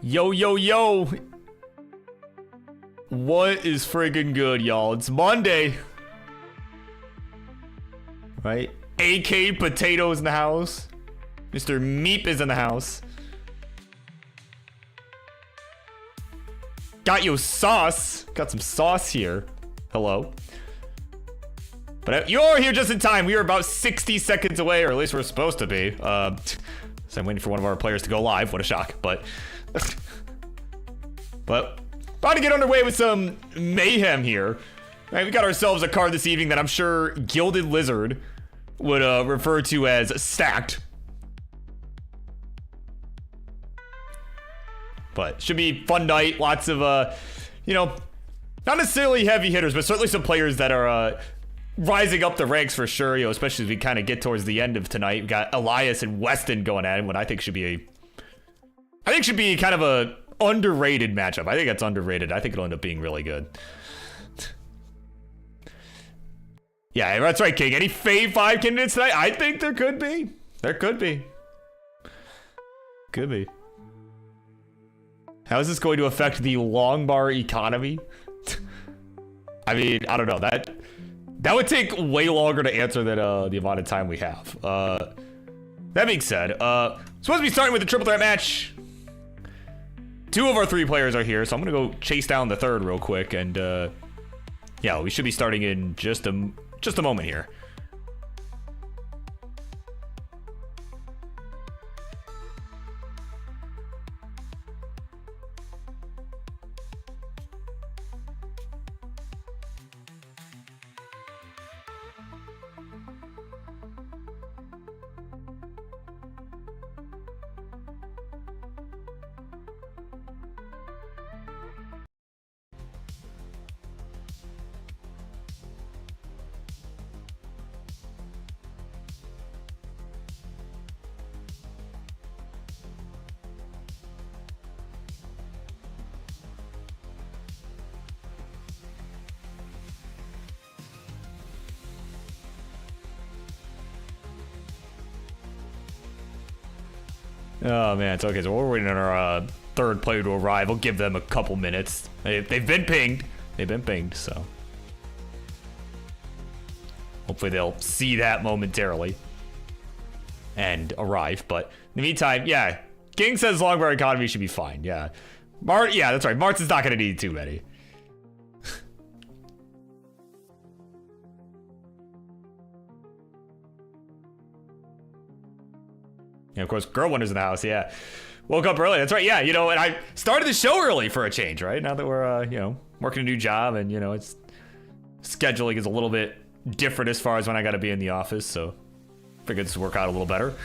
Yo, yo, yo. What is friggin' good, y'all? It's Monday. Right? AK Potatoes in the house. Mr. Meep is in the house. Got your sauce. Got some sauce here. Hello. But you're here just in time. We are about 60 seconds away, or at least we're supposed to be. So I'm waiting for one of our players to go live. What a shock. But about to get underway with some mayhem here. Right, we got ourselves a card this evening that I'm sure Gilded Lizard would refer to as stacked. But should be fun night. Lots of you know, not necessarily heavy hitters, but certainly some players that are rising up the ranks for sure. You know, especially as we kind of get towards the end of tonight. We got Elias and Weston going at it. What I think should be kind of a underrated matchup. I think that's underrated. I think it'll end up being really good. Yeah, that's right, King. Any Fave 5 candidates tonight? I think there could be. There could be. Could be. How is this going to affect the long bar economy? I mean, I don't know. That would take way longer to answer than the amount of time we have. That being said, supposed to be starting with the triple threat match. 2 of our 3 players are here, so I'm gonna go chase down the third real quick, and yeah, we should be starting in just a moment here. Oh man, it's okay. So we're waiting on our third player to arrive. We'll give them a couple minutes. They've been pinged. They've been pinged, so hopefully they'll see that momentarily and arrive. But in the meantime, yeah, King says Longbar economy should be fine. Yeah, yeah, that's right. Marts is not going to need too many. Yeah, of course, Girl Wonders in the house. Yeah, woke up early. That's right. Yeah, you know, and I started the show early for a change, right? Now that we're, you know, working a new job, and you know, it's scheduling is a little bit different as far as when I got to be in the office. So, figured this would work out a little better.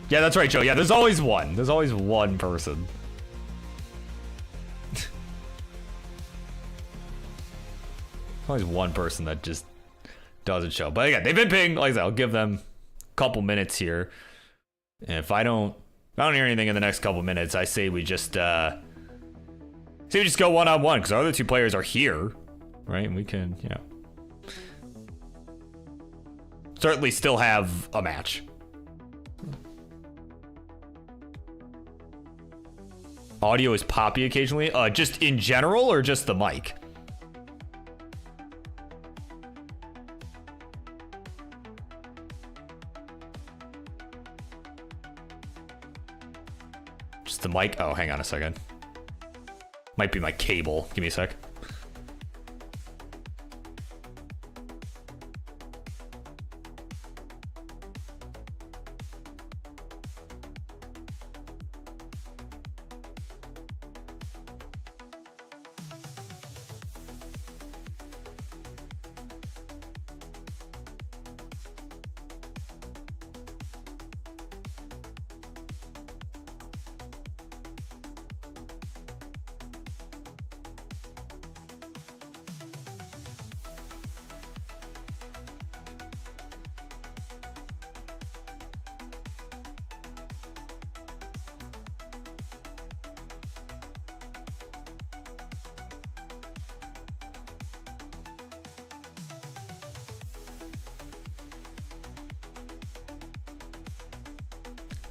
Yeah, that's right, Joe. Yeah, there's always one. There's always one person. Always one person that just doesn't show. But again, they've been pinged. Like I said, I'll give them a couple minutes here. And if I don't hear anything in the next couple minutes, I say we just go one-on-one, because our other two players are here, right? And we can, you know, certainly still have a match. Audio is poppy occasionally. Just in general, or just the mic? Just the mic. Oh, hang on a second. Might be my cable. Give me a sec.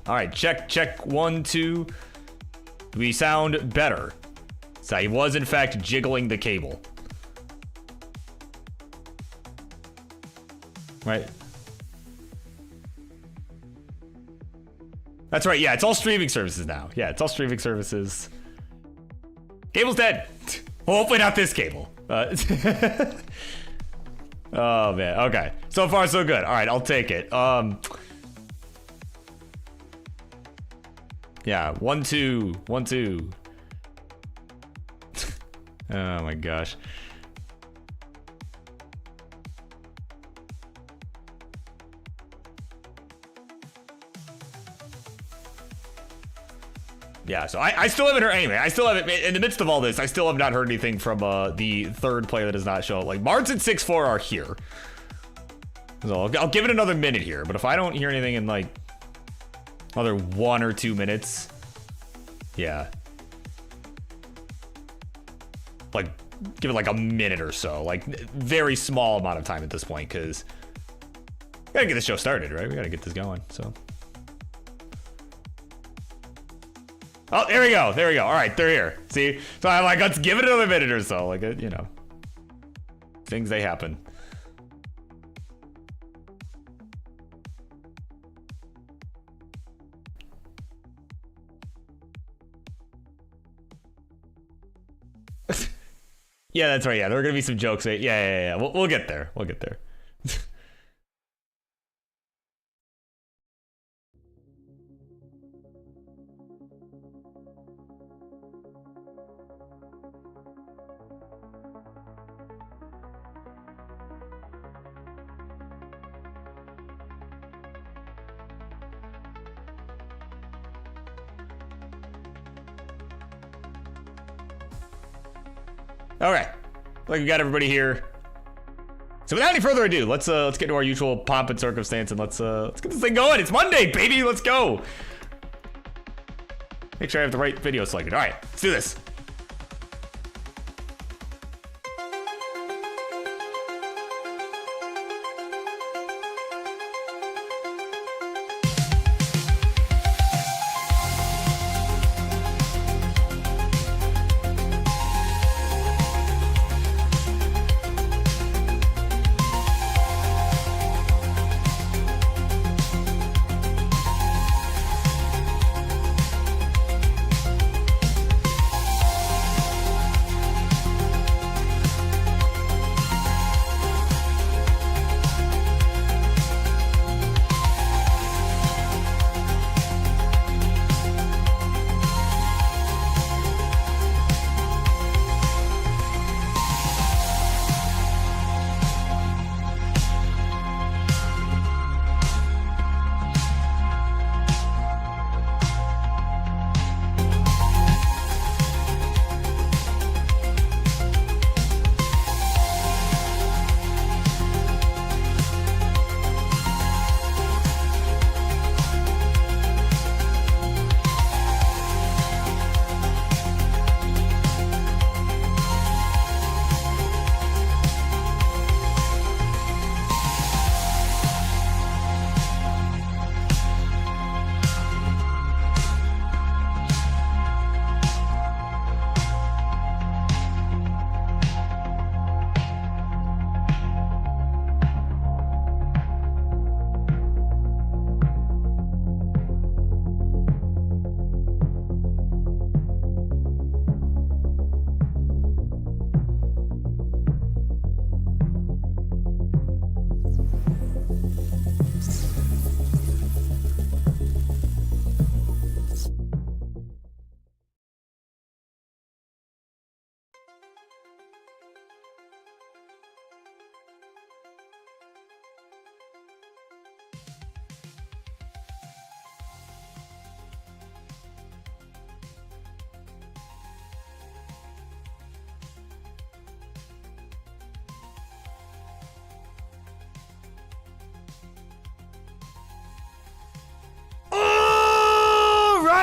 All right, check 1, 2. Do we sound better? So he was in fact jiggling the cable. Right. That's right, yeah, it's all streaming services now. Yeah, it's all streaming services. Cable's dead. Well, hopefully not this cable. Oh man, okay. So far so good. All right, I'll take it. Yeah, 1, 2, 1, 2. Oh my gosh. Yeah, so I still haven't heard, anyway, I still haven't, in the midst of all this, I still have not heard anything from the third player that does not show up. Like, Marts and Sixfour are here. So I'll give it another minute here, but if I don't hear anything in like another 1 or 2 minutes, yeah. Like, give it like a minute or so, like very small amount of time at this point, because we gotta get this show started, right? We gotta get this going, so. Oh, there we go, there we go. All right, they're here. See, so I'm like, let's give it another minute or so, like, you know, things, they happen. Yeah, that's right. Yeah, there are gonna be some jokes. Yeah. We'll get there. We'll get there. Okay, like we got everybody here. So without any further ado, let's get into our usual pomp and circumstance, and let's get this thing going. It's Monday, baby. Let's go. Make sure I have the right video selected. All right, let's do this.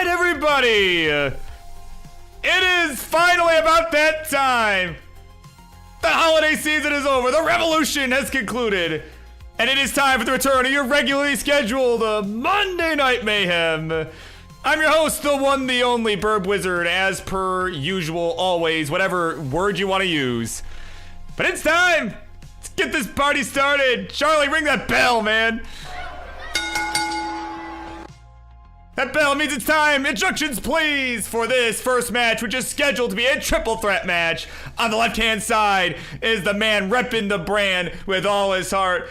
Everybody, it is finally about that time. The holiday season is over. The revolution has concluded. And it is time for the return of your regularly scheduled Monday Night Mayhem. I'm your host, the one, the only BirbWizard, as per usual, always, whatever word you want to use. But it's time. Let's get this party started. Charlie, ring that bell, man. That bell means it's time. Instructions, please, for this first match, which is scheduled to be a triple threat match. On the left-hand side is the man repping the brand with all his heart.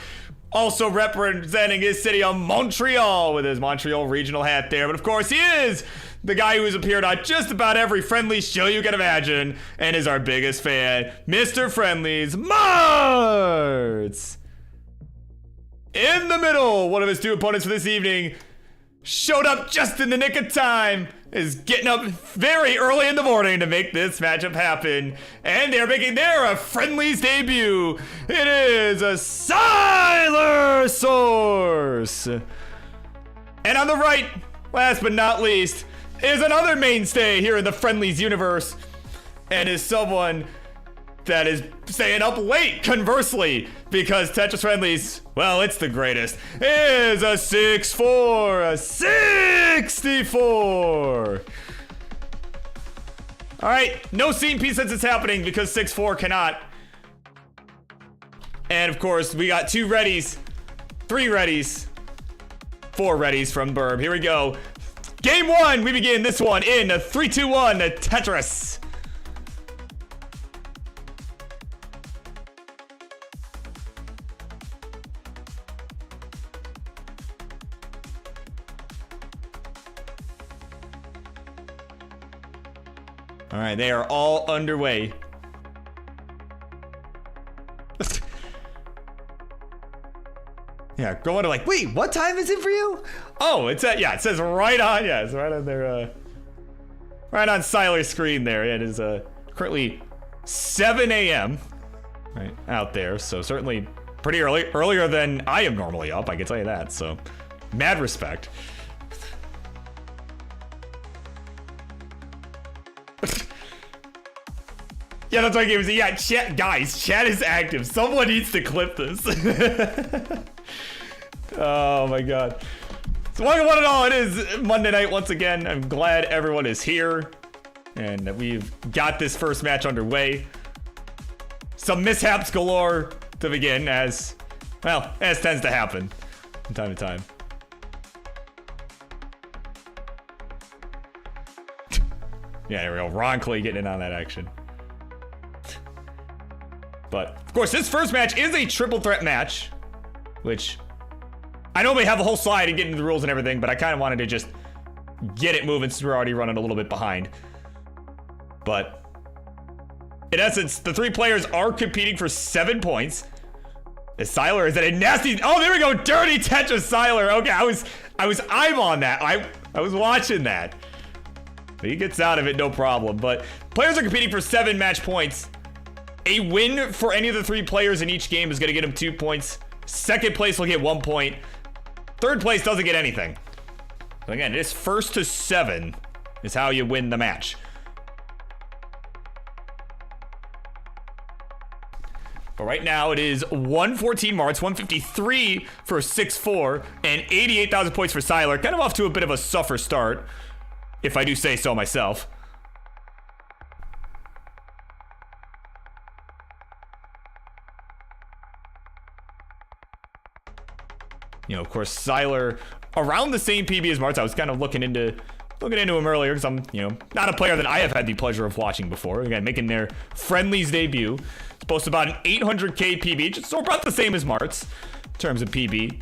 Also representing his city of Montreal with his Montreal regional hat there. But of course, he is the guy who has appeared on just about every Friendlies show you can imagine and is our biggest fan, Mr. Friendlies, Marts. In the middle, one of his two opponents for this evening showed up just in the nick of time, is getting up very early in the morning to make this matchup happen. And they're making their Friendlies debut. It is a Siler Source. And on the right, last but not least, is another mainstay here in the Friendlies universe. And is someone that is staying up late, conversely, because Tetris Friendlies, well, it's the greatest, is a Sixfour, a 64. All right, no scene piece since it's happening because Sixfour cannot. And of course, we got 2 readies, 3 readies, 4 readies from Burb. Here we go. Game 1, we begin this one in a 3-2-1 Tetris. All right, they are all underway. Yeah, going to like, wait, what time is it for you? Oh, it's at, yeah, it says right on, yeah, it's right on their, right on Siler's screen there. It is currently 7 a.m. right out there, so certainly Pretty early. Earlier than I am normally up, I can tell you that. So, mad respect. Yeah, that's why GamerZ. Yeah, chat, guys, chat is active. Someone needs to clip this. Oh my god. So welcome one and all. It is Monday night once again. I'm glad everyone is here and that we've got this first match underway. Some mishaps galore to begin, as tends to happen from time to time. Yeah, there we go. Ron Clay getting in on that action. But, of course, this first match is a triple threat match, which I normally have a whole slide and get into the rules and everything, but I kind of wanted to just get it moving since we're already running a little bit behind. But, in essence, the three players are competing for 7 points. As Siler is at a nasty... Oh, there we go! Dirty Tetris Siler! Okay, I was eyeballing that. I was watching that. But he gets out of it, no problem. But players are competing for 7 match points. A win for any of the 3 players in each game is going to get them 2 points. Second place will get 1 point. Third place doesn't get anything. But again, it is first to 7 is how you win the match. But right now it is 114 Marts, 153 for Sixfour, and 88,000 points for Siler. Kind of off to a bit of a suffer start, if I do say so myself. You know, of course, Siler around the same PB as Marts. I was kind of looking into him earlier because I'm, not a player that I have had the pleasure of watching before. Again, making their Friendlies debut. It's boasts about an 800k PB, so about the same as Marts in terms of PB.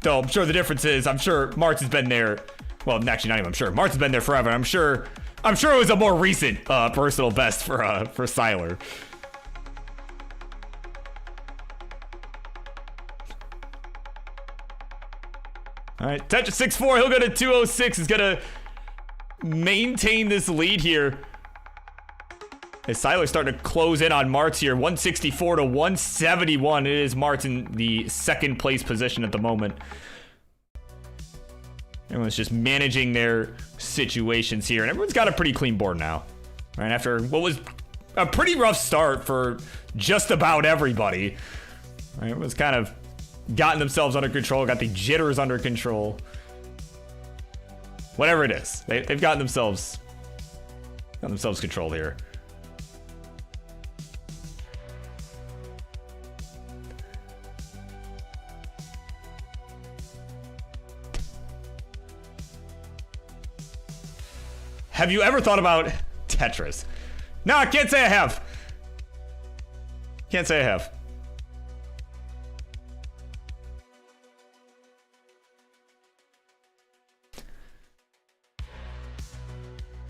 Though I'm sure the difference is, I'm sure Marts has been there. Well, actually, not even I'm sure. Marts has been there forever. I'm sure it was a more recent personal best for Siler. All right, Tetris Sixfour, he'll go to 206. He's gonna maintain this lead here. As Siler's starting to close in on Marts here, 164 to 171. It is Marts in the second place position at the moment. Everyone's just managing their situations here, and everyone's got a pretty clean board now. Right after what was a pretty rough start for just about everybody. Right, everyone's kind of gotten themselves under control, got the jitters under control. Whatever it is, they've gotten themselves control here. Have you ever thought about Tetris? No, I can't say I have. Can't say I have.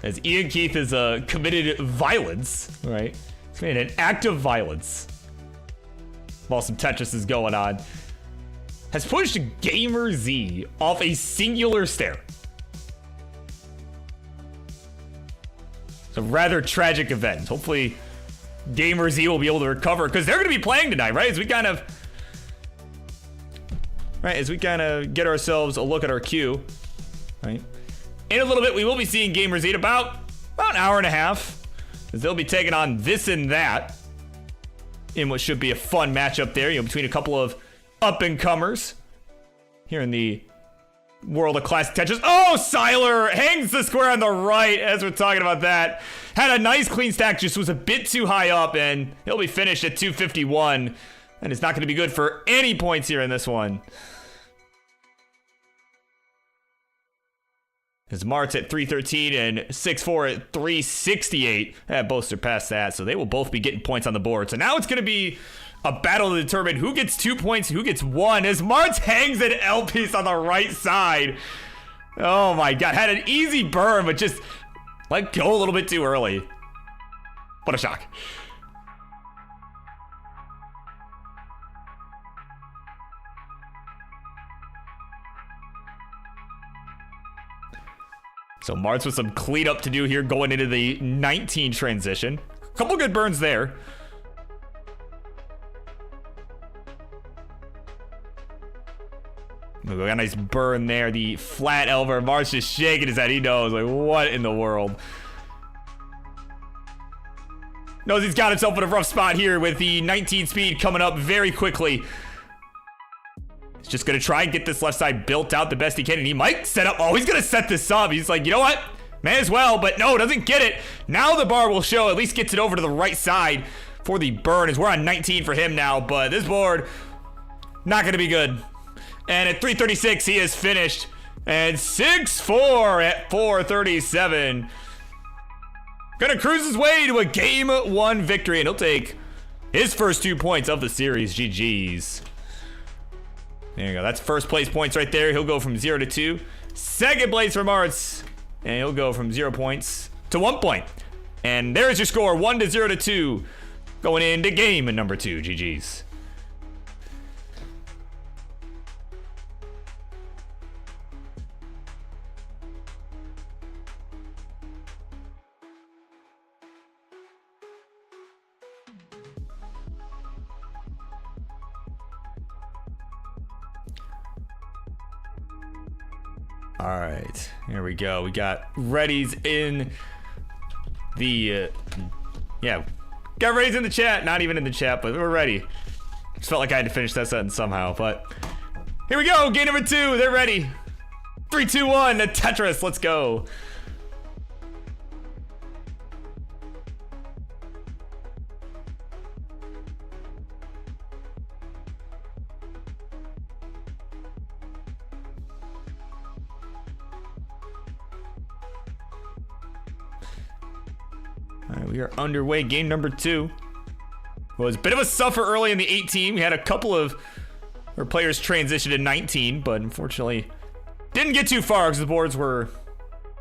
As IanKeith is committed violence, right? He's made an act of violence while some Tetris is going on. Has pushed GamerZ off a singular stair. It's a rather tragic event. Hopefully, GamerZ will be able to recover because they're going to be playing tonight, right? As we kind of get ourselves a look at our queue, right? In a little bit, we will be seeing GamerZ about an hour and a half, as they'll be taking on this and that in what should be a fun matchup there, between a couple of up-and-comers here in the world of classic Tetris. Oh, Siler hangs the square on the right as we're talking about that. Had a nice clean stack, just was a bit too high up, and he'll be finished at 251, and it's not going to be good for any points here in this one. As Marts at 313 and Sixfour at 368. Both surpassed that, so they will both be getting points on the board. So now it's going to be a battle to determine who gets 2 points, who gets 1. As Marts hangs an L piece on the right side. Oh my god, had an easy burn, but just let go a little bit too early. What a shock. So Marts with some cleanup to do here going into the 19 transition. Couple good burns there. We got a nice burn there. The flat elbow. Marts just shaking his head. He knows, like, what in the world? Knows he's got himself in a rough spot here with the 19 speed coming up very quickly. He's just going to try and get this left side built out the best he can. And he might set up. Oh, he's going to set this up. He's like, you know what? May as well. But no, doesn't get it. Now the bar will show. At least gets it over to the right side for the burn, as we're on 19 for him now. But this board, not going to be good. And at 336, he is finished. And 6-4 at 437. Gonna cruise his way to a game 1 victory. And he'll take his first 2 points of the series. GG's. There you go. That's first place points right there. He'll go from 0 to 2. Second place for Marts. And he'll go from 0 points to 1 point. And there's your score. 1 to 0 to 2. Going into game number 2. GG's. All right, here we go. We got readies in the, got readies in the chat. Not even in the chat, but we're ready. Just felt like I had to finish that sentence somehow, but here we go. Game number 2, they're ready. 3, 2, 1, the Tetris, let's go. All right, we are underway. Game number 2. Well, it was a bit of a suffer early in the 18. We had a couple of our players transition to 19, but unfortunately didn't get too far because the boards were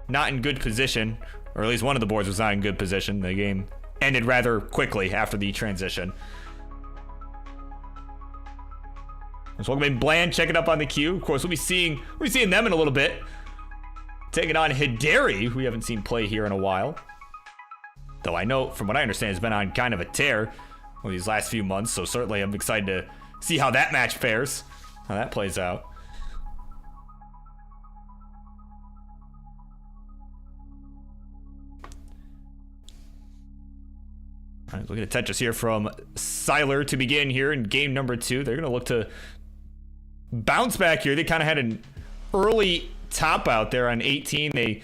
not in good position, or at least one of the boards was not in good position. The game ended rather quickly after the transition. Let's welcome in Bland, checking up on the queue. Of course, we'll be seeing them in a little bit. Taking on Hideri, who we haven't seen play here in a while. Though I know, from what I understand, has been on kind of a tear over these last few months, so certainly I'm excited to see how that match fares, how that plays out. All right, look at a Tetris here from Siler to begin here in game number 2. They're going to look to bounce back here. They kind of had an early top out there on 18. They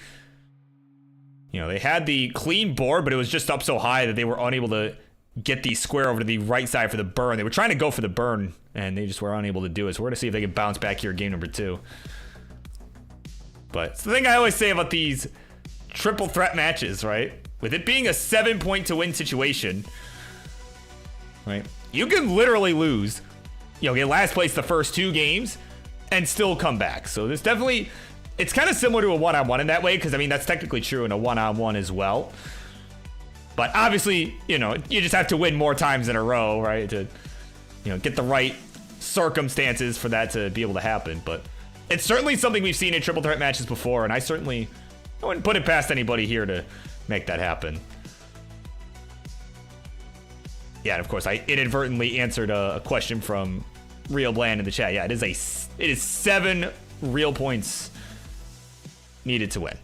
had the clean board, but it was just up so high that they were unable to get the square over to the right side for the burn. They were trying to go for the burn, and they just were unable to do it. So we're going to see if they can bounce back here in game number 2. But it's the thing I always say about these triple threat matches, right? With it being a 7-point to win situation, right? You can literally lose, get last place the first 2 games and still come back. So there's definitely... It's kind of similar to a one-on-one in that way, because, I mean, that's technically true in a one-on-one as well. But obviously, you just have to win more times in a row, right? To, get the right circumstances for that to be able to happen. But it's certainly something we've seen in triple threat matches before, and I wouldn't put it past anybody here to make that happen. Yeah, and of course, I inadvertently answered a question from Real Bland in the chat. Yeah, it is 7 real points needed to win.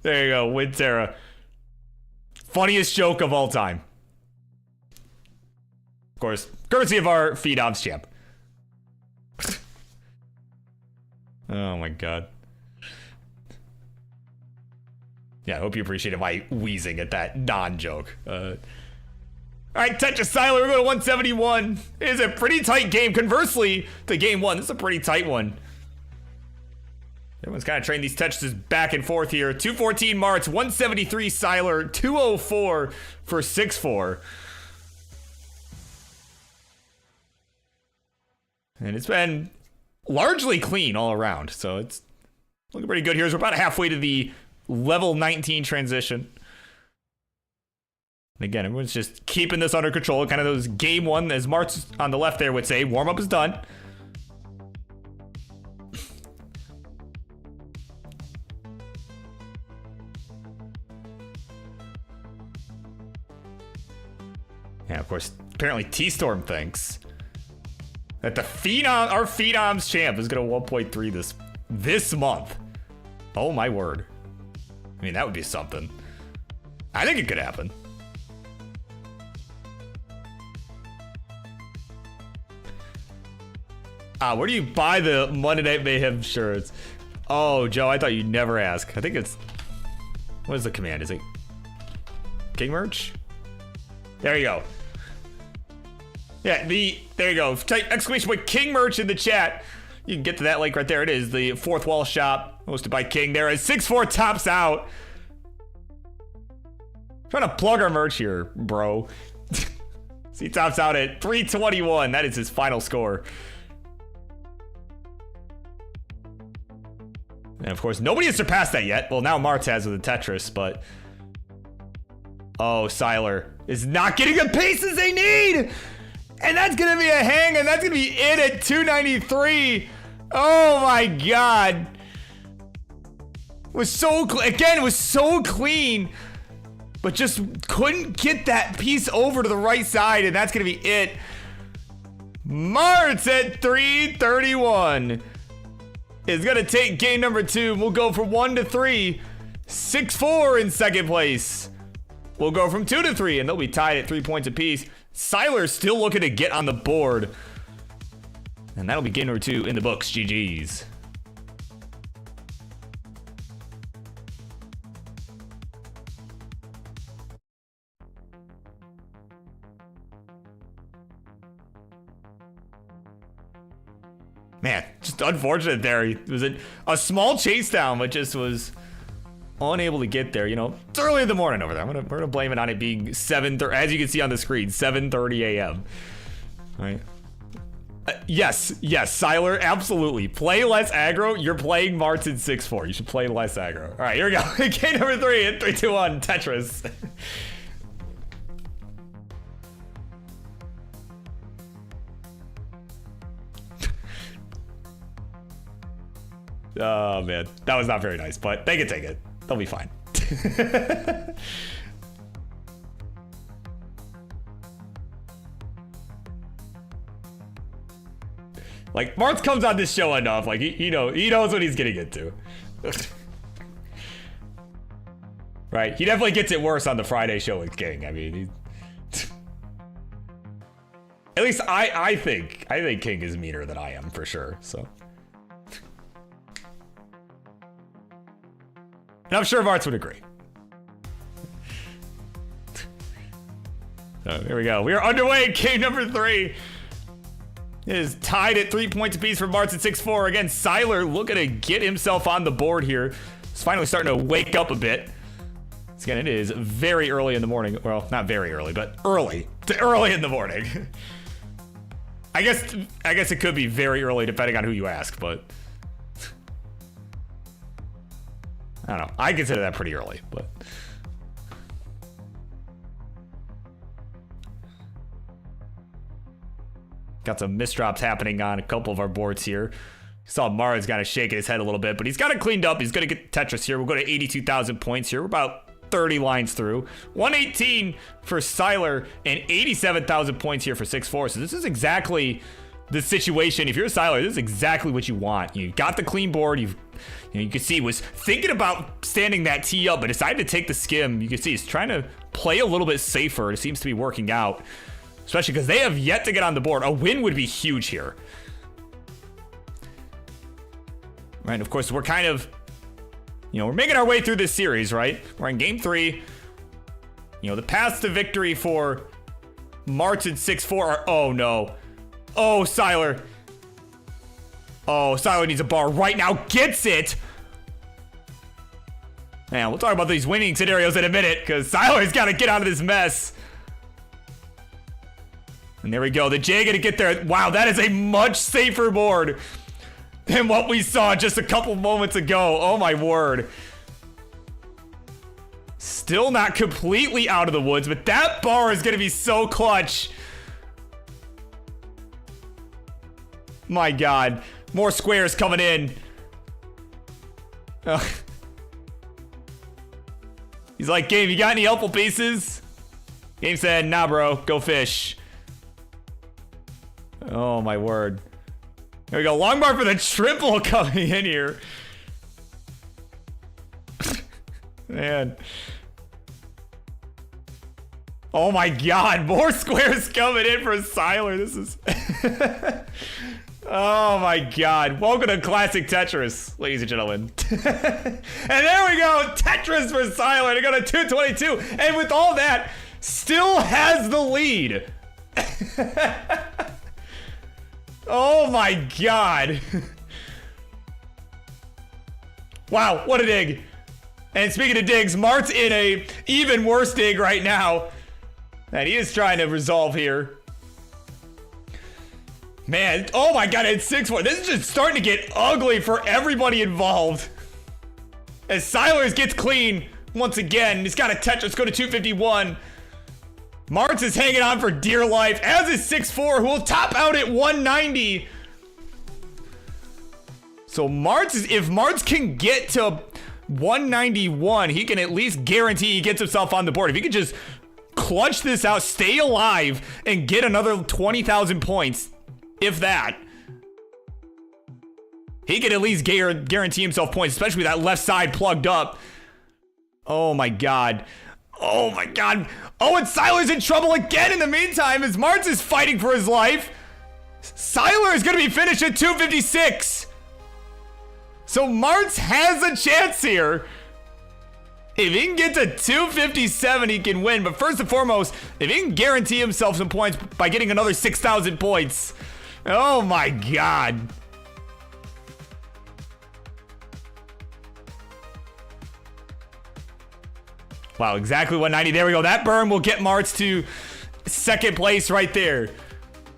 There you go, Winterra. Funniest joke of all time. Of course, courtesy of our feed-offs champ. Oh my god. Yeah, I hope you appreciated my wheezing at that non-joke. All right, Tetris Siler, we're going to 171. It is a pretty tight game. Conversely to game 1, this is a pretty tight one. Everyone's kind of trading these Tetrises back and forth here. 214 Marts, 173 Siler, 204 for Sixfour. And it's been largely clean all around, so it's looking pretty good here. As we're about halfway to the level 19 transition. And again, everyone's just keeping this under control. Kind of those game 1, as Marts on the left there would say, warm-up is done. course, apparently T-Storm thinks that the Phenom, our Phenoms champ is gonna 1.3 this month. Oh my word. I mean, that would be something. I think it could happen. Where do you buy the Monday Night Mayhem shirts? Oh, Joe, I thought you'd never ask. I think it's... What is the command? Is it King Merch? There you go. Yeah, there you go. Type exclamation point King Merch in the chat. You can get to that link right there. It is the Fourth Wall Shop, hosted by King. There is Sixfour tops out. Trying to plug our merch here, bro. He tops out at 321. That is his final score. And of course, nobody has surpassed that yet. Well, now Marts has with the Tetris, but... Oh, Siler is not getting the pieces they need! And that's gonna be a hang, and that's gonna be it at 293. Oh my god. Was so, again, it was so clean, but just couldn't get that piece over to the right side, and that's gonna be it. Marts at 331 is gonna take game number 2. We'll go from 1 to 3. Sixfour in second place. We'll go from 2 to 3, and they'll be tied at 3 points apiece. Siler's still looking to get on the board. And that'll be game number 2 in the books. GG's. Man, just unfortunate there. It was a small chase down, but just was unable to get there. You know, it's early in the morning over there. We're gonna blame it on it being 7:30, as you can see on the screen, 7:30 a.m. All right. Yes, Siler, absolutely. Play less aggro. You're playing Marts in 6-4. You should play less aggro. All right, here we go. Game number 3 at 3, 2, 1. Tetris. Oh man, that was not very nice, but they can take it. They'll be fine. Like, Marts comes on this show enough, like he knows what he's getting into. Right, he definitely gets it worse on the Friday show with King. I mean, at least I think King is meaner than I am for sure. So. And I'm sure Marts would agree. So here we go. We are underway in game number 3. It is tied at 3 points apiece for Marts at 6-4. Again, Siler looking to get himself on the board here. He's finally starting to wake up a bit. So again, it is very early in the morning. Well, not very early, but early. Early in the morning. I guess it could be very early depending on who you ask, but I don't know. I consider that pretty early, but got some misdrops happening on a couple of our boards here. Saw Mara's kind of shaking his head a little bit, but he's got it cleaned up. He's going to get Tetris here. We'll go to 82,000 points here. We're about 30 lines through. 118 for Siler and 87,000 points here for 6-4. So this is exactly the situation. If you're a Siler, this is exactly what you want. You got the clean board. You can see he was thinking about standing that tee up, but decided to take the skim. You can see he's trying to play a little bit safer. It seems to be working out, especially because they have yet to get on the board. A win would be huge here. Right, of course, we're kind of, we're making our way through this series, right? We're in game 3. The paths to victory for Marts and 6-4 are, oh no. Oh, Siler. Oh, Siler needs a bar right now. Gets it. Man, we'll talk about these winning scenarios in a minute, because Siler's got to get out of this mess. And there we go. The J gonna get there. Wow, that is a much safer board than what we saw just a couple moments ago. Oh my word. Still not completely out of the woods, but that bar is gonna be so clutch. My God. More squares coming in. He's like, Game, you got any helpful pieces? Game said, nah, bro, go fish. Oh, my word. There we go. Long bar for the triple coming in here. Man. Oh, my God. More squares coming in for Siler. This is... Oh, my God. Welcome to Classic Tetris, ladies and gentlemen. And there we go. Tetris for Siler to go to 222. And with all that, still has the lead. Oh my God. Wow, what a dig. And speaking of digs, Mart's in a even worse dig right now. And he is trying to resolve here. Man, oh my God, it's 6-4. This is just starting to get ugly for everybody involved. As Siler gets clean once again. He's got a Tetris go to 251. Marts is hanging on for dear life, as is Sixfour, who will top out at 190. So Marts, if Marts can get to 191, he can at least guarantee he gets himself on the board. If he could just clutch this out, stay alive, and get another 20,000 points, if that, he could at least guarantee himself points, especially with that left side plugged up. Oh my God. Oh my God. Oh, and Siler's in trouble again in the meantime as Marts is fighting for his life. Siler is going to be finished at 256. So Marts has a chance here. If he can get to 257, he can win. But first and foremost, if he can guarantee himself some points by getting another 6,000 points. Oh my God. Wow, exactly 190. There we go. That burn will get Marts to second place right there.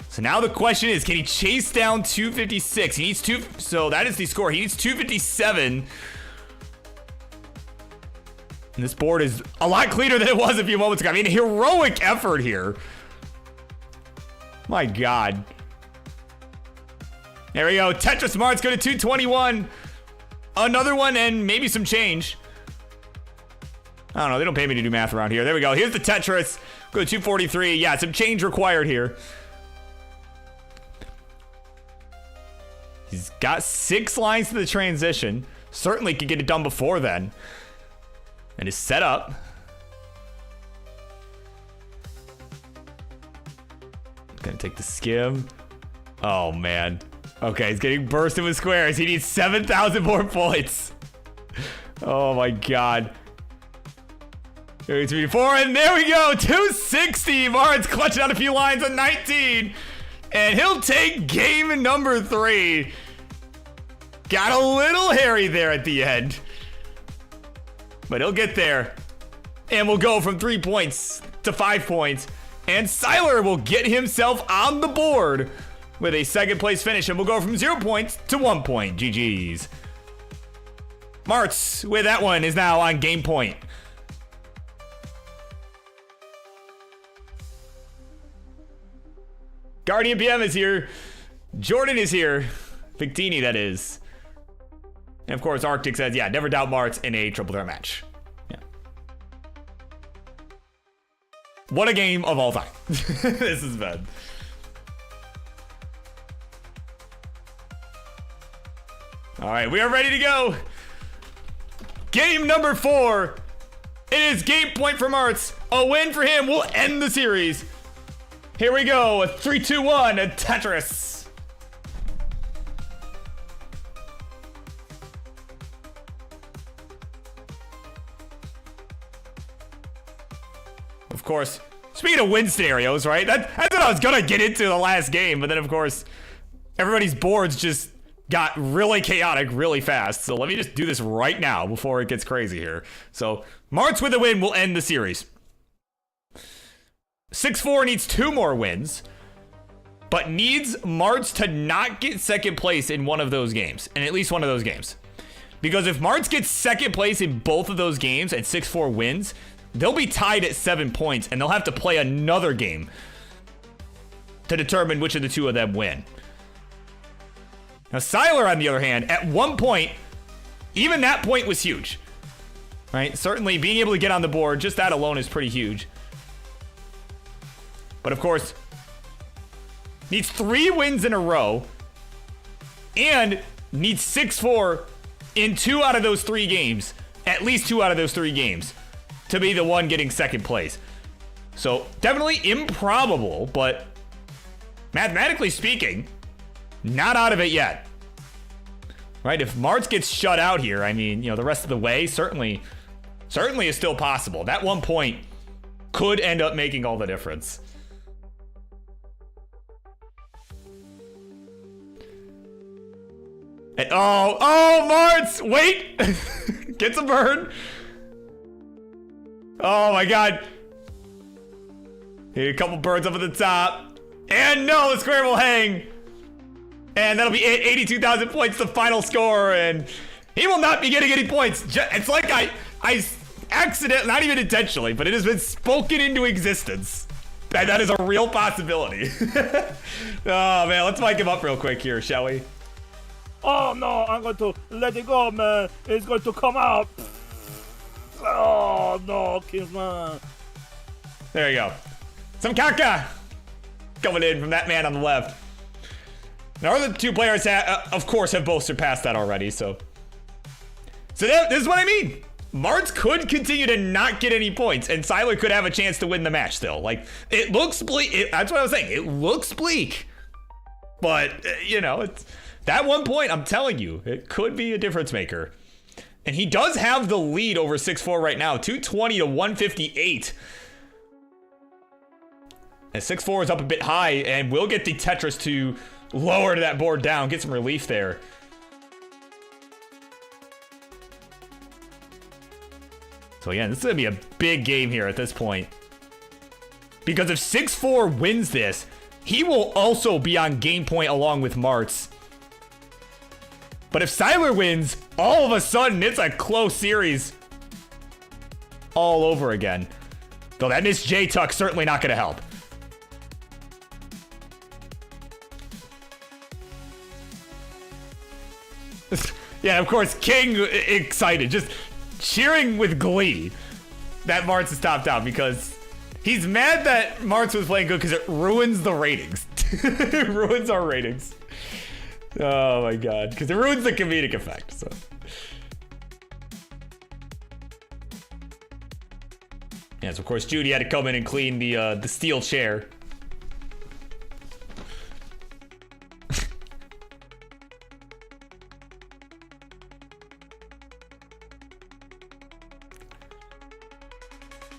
So now the question is, can he chase down 256? He needs two. So that is the score. He needs 257. And this board is a lot cleaner than it was a few moments ago. I mean, heroic effort here. My God. There we go. Tetris Marts go to 221. Another one and maybe some change. I don't know. They don't pay me to do math around here. There we go. Here's the Tetris. Go to 243. Yeah, some change required here. He's got 6 lines to the transition. Certainly could get it done before then. And is set up. Gonna take the skim. Oh, man. Okay, he's getting bursted with squares. He needs 7,000 more points. Oh, my God. 234, and there we go. 260. Marts clutching out a few lines on 19. And he'll take game number 3. Got a little hairy there at the end. But he'll get there. And we'll go from 3 points to 5 points. And Siler will get himself on the board with a second place finish. And we'll go from 0 points to 1 point. GG's. Marts, with that one, is now on game point. Guardian PM is here. Jordan is here. Victini, that is. And of course, Arctic says, yeah, never doubt Marts in a triple threat match. Yeah. What a game of all time. This is bad. All right, we are ready to go. Game number 4. It is game point for Marts. A win for him will end the series. Here we go, a 3-2-1, a Tetris. Of course, speaking of win scenarios, right? That's what I was gonna get into the last game, but then of course, everybody's boards just got really chaotic really fast. So let me just do this right now before it gets crazy here. So Marts with a win will end the series. Sixfour needs 2 more wins, but needs Marts to not get second place in one of those games, in at least one of those games. Because if Marts gets second place in both of those games and Sixfour wins, they'll be tied at 7 points, and they'll have to play another game to determine which of the 2 of them win. Now, Siler, on the other hand, at 1 point, even that point was huge, right? Certainly being able to get on the board, just that alone is pretty huge. But of course, needs 3 wins in a row and needs 6-4 in 2 out of those 3 games. At least 2 out of those 3 games to be the one getting second place. So definitely improbable, but mathematically speaking, not out of it yet. Right? If Marts gets shut out here, I mean, you know, the rest of the way certainly is still possible. That 1 point could end up making all the difference. And, oh, Marts, wait, gets a burn. Oh my God. Hit a couple birds up at the top. And no, the square will hang. And that'll be 82,000 points, the final score. And he will not be getting any points. It's like I accidentally, not even intentionally, but it has been spoken into existence. That is a real possibility. Oh man, let's mic him up real quick here, shall we? Oh no, I'm going to let it go, man. It's going to come out. Oh no, kids, man. There you go. Some caca coming in from that man on the left. Now, our other 2 players, of course, have both surpassed that already. So this is what I mean. Marts could continue to not get any points, and Siler could have a chance to win the match still. Like, it looks bleak. That's what I was saying. It looks bleak. But, you know, it's that 1 point, I'm telling you, it could be a difference maker. And he does have the lead over 6-4 right now, 220 to 158. And 6-4 is up a bit high, and will get the Tetris to lower that board down, get some relief there. So again, this is gonna be a big game here at this point. Because if 6-4 wins this, he will also be on game point along with Marts. But if Siler wins, all of a sudden it's a close series all over again. Though that Miss J-Tuck certainly not gonna help. Yeah, of course, King excited, just cheering with glee that Marts is topped out because he's mad that Marts was playing good because it ruins the ratings. It ruins our ratings. Oh my God, because it ruins the comedic effect. So. Yes, of course, Judy had to come in and clean the steel chair.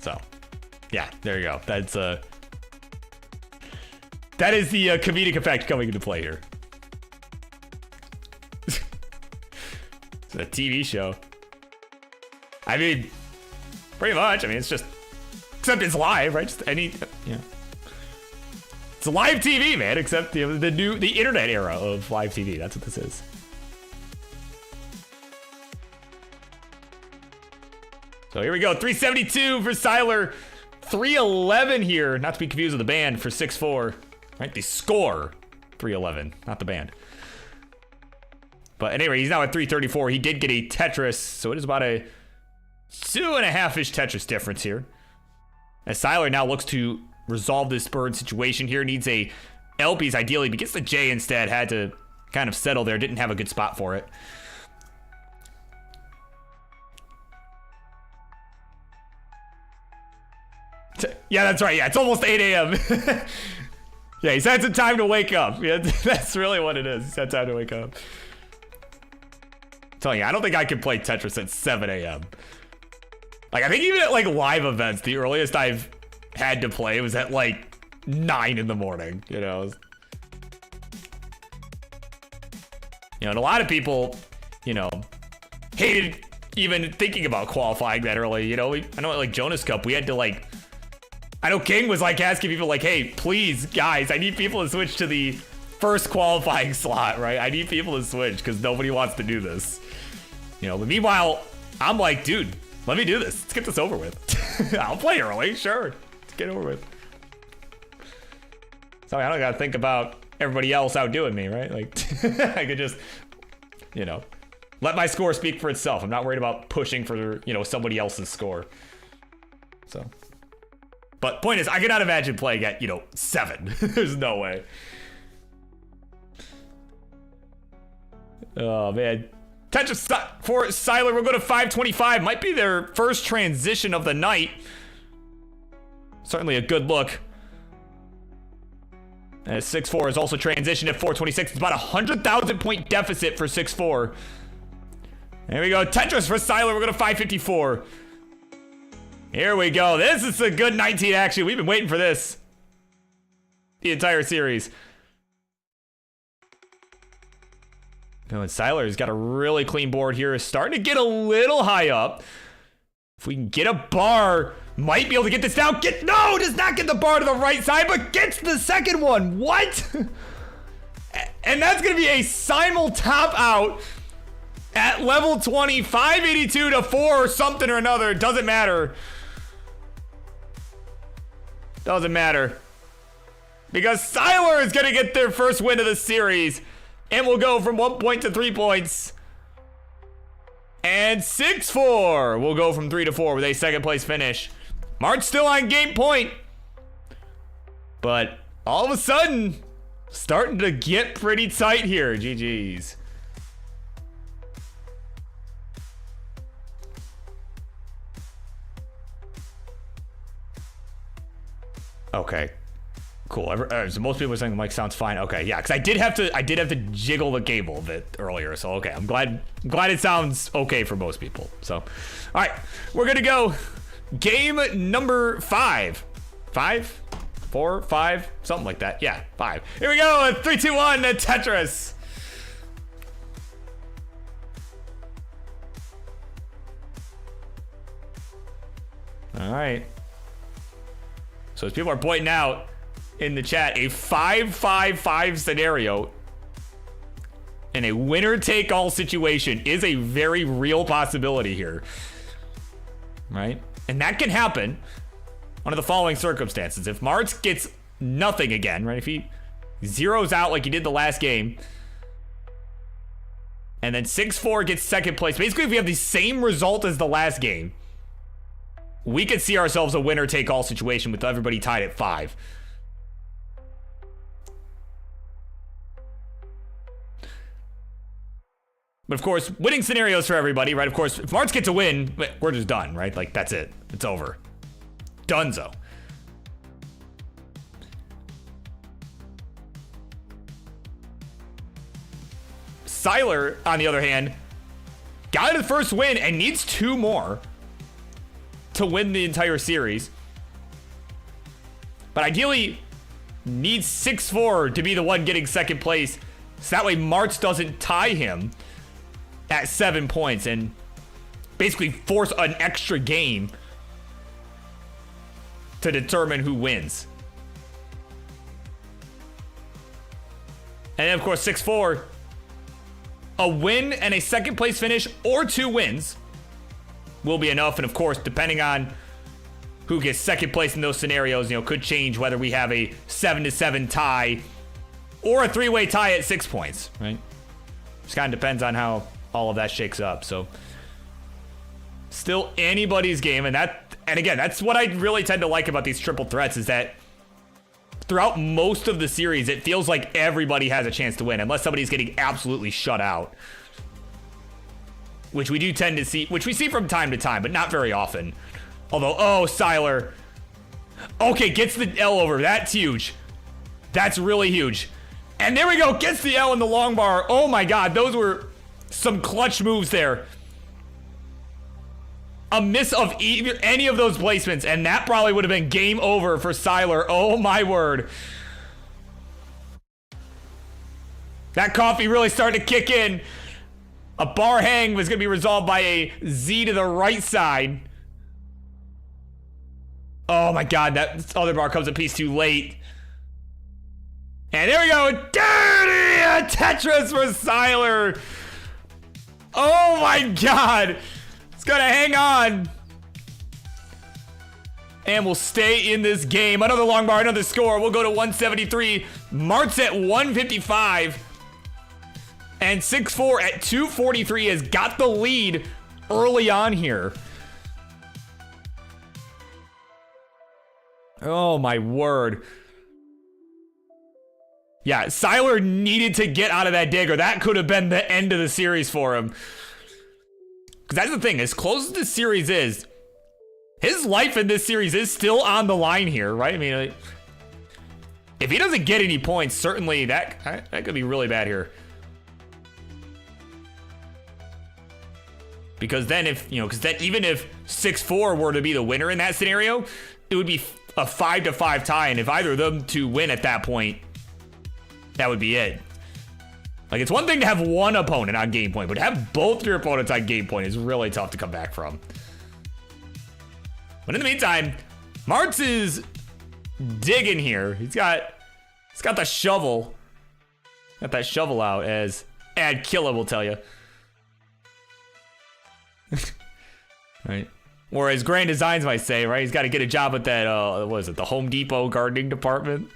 So, yeah, there you go. That is the comedic effect coming into play here. It's a TV show. I mean, pretty much. I mean, it's just, except it's live, right? Just any, you know. It's live TV, man. Except the internet era of live TV. That's what this is. So here we go, 372 for Siler, 311 here, not to be confused with the band for 6-4, right? The score, 311, not the band. But anyway, he's now at 334. He did get a Tetris, so it is about a 2.5-ish Tetris difference here. As Siler now looks to resolve this bird situation here, needs a LPs ideally, but gets the J instead, had to kind of settle there, didn't have a good spot for it. Yeah, that's right. Yeah, it's almost 8 a.m. Yeah, he's had some time to wake up. Yeah, that's really what it is. He's had time to wake up. I'm telling you, I don't think I can play Tetris at 7 a.m. Like, I think even at like live events, the earliest I've had to play was at like 9 in the morning, you know? You know, and a lot of people, you know, hated even thinking about qualifying that early, you know? I know like Jonas Cup, we had to like, I know King was like asking people like, hey, please, guys, I need people to switch to the first qualifying slot, right? I need people to switch because nobody wants to do this. You know, but meanwhile, I'm like, dude, let me do this. Let's get this over with. I'll play early, sure. Let's get it over with. So I don't gotta think about everybody else outdoing me, right? Like, I could just, you know, let my score speak for itself. I'm not worried about pushing for, you know, somebody else's score. So. But point is, I cannot imagine playing at, 7. There's no way. Oh, man. Tetris for Siler will go to 525. Might be their first transition of the night. Certainly a good look. As Sixfour is also transitioned at 426. It's about a 100,000 point deficit for Sixfour. There we go. Tetris for Siler. We're going to 554. Here we go. This is a good 19 action. We've been waiting for this the entire series. And Siler's got a really clean board here. Starting to get a little high up. If we can get a bar, might be able to get this down. No, does not get the bar to the right side, but gets the second one. What? And that's going to be a simul top out at level 20, 582 to 4 or something or another. Doesn't matter. Doesn't matter. Because Siler is going to get their first win of the series. And we'll go from 1 point to 3 points. And Sixfour will go from 3 to 4 with a second place finish. Marts still on game point. But all of a sudden, starting to get pretty tight here. GG's. Okay. Cool. So most people are saying the mic sounds fine. Okay, yeah, because I did have to jiggle the cable a bit earlier. So okay, I'm glad it sounds okay for most people. So, all right, we're gonna go game number 5, 5, 4, 5, something like that. Yeah, 5. Here we go. 3, 2, 1. Tetris. All right. So as people are pointing out in the chat, a 5-5-5 scenario in a winner-take-all situation is a very real possibility here, right? And that can happen under the following circumstances. If Marts gets nothing again, right? If he zeroes out like he did the last game, and then Sixfour gets second place, basically if we have the same result as the last game, we could see ourselves a winner-take-all situation with everybody tied at 5. But of course, winning scenarios for everybody, right? Of course, if Marts gets a win, we're just done, right? Like, that's it. It's over. Dunzo. Siler, on the other hand, got the first win and needs 2 more to win the entire series. But ideally, needs Sixfour to be the one getting second place. So that way Marts doesn't tie him at 7 points and basically force an extra game to determine who wins. And then of course Sixfour, a win and a second place finish or 2 wins will be enough. And of course, depending on who gets second place in those scenarios, could change whether we have a 7-7 tie or a 3-way tie at 6 points, right? Just kind of depends on how all of that shakes up. So still anybody's game. And again, that's what I really tend to like about these triple threats, is that throughout most of the series, it feels like everybody has a chance to win unless somebody's getting absolutely shut out, which we do tend to see, which we see from time to time, but not very often. Although, oh, Siler. Okay, gets the L over. That's huge. That's really huge. And there we go. Gets the L in the long bar. Oh my God, those were some clutch moves there. A miss of any of those placements, and that probably would have been game over for Siler. Oh my word. That coffee really started to kick in. A bar hang was going to be resolved by a Z to the right side. Oh my God, that other bar comes a piece too late. And there we go. Dirty Tetris for Siler. Oh my God. It's gonna hang on. And we'll stay in this game. Another long bar, another score. We'll go to 173. Marts at 155. And Sixfour at 243 has got the lead early on here. Oh my word. Yeah, Siler needed to get out of that dig, or that could have been the end of the series for him. Because that's the thing, as close as this series is, his life in this series is still on the line here, right? I mean, like, if he doesn't get any points, certainly that could be really bad here. Because then even if 6-4 were to be the winner in that scenario, it would be a 5-5 tie, and if either of them to win at that point, that would be it. Like, it's one thing to have one opponent on game point, but to have both your opponents on game point is really tough to come back from. But in the meantime, Marts is digging here. He's got the shovel. Got that shovel out, as Ad Killer will tell you. Right. Or as Grand Designs might say, right? He's got to get a job at that, what is it, the Home Depot gardening department?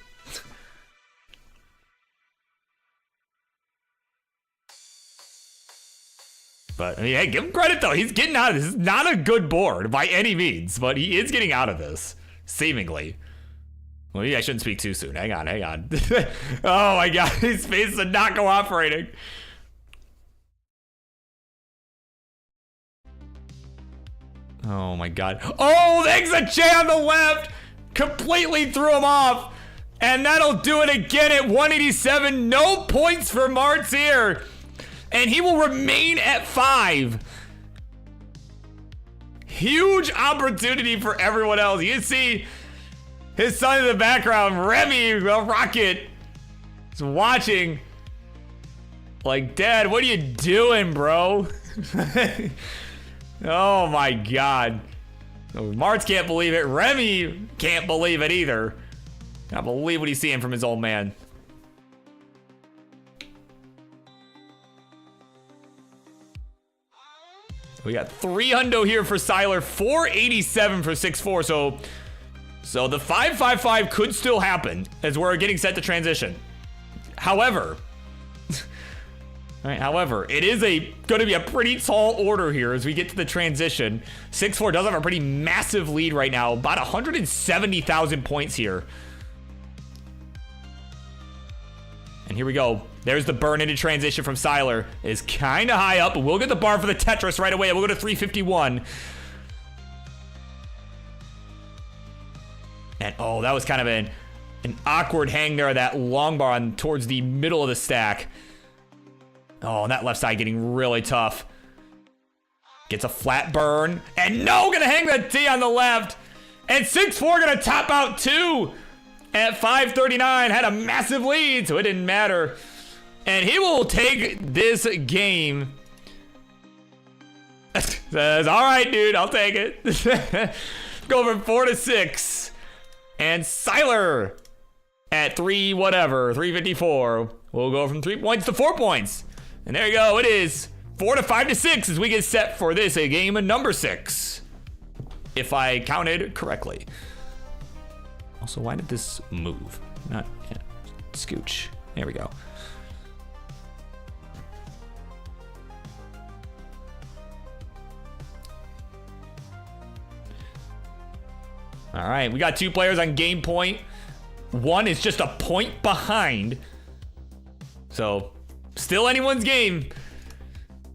But, I mean, hey, give him credit, though. He's getting out of this. This is not a good board by any means, but he is getting out of this, seemingly. Well, maybe I shouldn't speak too soon. Hang on. Oh, my God. His face is not cooperating. Oh, my God. Oh, thanks a J on the left. Completely threw him off. And that'll do it again at 187. No points for Marts here. And he will remain at 5. Huge opportunity for everyone else. You see his son in the background, Remy, the Rocket, is watching. Like, Dad, what are you doing, bro? Oh my God. Marts can't believe it. Remy can't believe it either. Can't believe what he's seeing from his old man. We got 300 here for Siler, 487 for 6-4. So the 5-5-5 could still happen as we're getting set to transition. However, it is going to be a pretty tall order here as we get to the transition. 6-4 does have a pretty massive lead right now, about 170,000 points here. And here we go. There's the burn into transition from Siler. It is kind of high up, but we'll get the bar for the Tetris right away. We'll go to 351. And oh, that was kind of an awkward hang there, that long bar on towards the middle of the stack. Oh, and that left side getting really tough. Gets a flat burn. And no, gonna hang that T on the left. And 6-4 gonna top out too. At 539, had a massive lead, so it didn't matter. And he will take this game. Says, all right, dude, I'll take it. Go from 4-6. And Siler at 354. We'll go from 3 points to 4 points. And there you go, it is 4 to 5 to 6 as we get set for this, a game number 6. If I counted correctly. Also, why did this move? Not scooch. There we go. All right, we got 2 players on game point. One is just a point behind. So, still anyone's game.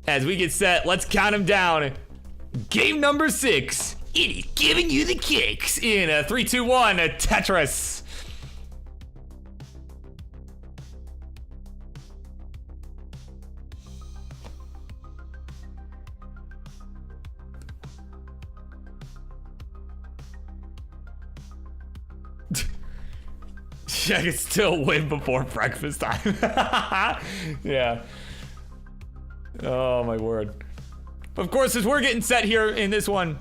As we get set, let's count them down. Game number 6. It is giving you the kicks in a 3-2-1 a Tetris. I can still win before breakfast time. Yeah. Oh my word. Of course, as we're getting set here in this one,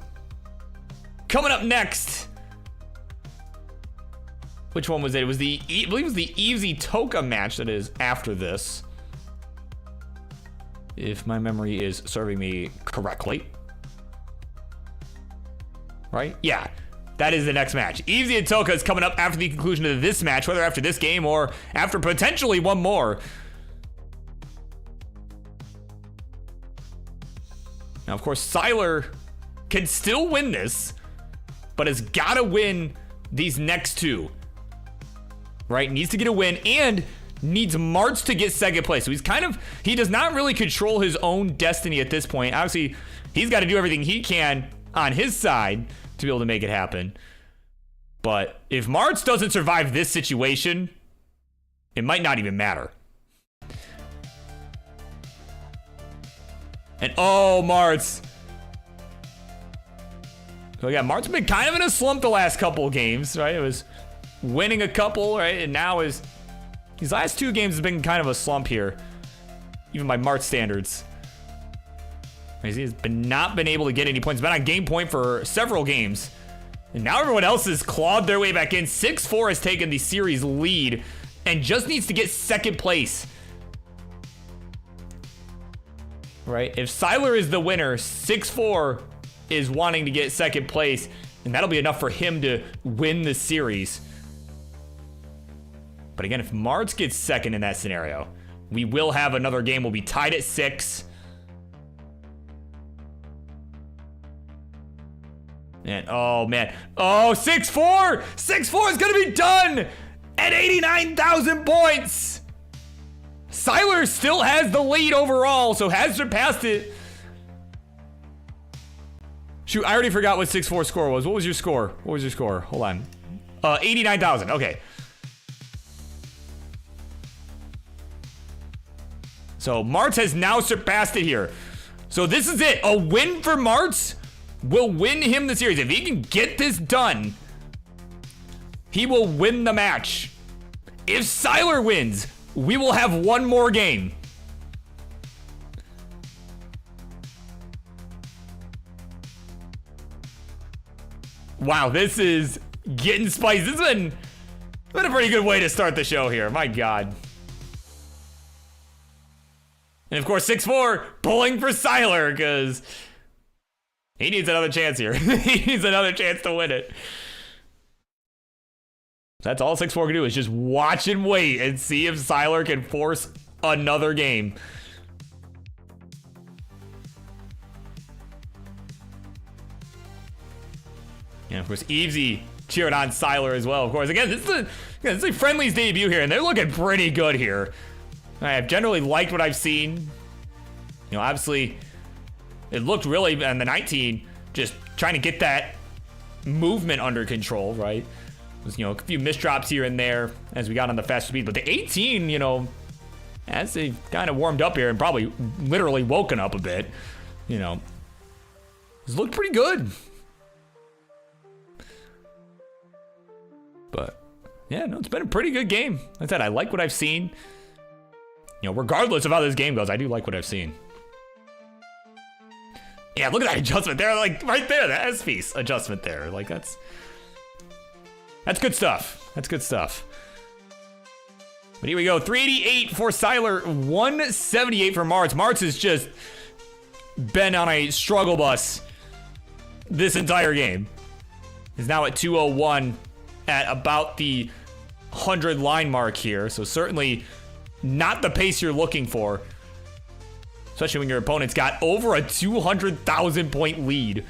coming up next, which one was it? It was I believe it was the Evesy Toka match that is after this, if my memory is serving me correctly. Right? Yeah, that is the next match. Evesy and Toka is coming up after the conclusion of this match, whether after this game or after potentially one more. Now, of course, Siler can still win this, but has got to win these next two. Right? Needs to get a win and needs Marts to get second place. So he does not really control his own destiny at this point. Obviously, he's got to do everything he can on his side to be able to make it happen. But if Marts doesn't survive this situation, it might not even matter. And oh, Marts. So yeah, Marts has been kind of in a slump the last couple of games, right? It was winning a couple, right? And now these last two games have been kind of a slump here, even by Marts standards. He's not been able to get any points. He's been on game point for several games. And now everyone else has clawed their way back in. Sixfour has taken the series lead and just needs to get second place. Right? If Siler is the winner, Sixfour is wanting to get second place, and that'll be enough for him to win the series. But again, if Marts gets second in that scenario, we will have another game. We'll be tied at 6. And oh man, oh, 6-4 is gonna be done at 89,000 points. Siler still has the lead overall, so has surpassed it. Shoot, I already forgot what 6-4 score was. What was your score? Hold on. 89,000. Okay. So Marts has now surpassed it here. So this is it. A win for Marts will win him the series. If he can get this done, he will win the match. If Siler wins, we will have one more game. Wow, this is getting spicy. This has been a pretty good way to start the show here. My God. And of course, 6-4 pulling for Siler because he needs another chance here. He needs another chance to win it. That's all 6-4 can do is just watch and wait and see if Siler can force another game. And of course, Evesy cheering on Siler as well. Of course, again, this is a Friendlies debut here, and they're looking pretty good here. I have generally liked what I've seen. You know, obviously, it looked really on the 19 just trying to get that movement under control, right? There's, you know, a few misdrops here and there as we got on the fast speed, but the 18, you know, as they kind of warmed up here and probably literally woken up a bit, you know, it's looked pretty good. But yeah, no, it's been a pretty good game. Like I said, I like what I've seen. You know, regardless of how this game goes, I do like what I've seen. Yeah, look at that adjustment there, like right there, the S-piece adjustment there. Like that's good stuff. That's good stuff. But here we go, 388 for Siler, 178 for Marts. Marts has just been on a struggle bus this entire game. He's now at 201 at about the 100 line mark here. So certainly not the pace you're looking for, especially when your opponent's got over a 200,000 point lead.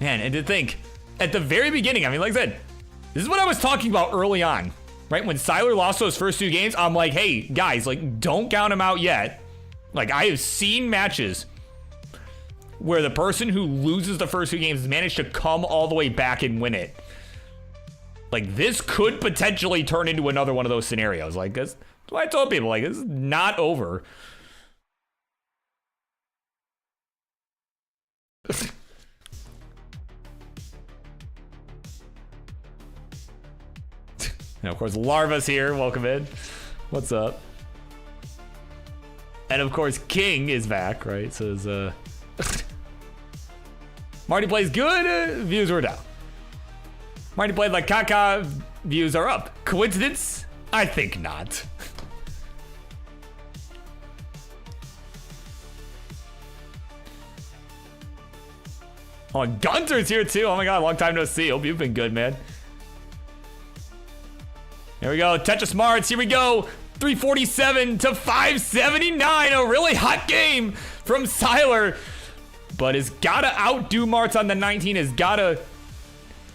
Man, and to think, at the very beginning, I mean, like I said, this is what I was talking about early on, right? When Siler lost those first 2 games, I'm like, hey, guys, like, don't count him out yet. Like, I have seen matches where the person who loses the first 2 games has managed to come all the way back and win it. Like, this could potentially turn into another one of those scenarios. Like, that's why I told people, like, this is not over. And of course, Larva's here. Welcome in. What's up? And of course, King is back, right? Says, Marty plays good, views are down. Marty played like Kaka, views are up. Coincidence? I think not. Oh, and Gunter's here too. Oh my god, long time no see. Hope you've been good, man. Here we go, Tetris Marts, here we go. 347 to 579, a really hot game from Siler, but has got to outdo Marts on the 19, has got to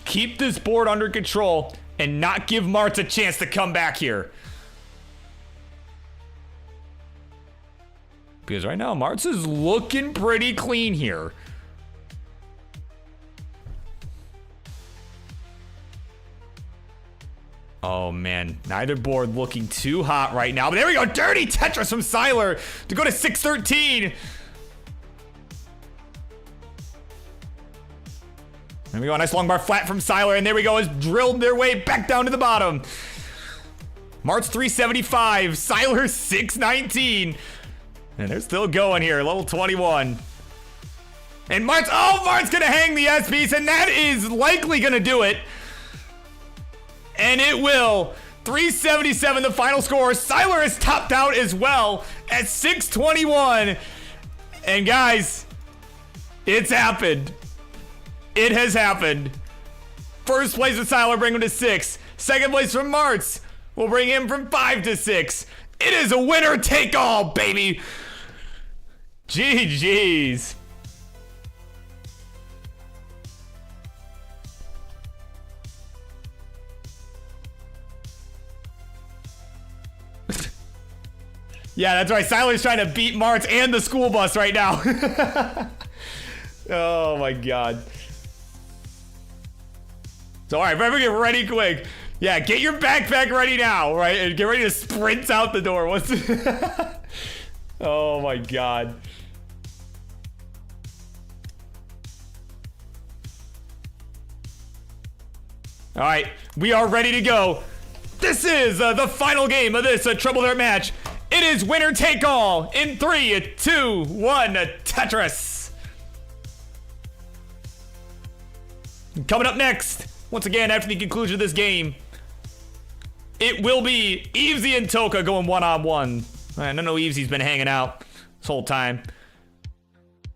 keep this board under control and not give Marts a chance to come back here. Because right now, Marts is looking pretty clean here. Oh man, neither board looking too hot right now. But there we go, dirty Tetris from Siler to go to 613. There we go, a nice long bar flat from Siler, and there we go, has drilled their way back down to the bottom. Marts 375, Siler 619. And they're still going here, level 21. And Marts, oh, Marts gonna hang the S piece, and that is likely gonna do it. And it will. 377, the final score. Siler is topped out as well at 621. And guys, it's happened. It has happened. First place with Siler, bring him to 6. Second place from Marts will bring him from 5 to 6. It is a winner take all, baby. GG's. Yeah, that's right. Siler's trying to beat Marts and the school bus right now. Oh my god. So all right, everybody get ready quick. Yeah, get your backpack ready now, right? And get ready to sprint out the door. What's Oh my god. All right, we are ready to go. This is the final game of this Trouble Dirt match. It is winner take all in 3, 2, 1, Tetris. Coming up next, once again, after the conclusion of this game, it will be Evesy and Toka going one-on-one. I don't know, Evesy's been hanging out this whole time.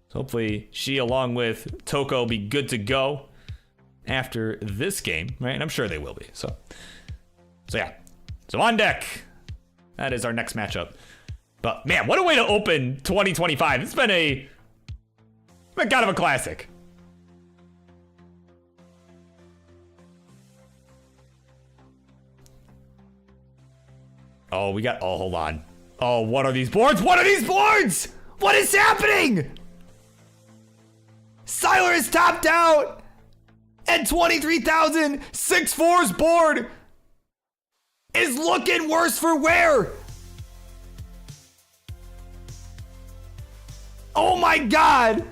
So hopefully she, along with Toka, will be good to go after this game, right? And I'm sure they will be. So yeah. So on deck. That is our next matchup. But man, what a way to open 2025. It's been kind of a classic. Oh, hold on. Oh, what are these boards? What are these boards? What is happening? Siler is topped out at 23,000. Sixfour's board is looking worse for wear. Oh my god.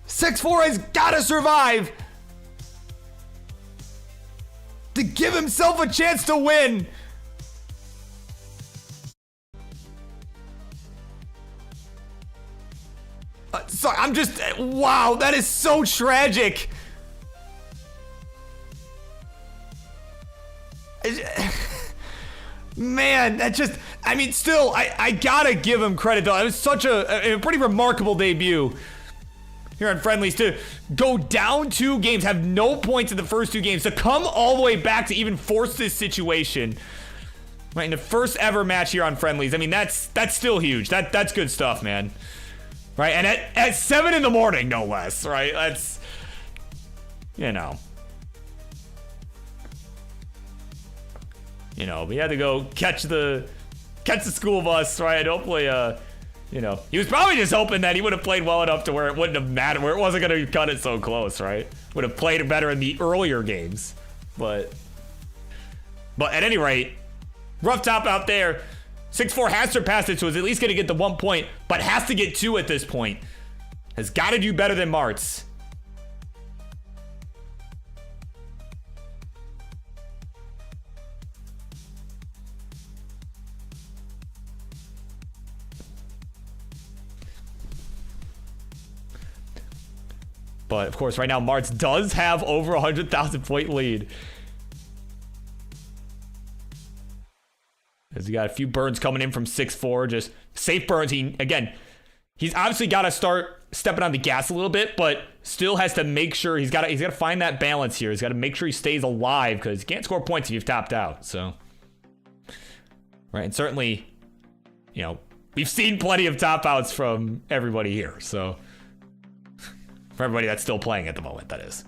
Sixfour has gotta survive to give himself a chance to win. Sorry, I'm just, wow, that is so tragic. Man, that just, I mean, still, I gotta give him credit though. It was such a pretty remarkable debut here on Friendlies to go down 2 games, have no points in the first 2 games, to come all the way back to even force this situation. Right, in the first ever match here on Friendlies. I mean, that's still huge. That's good stuff, man. Right, and at 7 in the morning, no less, right? That's, you know, we had to go catch the school bus, right? Hopefully, he was probably just hoping that he would have played well enough to where it wouldn't have mattered, where it wasn't going to cut it so close, right? Would have played better in the earlier games, but at any rate, rough top out there. Sixfour has surpassed it, so is at least going to get the 1 point, but has to get 2 at this point. Has got to do better than Marts. But of course, right now, Marts does have over 100,000 point lead. As he got a few burns coming in from Sixfour, just safe burns. He's obviously got to start stepping on the gas a little bit, but still has to make sure he's got to find that balance here. He's got to make sure he stays alive because you can't score points if you've topped out. So, right, and certainly you know, we've seen plenty of top outs from everybody here. So for everybody that's still playing at the moment, that is.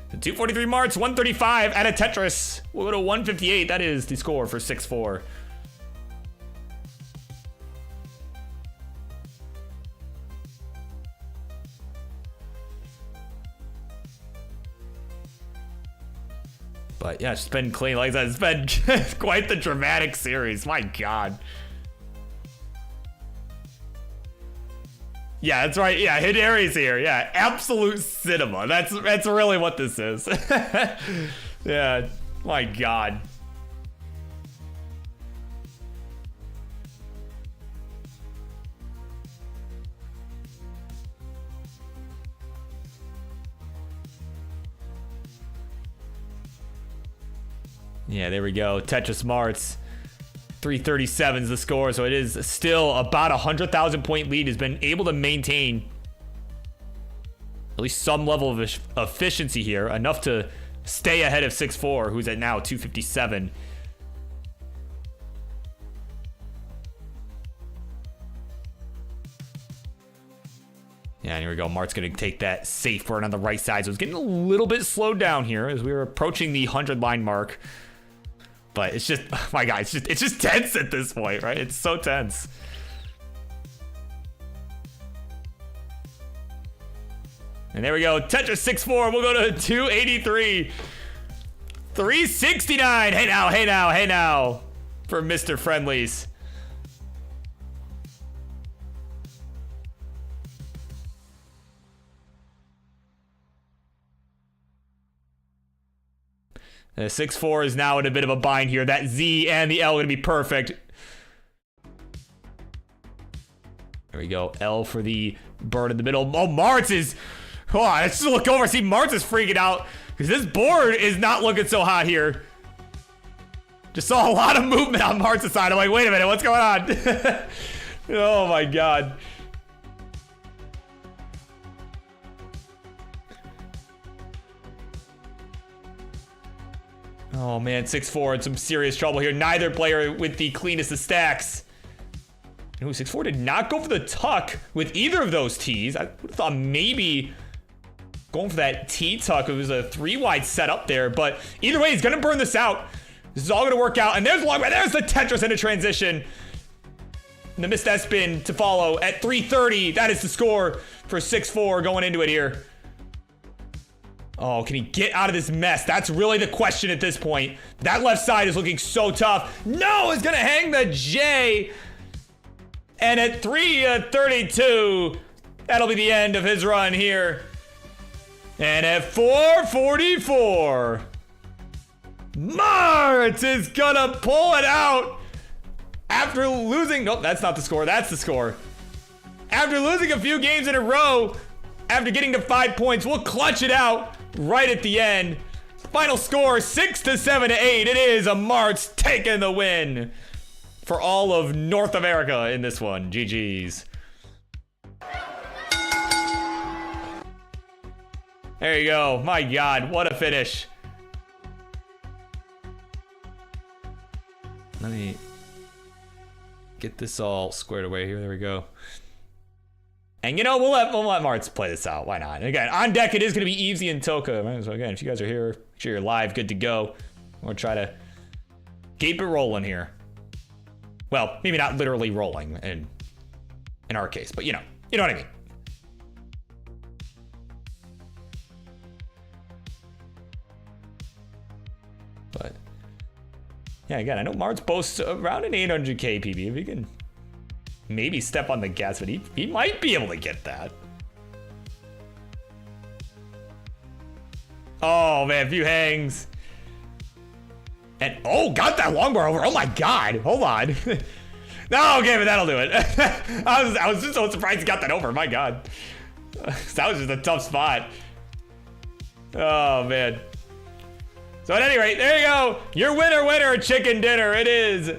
The 243 Marts, 135 out of Tetris. We'll go to 158. That is the score for 6-4. But yeah, it's been clean. Like I said, it's been quite the dramatic series. My God. Yeah, that's right. Yeah, Hideri's here. Yeah, absolute cinema. That's really what this is. Yeah, my God. Yeah, there we go. Tetris Marts. 337 is the score, so it is still about 100,000 point lead. Has been able to maintain at least some level of efficiency here, enough to stay ahead of 6-4, who's at now 257. Yeah, and here we go. Mart's going to take that safe burn on the right side. So it's getting a little bit slowed down here as we were approaching the 100 line mark. But it's just, oh my God, it's just tense at this point, right? It's so tense. And there we go. Tetris 6-4. We'll go to 283. 369. Hey now, hey now, hey now. For Mr. Friendlies. The 6-4 is now in a bit of a bind here. That Z and the L are going to be perfect. There we go. L for the bird in the middle. Oh, Marts is... Oh, let's just look over. See, Marts is freaking out because this board is not looking so hot here. Just saw a lot of movement on Marts' side. I'm like, wait a minute, what's going on? Oh, my God. Oh man, 6-4 in some serious trouble here. Neither player with the cleanest of stacks. Ooh, 6-4 did not go for the tuck with either of those T's. I would have thought maybe going for that T tuck. It was a 3-wide setup there, but either way, he's gonna burn this out. This is all gonna work out. And there's the Tetris into transition. And the missed S-spin to follow at 330. That is the score for 6-4 going into it here. Oh, can he get out of this mess? That's really the question at this point. That left side is looking so tough. No, he's gonna hang the J. And at 332, that'll be the end of his run here. And at 444, Marts is gonna pull it out after losing. Nope, that's not the score. That's the score. After losing a few games in a row, after getting to 5 points, we'll clutch it out right at the end. Final score 6-7 to 8. It is a Marts taking the win for all of North America in this one. GG's. There you go. My God, what a finish. Let me get this all squared away here. There we go. And you know, we'll let Marts play this out. Why not? And again, on deck it is going to be Evesy and Toka. Right? So again, if you guys are here, make sure you're live, good to go. We'll try to keep it rolling here. Well, maybe not literally rolling in our case, but you know what I mean. But yeah, again, I know Marts boasts around an 800k PB. If he can maybe step on the gas, but he might be able to get that. Oh man, a few hangs. And oh, got that long bar over. Oh my God, hold on. No, okay, but that'll do it. I was just so surprised he got that over. My God, that was just a tough spot. Oh man. So at any rate, there you go. Your winner, chicken dinner. It is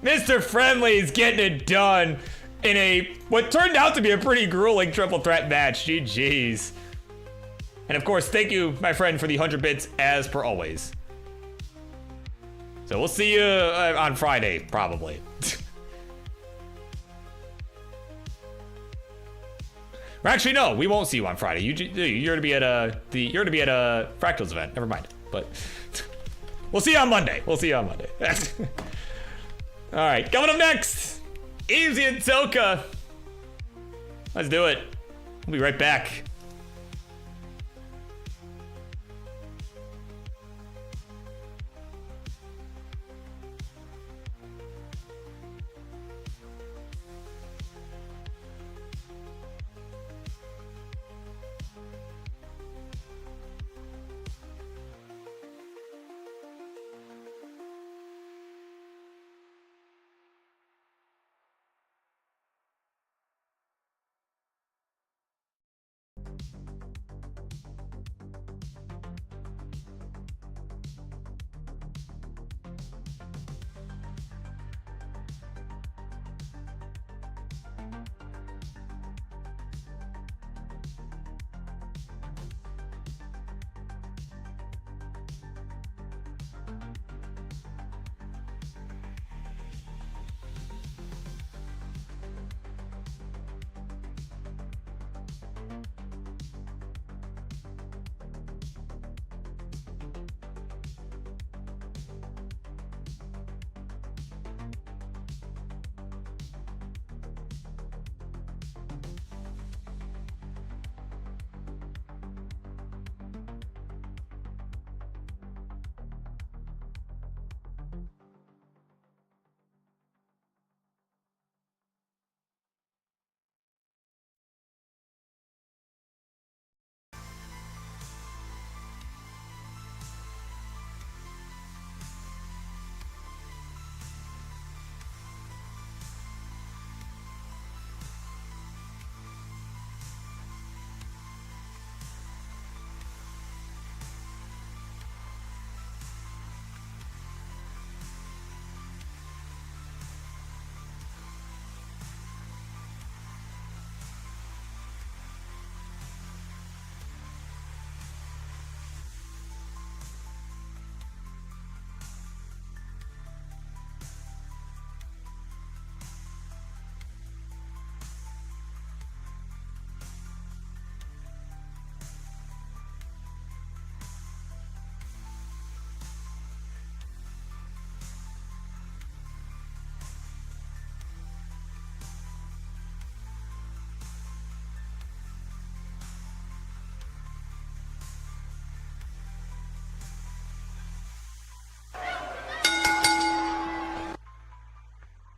Mr. Friendlies getting it done in what turned out to be a pretty grueling triple threat match. GG's. And of course, thank you, my friend, for the 100 bits as per always. So we'll see you on Friday, probably. Or actually, no, we won't see you on Friday. You're gonna be at a Fractals event. Never mind. But we'll see you on Monday. All right, coming up next, Evesy and Toka. Let's do it. We'll be right back.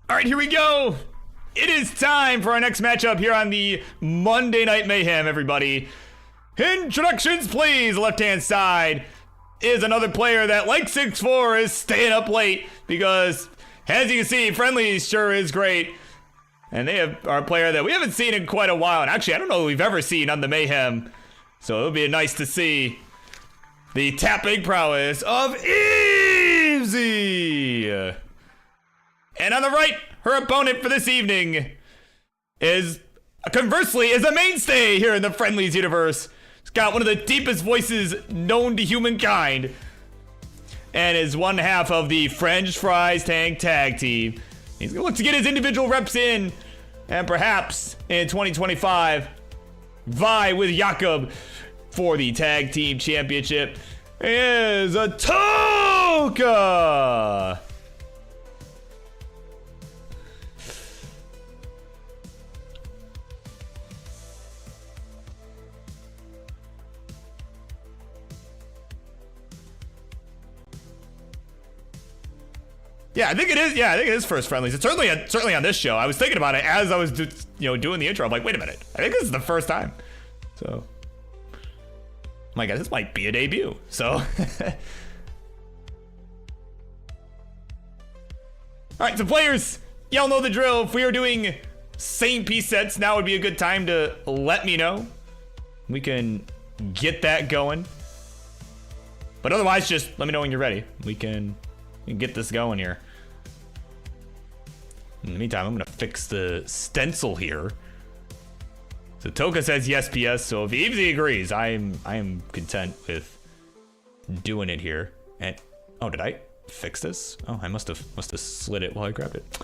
All right, here we go. It is time for our next matchup here on the Monday Night Mayhem, everybody. Introductions, please. Left-hand side is another player that, like Sixfour, is staying up late because, as you can see, Friendlies sure is great. And they are a player that we haven't seen in quite a while. And actually, I don't know if we've ever seen on the Mayhem. So it'll be nice to see the tapping prowess of Evesy. And on the right, her opponent for this evening is, conversely, is a mainstay here in the Friendlies universe. He's got one of the deepest voices known to humankind, and is one half of the French Fries Tank Tag Team. He's gonna look to get his individual reps in, and perhaps in 2025, vie with Jakob for the Tag Team Championship. Is a Toka. Yeah, I think it is. Yeah, I think it is first Friendlies. It's certainly on this show. I was thinking about it as I was, doing the intro. I'm like, wait a minute. I think this is the first time. So, my God, this might be a debut. So, all right, so players, y'all know the drill. If we are doing same piece sets, now would be a good time to let me know. We can get that going. But otherwise, just let me know when you're ready. We can get this going here. In the meantime, I'm gonna fix the stencil here. So Toka says yes, PS. So if Evesy agrees, I am content with doing it here. And oh, did I? fix this? Oh, I must have slid it while I grabbed it.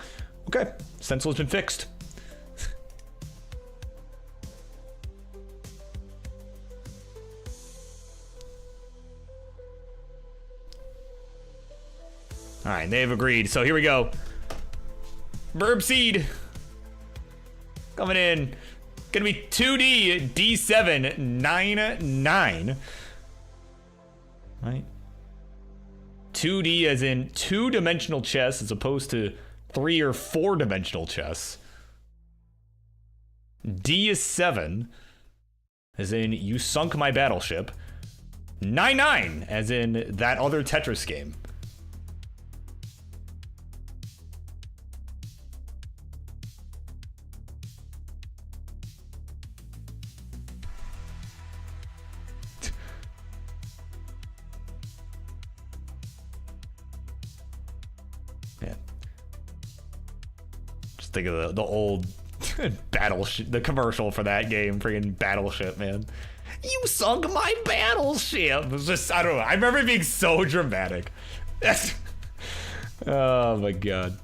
Okay, stencil has been fixed. All right, they've agreed. So here we go. Burb seed coming in. Gonna be 2D D799. Right. 2D as in 2-dimensional chess as opposed to 3 or 4-dimensional chess. D is 7 as in you sunk my battleship. 99 as in that other Tetris game. Think of the old battleship, the commercial for that game, friggin' Battleship, man. You sunk my battleship. It was just, I don't know. I remember it being so dramatic. Oh my god.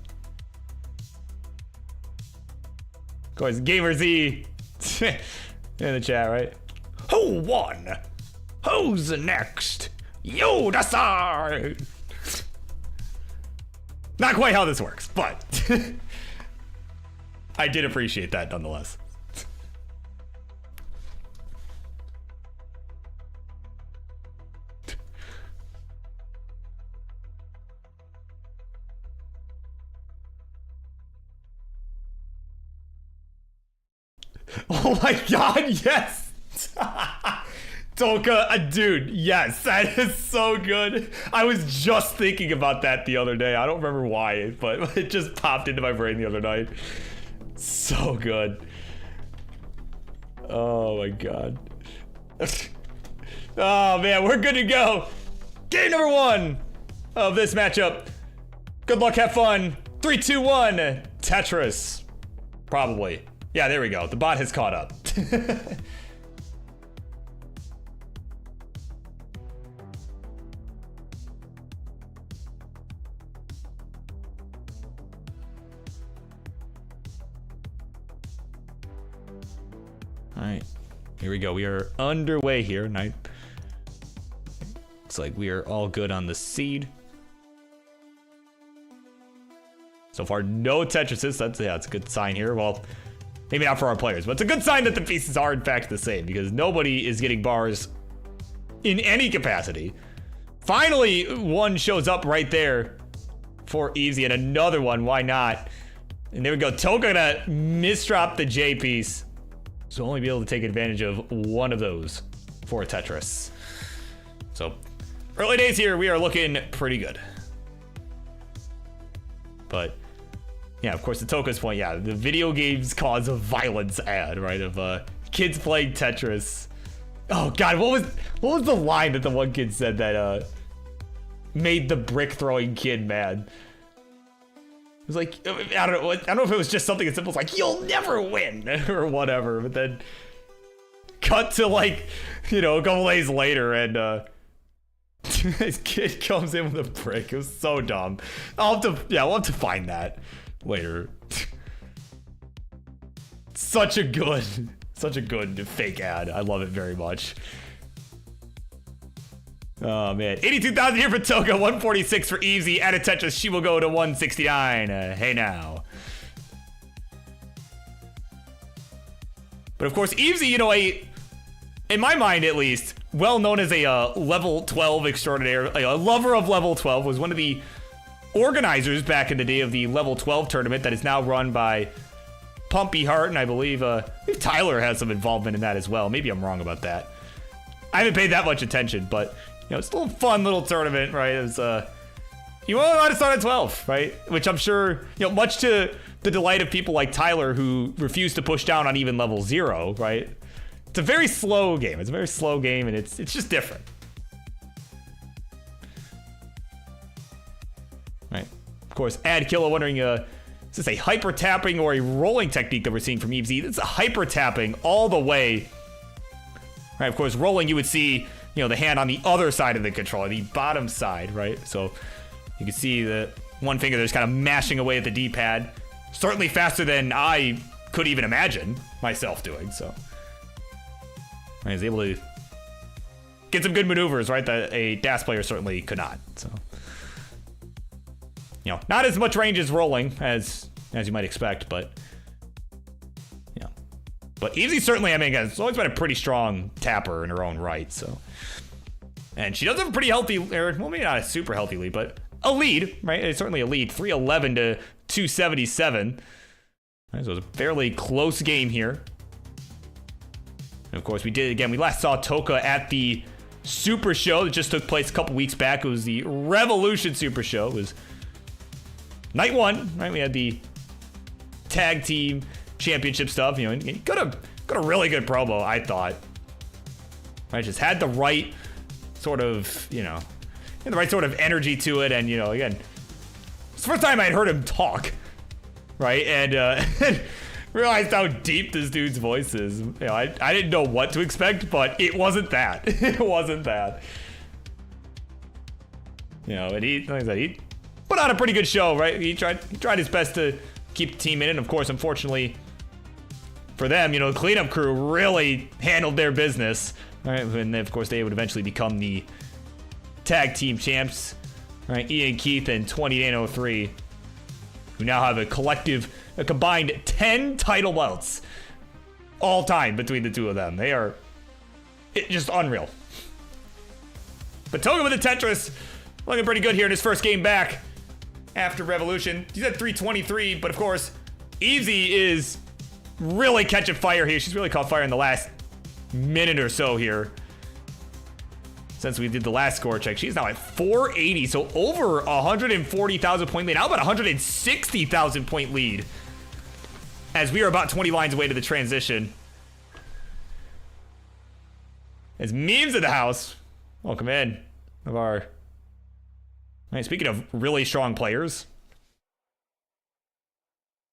Of course, GamerZ in the chat, right? Who won? Who's the next? You decide. Not quite how this works, but I did appreciate that nonetheless. Oh my god, yes! Toka, dude, yes, that is so good. I was just thinking about that the other day. I don't remember why, but it just popped into my brain the other night. So good. Oh my god. Oh man, we're good to go. Game number 1 of this matchup. Good luck, have fun. 3, 2, 1. Tetris. Probably. Yeah, there we go. The bot has caught up. Alright, here we go. We are underway here. Looks like we are all good on the seed. So far, no Tetrises. That's a good sign here. Well, maybe not for our players, but it's a good sign that the pieces are in fact the same because nobody is getting bars in any capacity. Finally, one shows up right there for Evesy and another one. Why not? And there we go. Toga gonna misdrop the J piece. So only be able to take advantage of one of those for a Tetris. So early days here, we are looking pretty good. But yeah, of course, the Toka's point, yeah, the video games cause a violence ad, right? Of kids playing Tetris. Oh god, what was the line that the one kid said that made the brick throwing kid mad? It was like, I don't know if it was just something as simple as like, you'll never win, or whatever, but then cut to like, you know, a couple days later and this kid comes in with a brick. It was so dumb. We'll have to find that later. Such a good fake ad. I love it very much. Oh man, 82,000 here for Toga, 146 for Evesy. At a Tetris, she will go to 169. Hey now. But of course, Evesy, you know, in my mind at least, well known as a level 12 extraordinaire, a lover of level 12, was one of the organizers back in the day of the level 12 tournament that is now run by Pumpy Heart, and I believe Tyler has some involvement in that as well. Maybe I'm wrong about that. I haven't paid that much attention, but you know, it's still a fun little tournament, right? It was you only allowed to start at 12, right? Which I'm sure, you know, much to the delight of people like Tyler who refuse to push down on even level 0, right? It's a very slow game. It's a very slow game, and it's just different. Right. Of course, AdKilla wondering, is this a hyper tapping or a rolling technique that we're seeing from Evesy? It's a hyper tapping all the way. Right, of course, rolling, you would see, you know, the hand on the other side of the controller, the bottom side, right? So You can see the one finger there's kind of mashing away at the D-pad. Certainly faster than I could even imagine myself doing, so. I was able to get some good maneuvers, right, that a DAS player certainly could not, so. You know, not as much range as rolling as you might expect, but, yeah. But Evesy certainly, I mean, has always been a pretty strong tapper in her own right, so. And she does have a pretty healthy, or, well, maybe not a super healthy lead, but a lead, right? It's certainly a lead, 311 to 277. So it was a fairly close game here. And of course, we last saw Toka at the Super Show that just took place a couple weeks back. It was the Revolution Super Show. It was night one, right? We had the tag team championship stuff, you know, and got a really good promo, I thought. Right, just had the right sort of, you know, the right sort of energy to it, and, you know, again, it's the first time I'd heard him talk, right, and realized how deep this dude's voice is. You know, I didn't know what to expect, but it wasn't that. It wasn't that. You know, and like I said, he put on a pretty good show, right? He tried his best to keep the team in, and of course, unfortunately for them, you know, the cleanup crew really handled their business, right? And of course, they would eventually become the tag team champs, right? IanKeith and 2803, who now have a combined 10 title belts all time between the two of them. They are just unreal. But Toga with the Tetris, looking pretty good here in his first game back after Revolution. He's at 323, but of course, Evesy is really catching fire here. She's really caught fire in the last minute or so here. Since we did the last score check, she's now at 480, so over 140,000 point lead. Now about 160,000 point lead, as we are about 20 lines away to the transition. As Memes in the house, welcome in of our. Right, speaking of really strong players,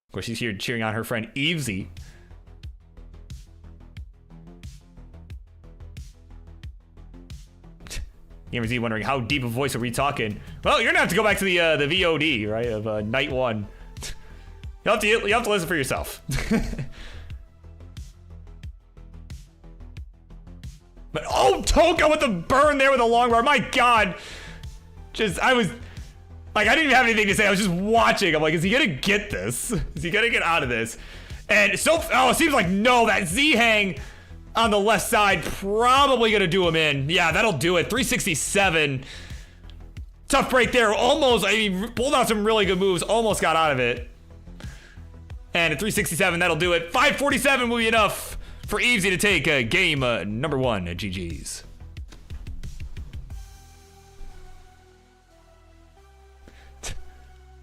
of course she's here cheering on her friend Evesy. GamerZ wondering how deep a voice are we talking? Well, you're gonna have to go back to the VOD, right, of night one. You have to listen for yourself. But oh, Toka with the burn there with a long bar. My God, I was like, I didn't even have anything to say. I was just watching. I'm like, is he gonna get this? Is he gonna get out of this? And so, it seems like no. That Z hang on the left side, probably gonna do him in. Yeah, that'll do it. 367. Tough break there. Almost, I mean, pulled out some really good moves. Almost got out of it. And at 367, that'll do it. 547 will be enough for Evesy to take game number one at GG's.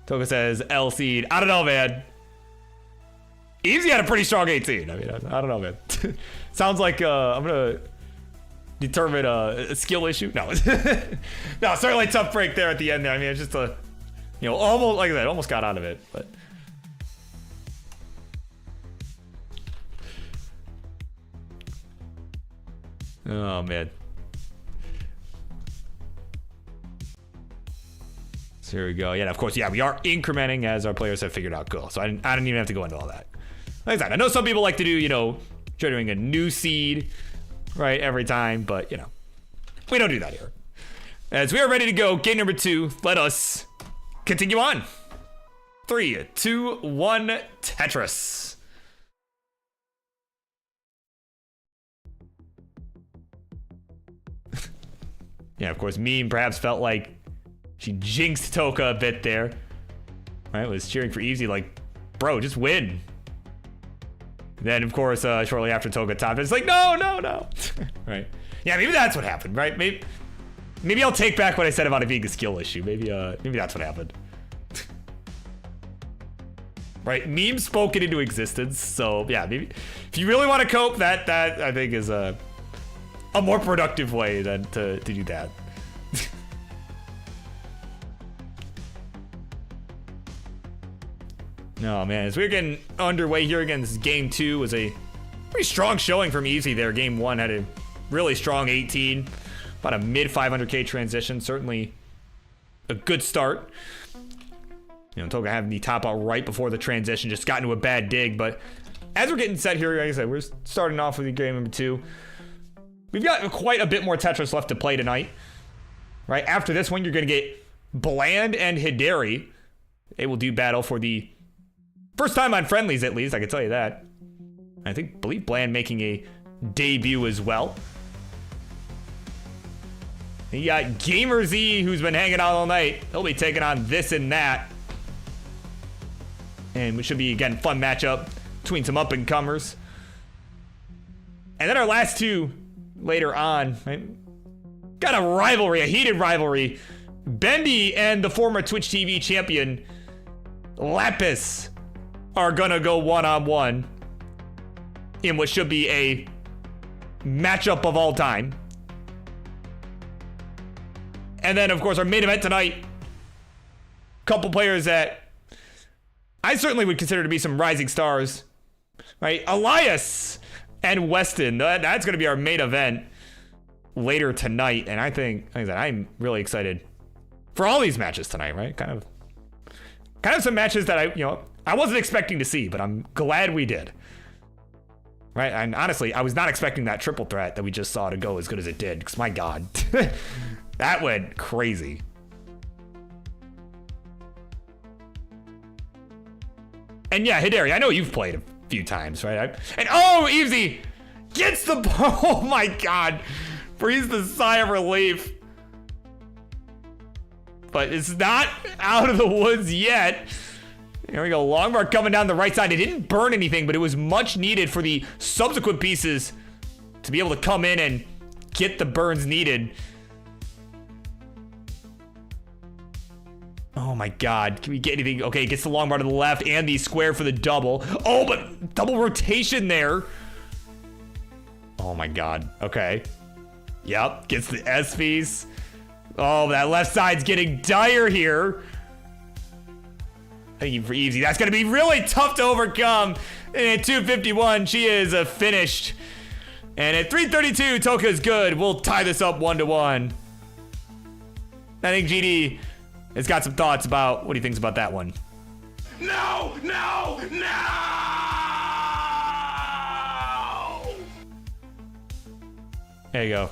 Toka says, L seed. I don't know, man. Evesy had a pretty strong 18. I mean, I don't know, man. Sounds like I'm gonna determine a skill issue. No, no, certainly a tough break there at the end there. I mean, it's just a, you know, almost like that, almost got out of it, but. Oh man. So here we go. Yeah, and of course, yeah, we are incrementing as our players have figured out goals. So I didn't even have to go into all that. Like I said, I know some people like to do, you know, try doing a new seed, right, every time, but, you know, we don't do that here. As we are ready to go, game number 2, let us continue on. 3, 2, 1, Tetris. Yeah, of course, Meme perhaps felt like she jinxed Toka a bit there. Right, was cheering for Evesy like, bro, just win. Then, of course, shortly after Toga topped, it's like, no. Right. Yeah, maybe that's what happened, right? Maybe I'll take back what I said about it being a skill issue. Maybe that's what happened. Right? Meme spoke it into existence. So, yeah, maybe if you really want to cope, that I think is a more productive way than to do that. No, man, as we're getting underway here again, this is game 2. Was a pretty strong showing from Evesy there. Game 1 had a really strong 18, about a mid 500k transition. Certainly a good start. You know, Toga having the top out right before the transition, just got into a bad dig. But as we're getting set here, like I said, we're starting off with game number 2. We've got quite a bit more Tetris left to play tonight. Right after this one, you're going to get Bland and Hideri. They will do battle for the first time on Friendlies, at least. I can tell you that. I believe Bland making a debut as well. You got GamerZ, who's been hanging out all night. He'll be taking on this and that. And which should be, again, fun matchup between some up-and-comers. And then our last two later on, right? Got a rivalry, a heated rivalry. Bendy and the former Twitch TV champion, Lapis, are gonna go one-on-one in what should be a matchup of all time. And then, of course, our main event tonight, couple players that I certainly would consider to be some rising stars, right? Elias and Weston. That's going to be our main event later tonight. And I think, like I said, I'm really excited for all these matches tonight, right? Kind of some matches that I wasn't expecting to see, but I'm glad we did. Right? And honestly, I was not expecting that triple threat that we just saw to go as good as it did, because my God, that went crazy. And yeah, Hideri, I know you've played a few times, right? And oh, Evesy gets the oh my God, breathes the sigh of relief. But it's not out of the woods yet. Here we go, Longbar coming down the right side. It didn't burn anything, but it was much needed for the subsequent pieces to be able to come in and get the burns needed. Oh my God, can we get anything? Okay, gets the long bar to the left and the square for the double. Oh, but double rotation there. Oh my God, okay. Yep, gets the S-piece. Oh, that left side's getting dire here. Thank you for Evesy. That's gonna be really tough to overcome. And at 251, she is finished. And at 332, Toka's good. We'll tie this up 1-1. I think GD has got some thoughts about what he thinks about that one. No! No! No! There you go.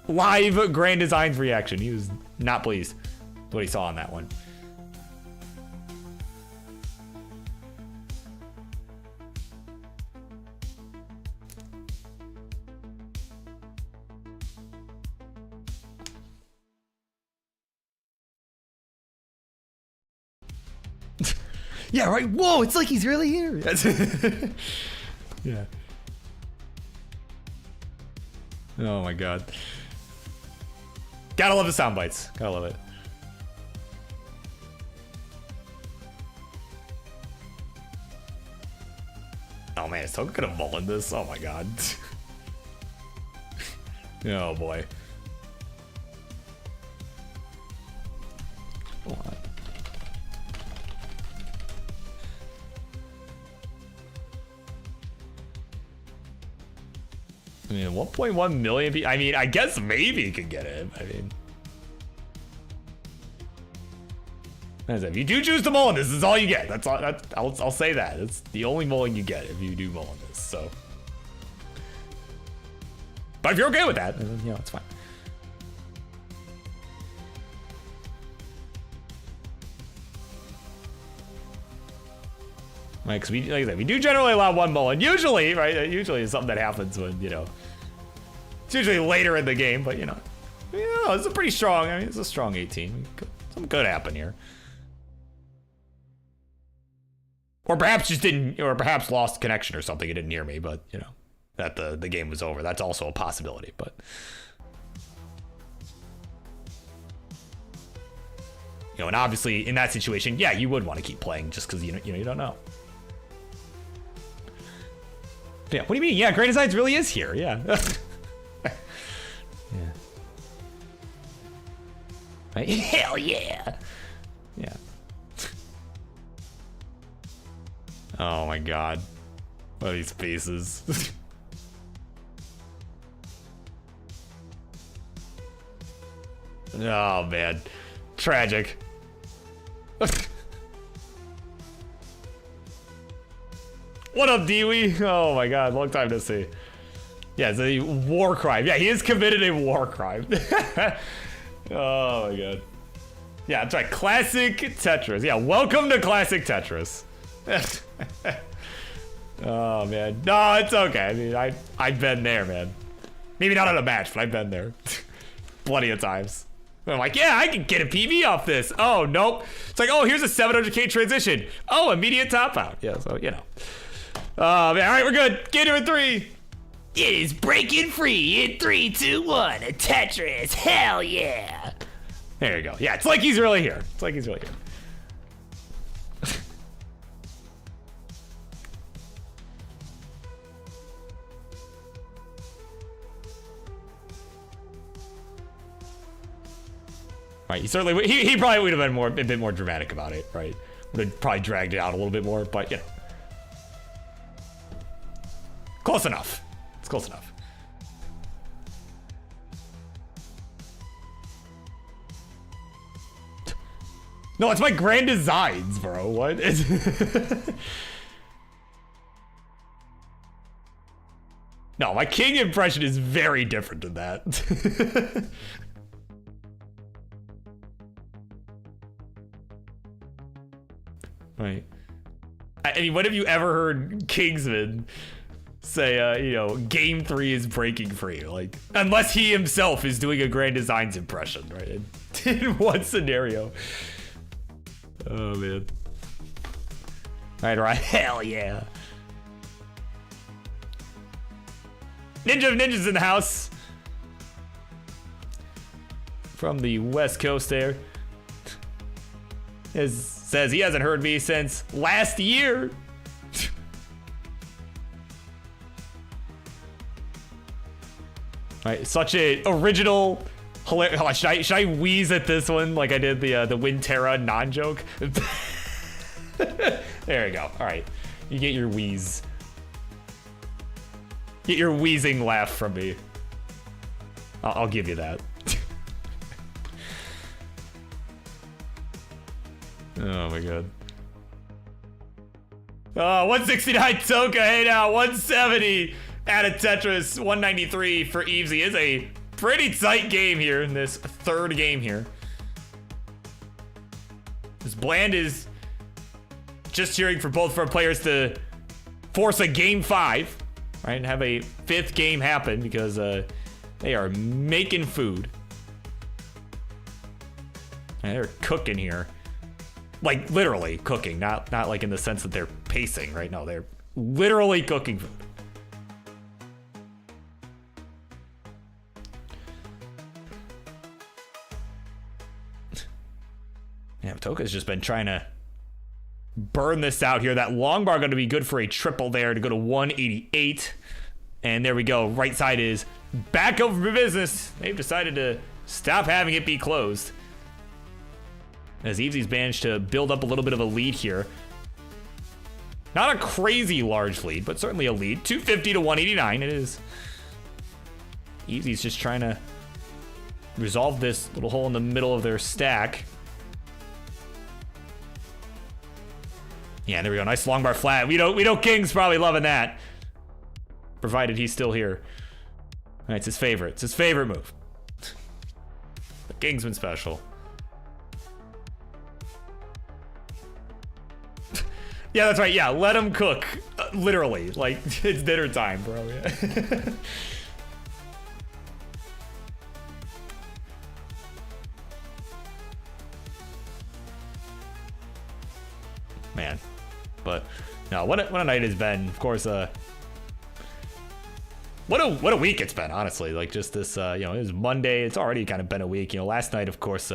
Live Grand Design's reaction. He was not pleased with what he saw on that one. Yeah, right. Whoa, it's like he's really here. Yeah. Oh my God. Gotta love the sound bites. Gotta love it. Oh man, is Toga gonna mulligan this? Oh my God. Oh boy. What? I mean, 1.1 million people. I mean, I guess maybe you could get it. I mean, if you do choose to mulligan, this is all you get. That's all. I'll say that. It's the only mulligan you get if you do mulligan this. So, but if you're okay with that, then, it's fine. Right, because like I said, we do generally allow one mulligan. Usually, right? Usually it's something that happens when, it's usually later in the game, but, it's a pretty strong, it's a strong 18. Something could happen here. Or perhaps perhaps lost connection or something. It didn't hear me, but, that the game was over. That's also a possibility, but. And obviously in that situation, yeah, you would want to keep playing just because, you don't know. Yeah, what do you mean? Yeah, Great Designs really is here. Yeah. Yeah. Right? Hell yeah. Yeah. Oh my God. What are these faces? Oh man. tragic. What up, Dewey? Oh my god, long time to see. Yeah, it's a war crime. Yeah, he has committed a war crime. Oh my god. Yeah, that's right. Classic Tetris. Yeah, welcome to Classic Tetris. Oh man. No, it's okay. I mean, I've been there, man. Maybe not on a match, but I've been there. Plenty of times. I'm like, yeah, I can get a PB off this. Oh, nope. It's like, oh, here's a 700k transition. Oh, immediate top out. Yeah, so, you know. Man, all right, we're good. Get into 3. It is breaking free in 3, 2, 1. A Tetris. Hell yeah. There you go. Yeah, it's like he's really here. It's like he's really here. Right, he certainly he probably would have been a bit more dramatic about it, right? Would have probably dragged it out a little bit more, but you know, close enough. It's close enough. No, it's my grand designs, bro. What is? No, my king impression is very different than that. Right. I mean, when have you ever heard Kingsman say, you know, game 3 is breaking free? Like, unless he himself is doing a Grand Designs impression, right? In one scenario. Oh, man. All right. Hell yeah. Ninja of Ninjas in the house. From the West Coast there. Says he hasn't heard me since last year. Right, such a original, hilarious. Oh, should I wheeze at this one like I did the Winterra non-joke? There you go. All right, you get your wheeze. Get your wheezing laugh from me. I'll give you that. Oh my god. 169 Toka, hey now, 170 out of Tetris, 193 for Evesy. Is a pretty tight game here in this third game here. This Bland is just cheering for both of our players to force a game 5, right, and have a 5th game happen because they are making food. And they're cooking here. Like literally cooking, not like in the sense that they're pacing, right? No, they're literally cooking food. Yeah, Toka's just been trying to burn this out here. That long bar going to be good for a triple there to go to 188. And there we go. Right side is back over for business. They've decided to stop having it be closed. As Evesy's managed to build up a little bit of a lead here. Not a crazy large lead, but certainly a lead. 250 to 189 it is. Evesy's just trying to resolve this little hole in the middle of their stack. Yeah, there we go. Nice long bar flat. We know King's probably loving that. Provided he's still here. All right, it's his favorite. It's his favorite move. The Kingsman special. Yeah, that's right. Yeah, let him cook. Literally. Like, it's dinner time, bro. Yeah. Man. But, no, what a night has been. Of course, what a week it's been, honestly. Like, just this, you know, it was Monday. It's already kind of been a week. You know, last night, of course,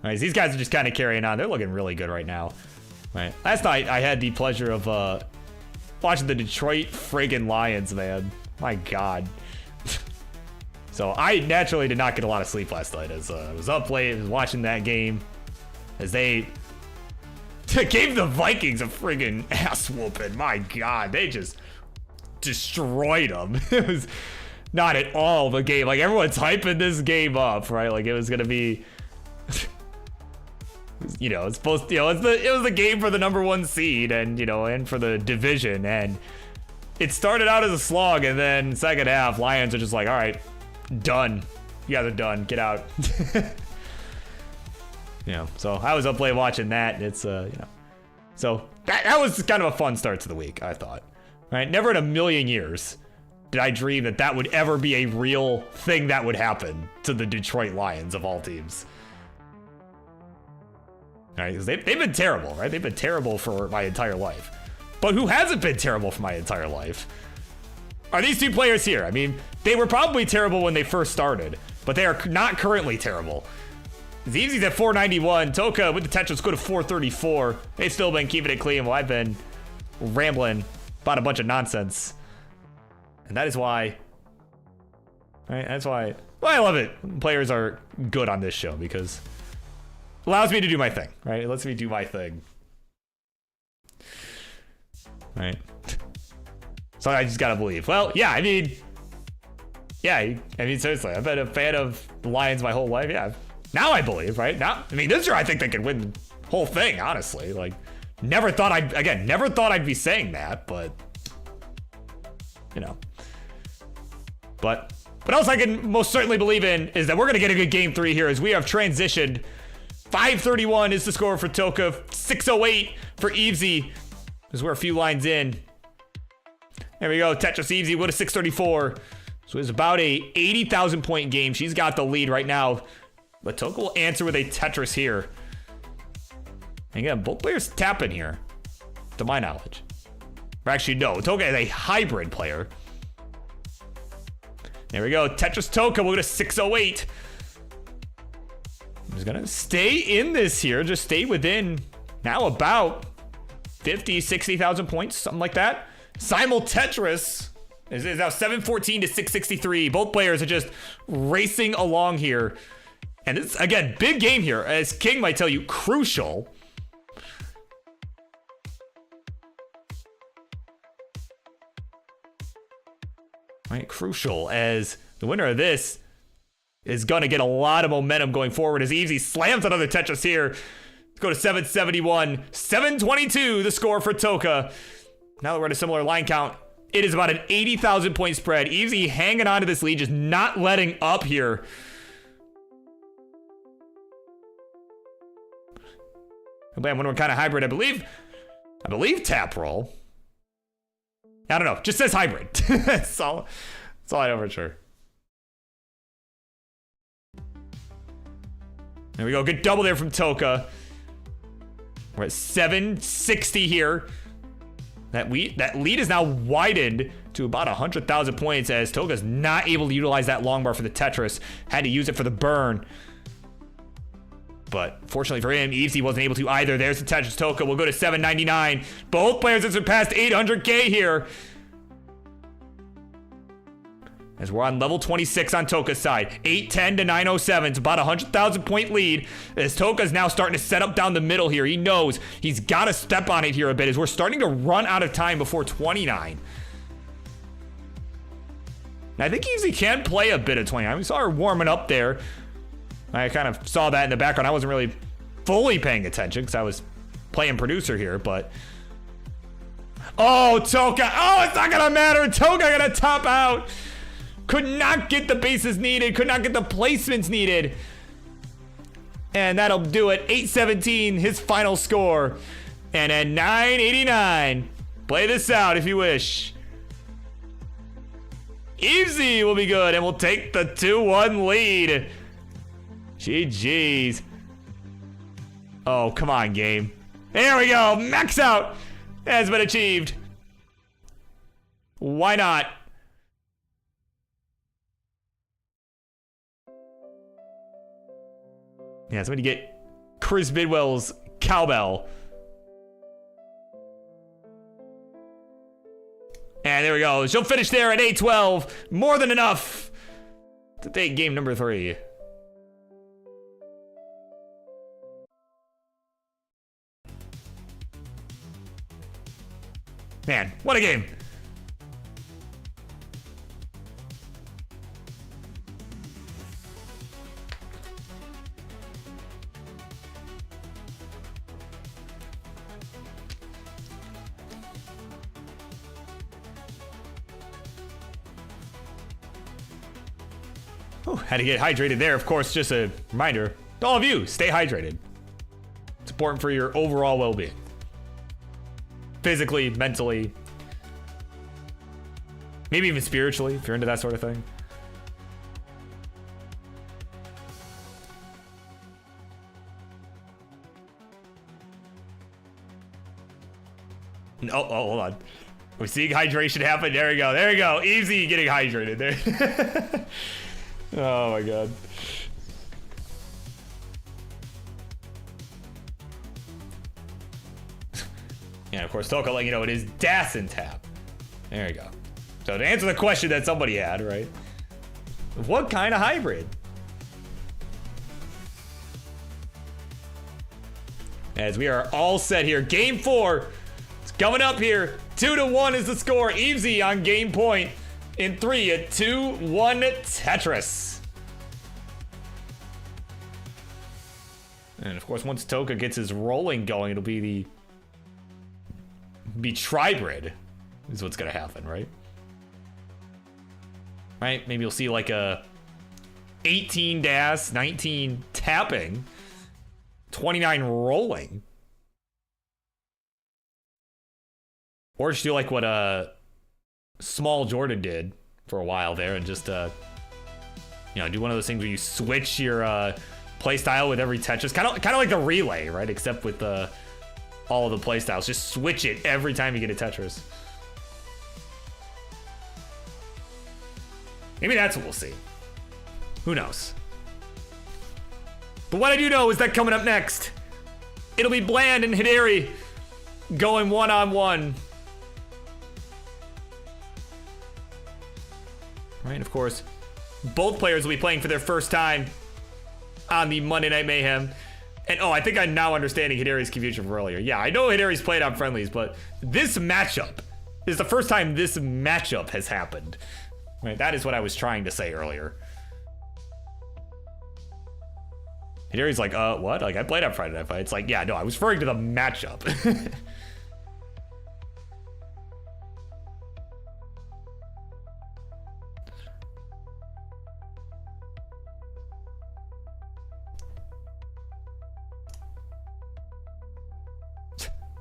these guys are just kind of carrying on. They're looking really good right now. Right. Last night, I had the pleasure of watching the Detroit friggin' Lions, man. My God. So I naturally did not get a lot of sleep last night as I was up late, was watching that game as they gave the Vikings a friggin' ass whooping. My God, they just destroyed them. It was not at all the game. Like, everyone's hyping this game up, right? Like, it was going to be You know, it's supposed to, you know, it was the game for the #1 seed and, you know, and for the division. And it started out as a slog, and then second half, Lions are just like, all right, done. You guys are done. Get out. You know, so I was up late watching that. And it's, you know, so that was kind of a fun start to the week, I thought. Right? Never in a million years did I dream that that would ever be a real thing that would happen to the Detroit Lions of all teams. All right, because they've been terrible, right? They've been terrible for my entire life. But who hasn't been terrible for my entire life are these two players here. I mean, they were probably terrible when they first started, but they are not currently terrible. Evesy's at 491. Toka with the Tetris go to 434. They've still been keeping it clean while I've been rambling about a bunch of nonsense. And that is why, right? That's why, well, I love it when players are good on this show, because it allows me to do my thing, right? It lets me do my thing. Right. So I just gotta believe. Well, yeah, I mean, seriously, I've been a fan of the Lions my whole life. Yeah, now I believe, right? Now, I mean, this year I think they could win the whole thing, honestly. Like, never thought I'd be saying that, but, you know. But what else I can most certainly believe in is that we're gonna get a good game 3 here as we have transitioned. 531 is the score for Toka, 608 for Evesy, as we're a few lines in. There we go, Tetris Evesy go to 634. So it's about a 80,000 point game. She's got the lead right now. But Toka will answer with a Tetris here. And again, both players tapping here, to my knowledge. Or actually, no, Toka is a hybrid player. There we go, Tetris Toka will go to 608. I'm just gonna stay in this here, just stay within now about 50, 60,000 points, something like that. Simul Tetris is now 714 to 663. Both players are just racing along here. And this, again, big game here, as King might tell you, crucial. Right, crucial, as the winner of this is gonna get a lot of momentum going forward as Evesy slams another Tetris here. Let's go to 771, 722, the score for Toka. Now that we're at a similar line count, it is about an 80,000 point spread. Evesy hanging on to this lead, just not letting up here. When we're kind of hybrid, I believe tap roll. I don't know, just says hybrid. That's all I know for sure. There we go, good double there from Toka. We're at 760 here. That lead is now widened to about 100,000 points as Toka's not able to utilize that long bar for the Tetris. Had to use it for the burn. But fortunately for him, Evesy wasn't able to either. There's the Tetris. Toka will go to 799. Both players have surpassed 800K here. As we're on level 26 on Toka's side. 810 to 907. It's about a 100,000 point lead. As Toka's now starting to set up down the middle here. He knows he's got to step on it here a bit as we're starting to run out of time before 29. And I think Evesy can play a bit of 29. We saw her warming up there. I kind of saw that in the background. I wasn't really fully paying attention because I was playing producer here, but... Oh, Toka! Oh, it's not gonna matter! Toka gonna top out! Could not get the bases needed, could not get the placements needed. And that'll do it. 817, his final score. And at 989, play this out if you wish. Evesy will be good and will take the 2-1 lead. GG's. Oh, come on, game. There we go. Max out has been achieved. Why not? Yeah, somebody get Chris Bidwell's cowbell. And there we go. She'll finish there at 812. More than enough to take game number 3. Man, what a game. Had to get hydrated there. Of course, just a reminder to all of you, stay hydrated. It's important for your overall well-being. Physically, mentally, maybe even spiritually, if you're into that sort of thing. Oh, hold on. We're seeing hydration happen. There we go. There we go. Evesy getting hydrated there. Oh my god. Yeah, of course, Toka letting you know it is Dassen tap. There you go. So to answer the question that somebody had, right? What kind of hybrid? As we are all set here. Game 4. It's coming up here. 2-1 is the score. Evesy on game point. In 3, a 2-1 Tetris. And of course, once Toka gets his rolling going, it'll be tribrid is what's gonna happen, right? Right? Maybe you'll see like a 18 das, 19 tapping, 29 rolling. Or just do like what Small Jordan did for a while there and just do one of those things where you switch your play style with every Tetris, kind of like the relay, right? Except with all of the play styles, just switch it every time you get a Tetris. Maybe that's what we'll see. Who knows? But what I do know is that coming up next, it'll be Bland and Hideri going one-on-one. Right, of course, both players will be playing for their first time on the Monday Night Mayhem. And I think I'm now understanding Hideri's confusion from earlier. Yeah, I know Hideri's played on Friendlies, but this matchup is the first time this matchup has happened. Right, that is what I was trying to say earlier. Hideri's like, what? Like, I played on Friday Night Fight. It's like, yeah, no, I was referring to the matchup.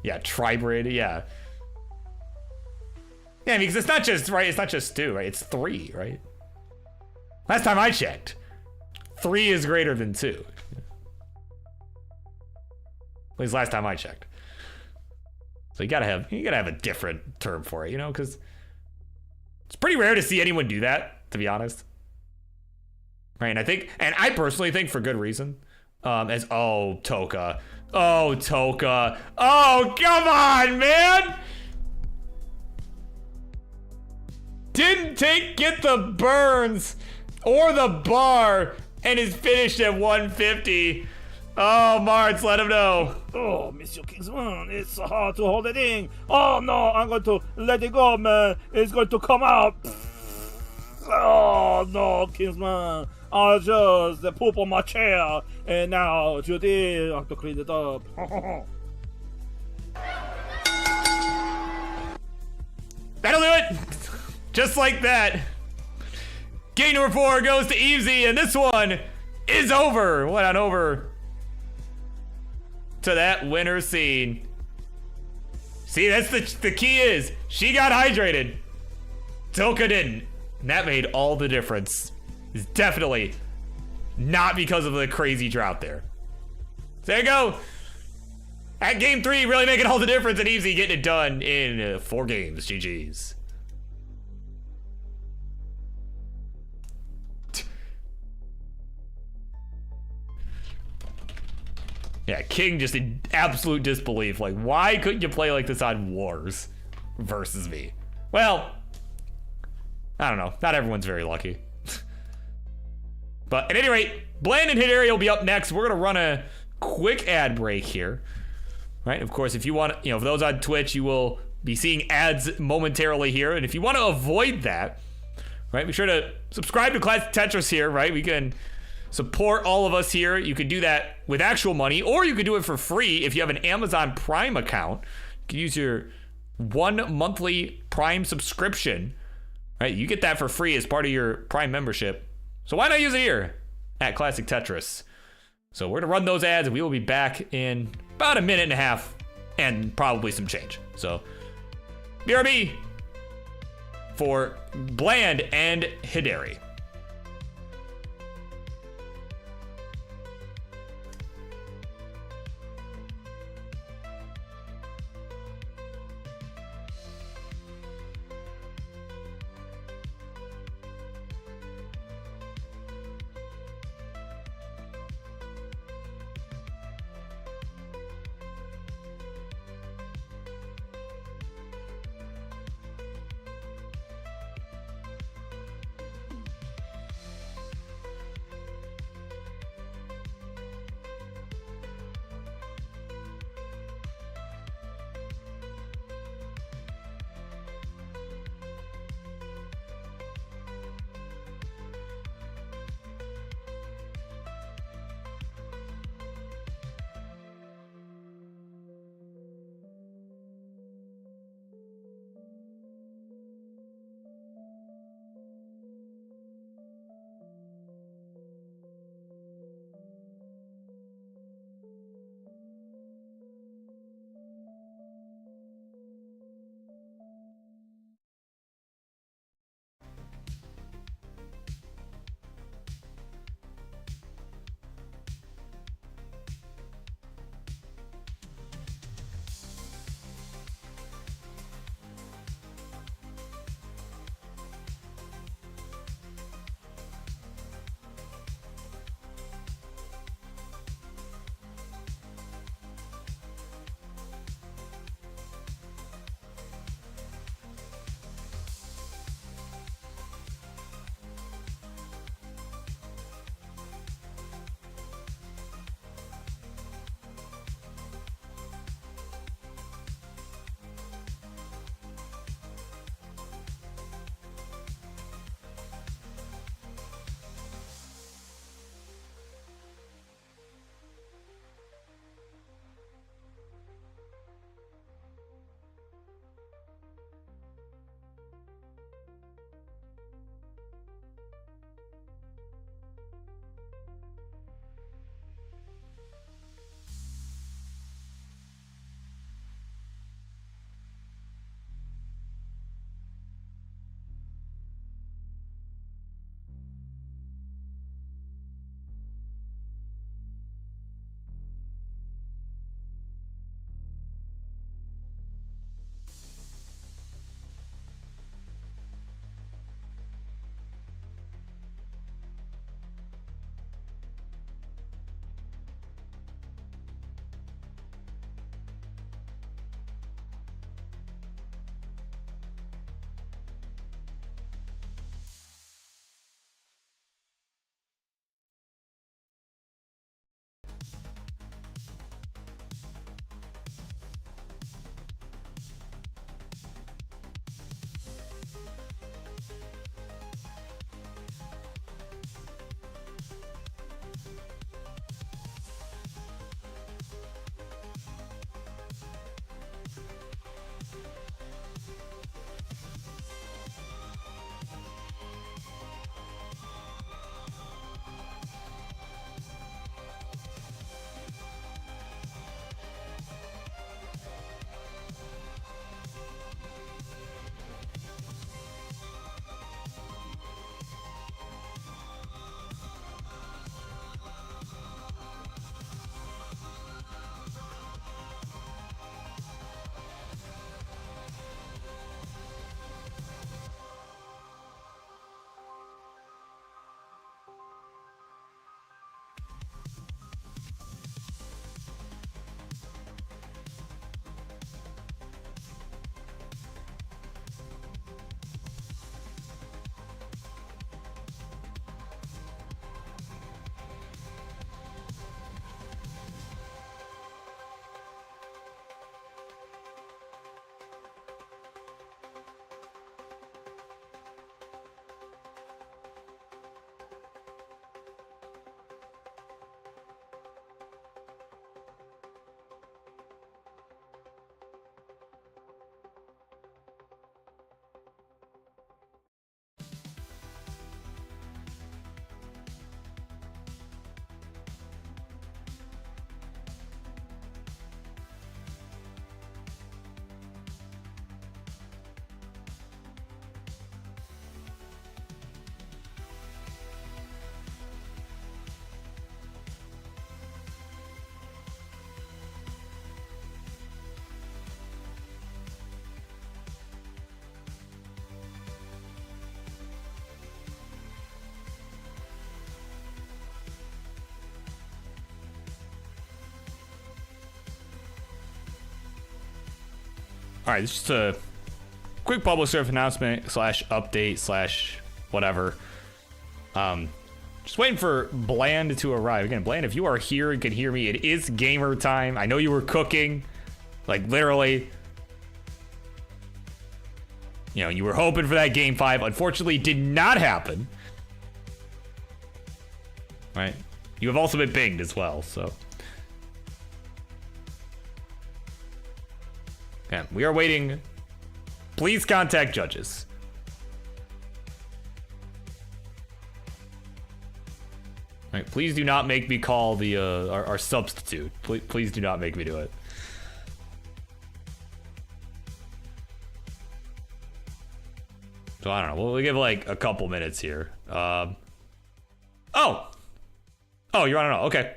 Yeah, tribrid, yeah. Yeah, because it's not just, right, it's not just 2, right? It's 3, right? Last time I checked, 3 is greater than 2. At least last time I checked. So you gotta have a different term for it, because it's pretty rare to see anyone do that, to be honest. Right, and I personally think for good reason. Toka. Oh, Toka. Oh, come on, man! Didn't get the burns or the bar and is finished at 150. Oh, Marts, let him know. Oh, Mr. Kingsman, it's so hard to hold it in. Oh, no, I'm going to let it go, man. It's going to come out. Oh, no, Kingsman. I just poop on my chair. And now, Judy, I have to clean it up. That'll do it. Just like that. Game number 4 goes to Evesy, and this one is over. Went on over to that winner scene. See, that's the key is she got hydrated. Toka didn't. And that made all the difference. It's definitely not because of the crazy drought there. So there you go. At game 3, really making all the difference, and Evesy getting it done in 4 games. GG's. Yeah, King just in absolute disbelief. Like, why couldn't you play like this on Wars versus me? Well, I don't know. Not everyone's very lucky. But at any rate, Bland and Hideri will be up next. We're going to run a quick ad break here. Right? Of course, if you want, for those on Twitch, you will be seeing ads momentarily here. And if you want to avoid that, right, be sure to subscribe to Classic Tetris here, right? We can support all of us here. You could do that with actual money, or you could do it for free if you have an Amazon Prime account. You can use your 1 monthly Prime subscription, right? You get that for free as part of your Prime membership. So why not use it here at Classic Tetris? So we're gonna run those ads and we will be back in about a minute and a half and probably some change. So BRB for Bland and Hideri. All right, this is just a quick public service announcement / update / whatever. Just waiting for Bland to arrive. Again, Bland, if you are here and can hear me, it is gamer time. I know you were cooking, like literally. You know, you were hoping for that game 5. Unfortunately, did not happen. Right? You have also been pinged as well, so. Yeah, we are waiting. Please contact judges. All right, please do not make me call the our substitute. Please do not make me do it. So I don't know. We'll give like a couple minutes here. Oh, you're on and on. Okay.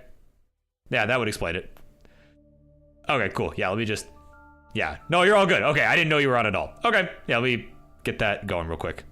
Yeah, that would explain it. Okay, cool. Yeah, let me just. Yeah. No, you're all good. Okay, I didn't know you were on at all. Okay. Yeah, let me get that going real quick.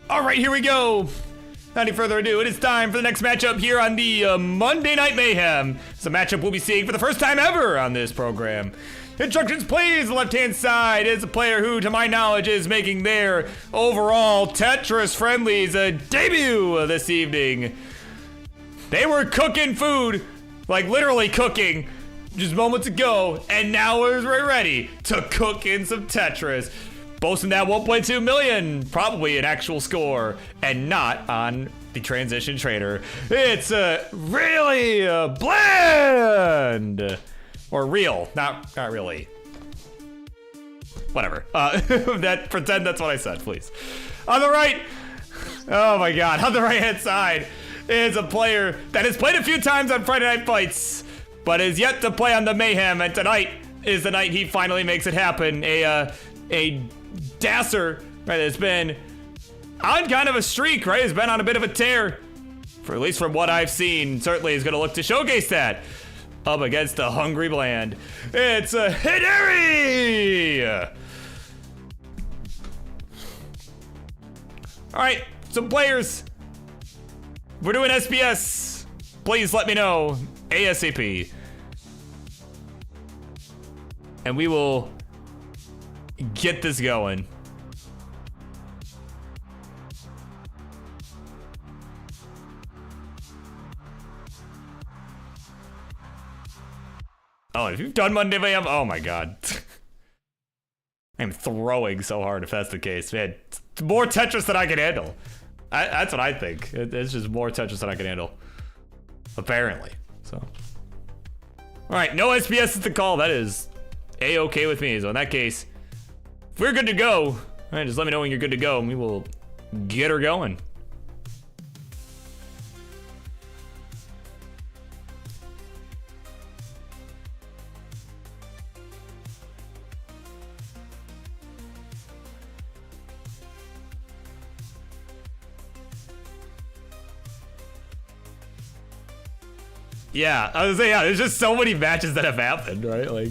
All right, here we go. Without any further ado, it is time for the next matchup here on the Monday Night Mayhem. It's a matchup we'll be seeing for the first time ever on this program. Instructions, please. Left-hand side is a player who, to my knowledge, is making their overall Tetris Friendlies debut this evening. They were cooking food, like literally cooking, just moments ago, and now we're ready to cook in some Tetris. Boasting that 1.2 million, probably an actual score, and not on the transition trader. It's really bland, or real, not really. Whatever. Pretend that's what I said, please. On the right, oh my God, on the right-hand side is a player that has played a few times on Friday Night Fights, but is yet to play on the Mayhem, and tonight is the night he finally makes it happen. A Dasser, right, has been on kind of a streak, right? Has been on a bit of a tear, for at least from what I've seen. Certainly is going to look to showcase that up against a hungry Bland. It's a Hideri! All right, some players. We're doing SPS. Please let me know ASAP. And we will get this going. Oh, if you've done Monday Mayhem, oh my God. I'm throwing so hard if that's the case. Man, it's more Tetris than I can handle. That's what I think. It's just more Tetris than I can handle. Apparently, so. All right, no SPS is the call. That is A-okay with me. So in that case, if we're good to go, all right, just let me know when you're good to go and we will get her going. Yeah, I was saying, yeah, there's just so many matches that have happened, right? Like,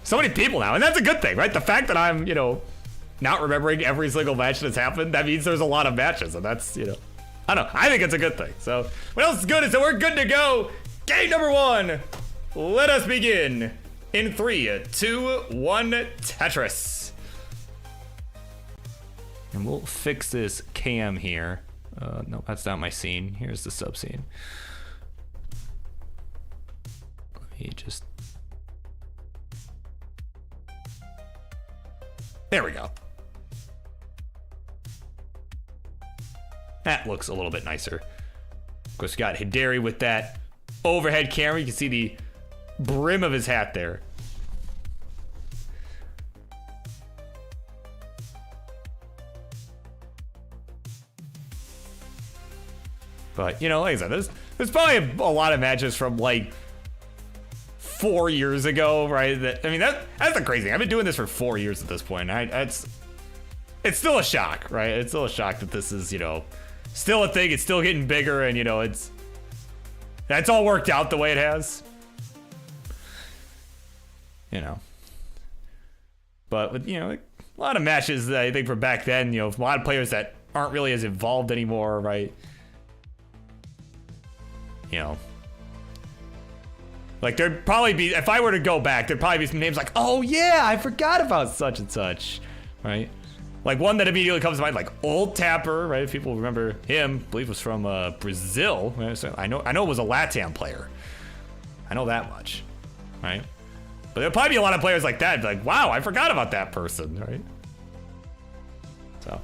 so many people now, and that's a good thing, right? The fact that I'm, you know, not remembering every single match that's happened, that means there's a lot of matches, and that's, you know, I don't know. I think it's a good thing. So, what else is good is that we're good to go. Game number 1. Let us begin in 3, 2, 1, Tetris. And we'll fix this cam here. No, that's not my scene. Here's the sub scene. Let me just... There we go. That looks a little bit nicer. Of course, we got Hideri with that overhead camera. You can see the brim of his hat there. But, you know, like I said, there's probably a lot of matches from, like, 4 years ago, right? That, I mean, that's the crazy thing. I've been doing this for 4 years at this point. It's still a shock, right? It's still a shock that this is, you know, still a thing. It's still getting bigger, and, you know, that's all worked out the way it has. You know. But, with, you know, a lot of matches that I think from back then, you know, a lot of players that aren't really as involved anymore, right? You know, like there'd probably be, if I were to go back, there'd probably be some names like, oh yeah, I forgot about such and such, right? Like one that immediately comes to mind, like Old Tapper, right? If people remember him, I believe was from Brazil. Right? So I know it was a LATAM player. I know that much, right? But there'll probably be a lot of players like that, like, wow, I forgot about that person, right? So,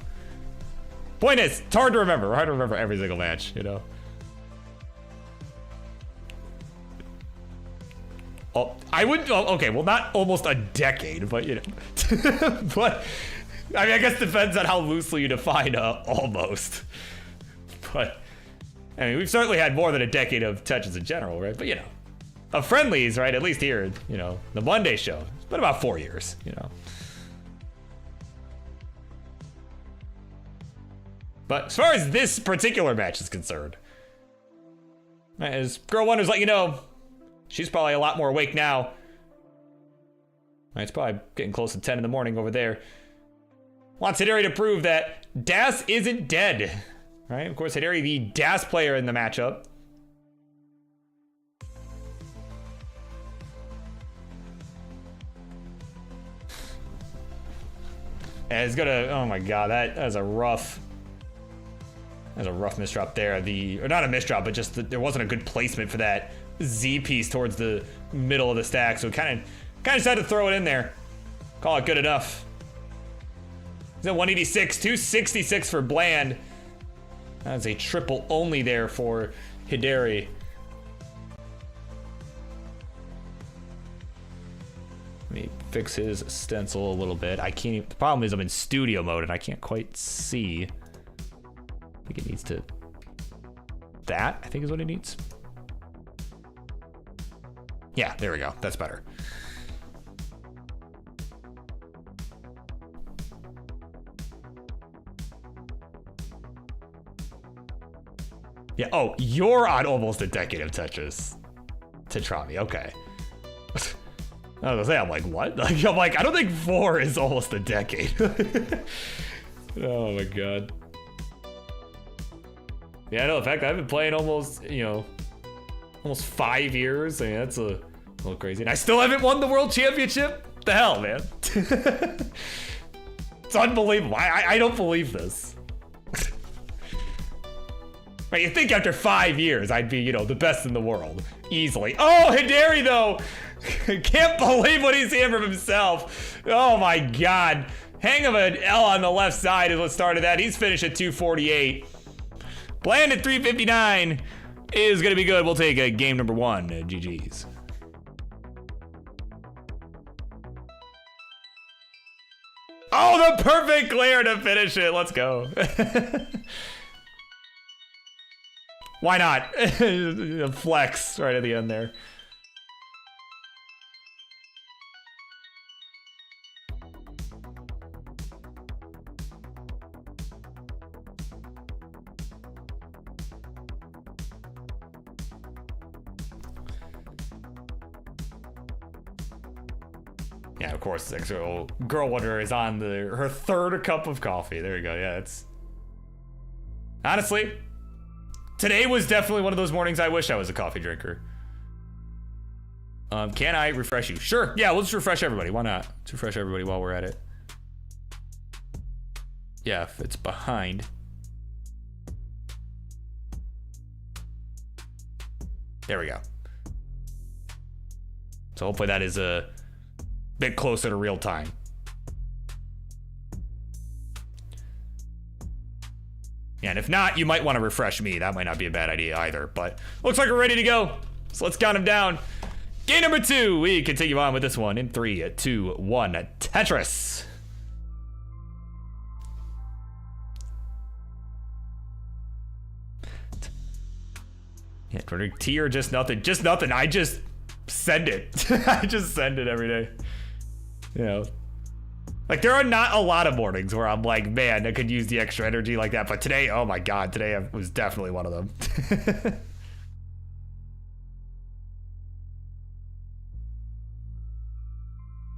point is, it's hard to remember. Hard to remember every single match, you know. Oh, I wouldn't. Oh, okay, well, not almost a decade, but you know, but I mean, I guess depends on how loosely you define almost. But I mean, we've certainly had more than a decade of touches in general, right? But you know, of friendlies, right? At least here, you know, the Monday show, it's been about 4 years, you know. But as far as this particular match is concerned, as Girl Wonder's let you know, she's probably a lot more awake now. It's probably getting close to 10 in the morning over there. Wants Hideri to prove that Das isn't dead. Right? Of course, Hideri, the Das player in the matchup. And it's gonna, oh my god, that was a rough misdrop there. Or not a misdrop, but just there wasn't a good placement for that Z piece towards the middle of the stack, so kind of just had to throw it in there. Call it good enough. He's at 186, 266 for Bland. That's a triple only there for Hideri. Let me fix his stencil a little bit. I can't even, the problem is I'm in studio mode and I can't quite see. I think it needs to, that I think is what it needs. Yeah, there we go. That's better. Yeah, oh, you're on almost a decade of Tetris. Tetrami, okay. I was gonna say, I'm like, what? I'm like, I don't think 4 is almost a decade. Oh my god. Yeah, no, in fact, I've been playing almost, you know, almost 5 years. I mean, that's a little crazy. And I still haven't won the world championship? What the hell, man? It's unbelievable. I don't believe this. Right, you think after 5 years I'd be, you know, the best in the world. Easily. Oh, Hideri, though! Can't believe what he's seeing from himself. Oh my god. Hang of an L on the left side is what started that. He's finished at 248. Bland at 359 is gonna be good. We'll take a game number 1. GG's. Oh, the perfect clear to finish it. Let's go. Why not? Flex right at the end there. Yeah, of course, Girl Wonder is on her 3rd cup of coffee. There you go. Yeah, it's honestly, today was definitely one of those mornings I wish I was a coffee drinker. Can I refresh you? Sure. Yeah, we'll just refresh everybody. Why not? Let's refresh everybody while we're at it. Yeah, if it's behind. There we go. So hopefully that is a bit closer to real time. Yeah, and if not, you might want to refresh me. That might not be a bad idea either, but looks like we're ready to go. So let's count them down. Game number 2, we continue on with this one in 3, 2, 1, Tetris. Yeah, Twitter T or just nothing. Just nothing. I just send it. I just send it every day. You know. Like, there are not a lot of mornings where I'm like, man, I could use the extra energy like that. But today, oh my God, today was definitely one of them.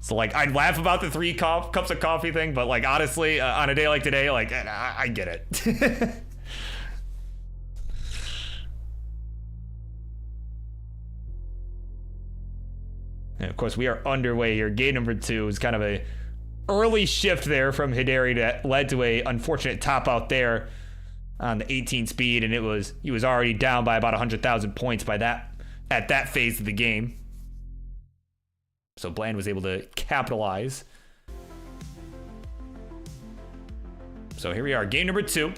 So, like, I'd laugh about the 3 cups of coffee thing, but, like, honestly, on a day like today, like, I get it. And of course, we are underway here. Game number 2 is kind of a early shift there from Hideri that led to a unfortunate top out there on the 18 speed, and he was already down by about 100,000 points by that at that phase of the game. So Bland was able to capitalize. So here we are, game number 2.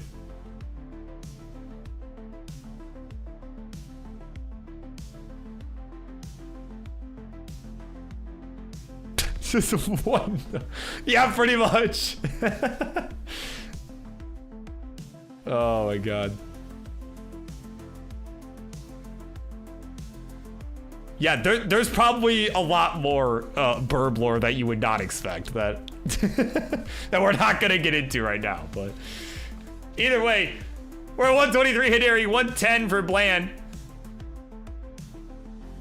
Just one. Yeah, pretty much. Oh my God. Yeah, there's probably a lot more Burb lore that you would not expect that that we're not gonna get into right now. But either way, we're at 123 Hideri, 110 for Bland.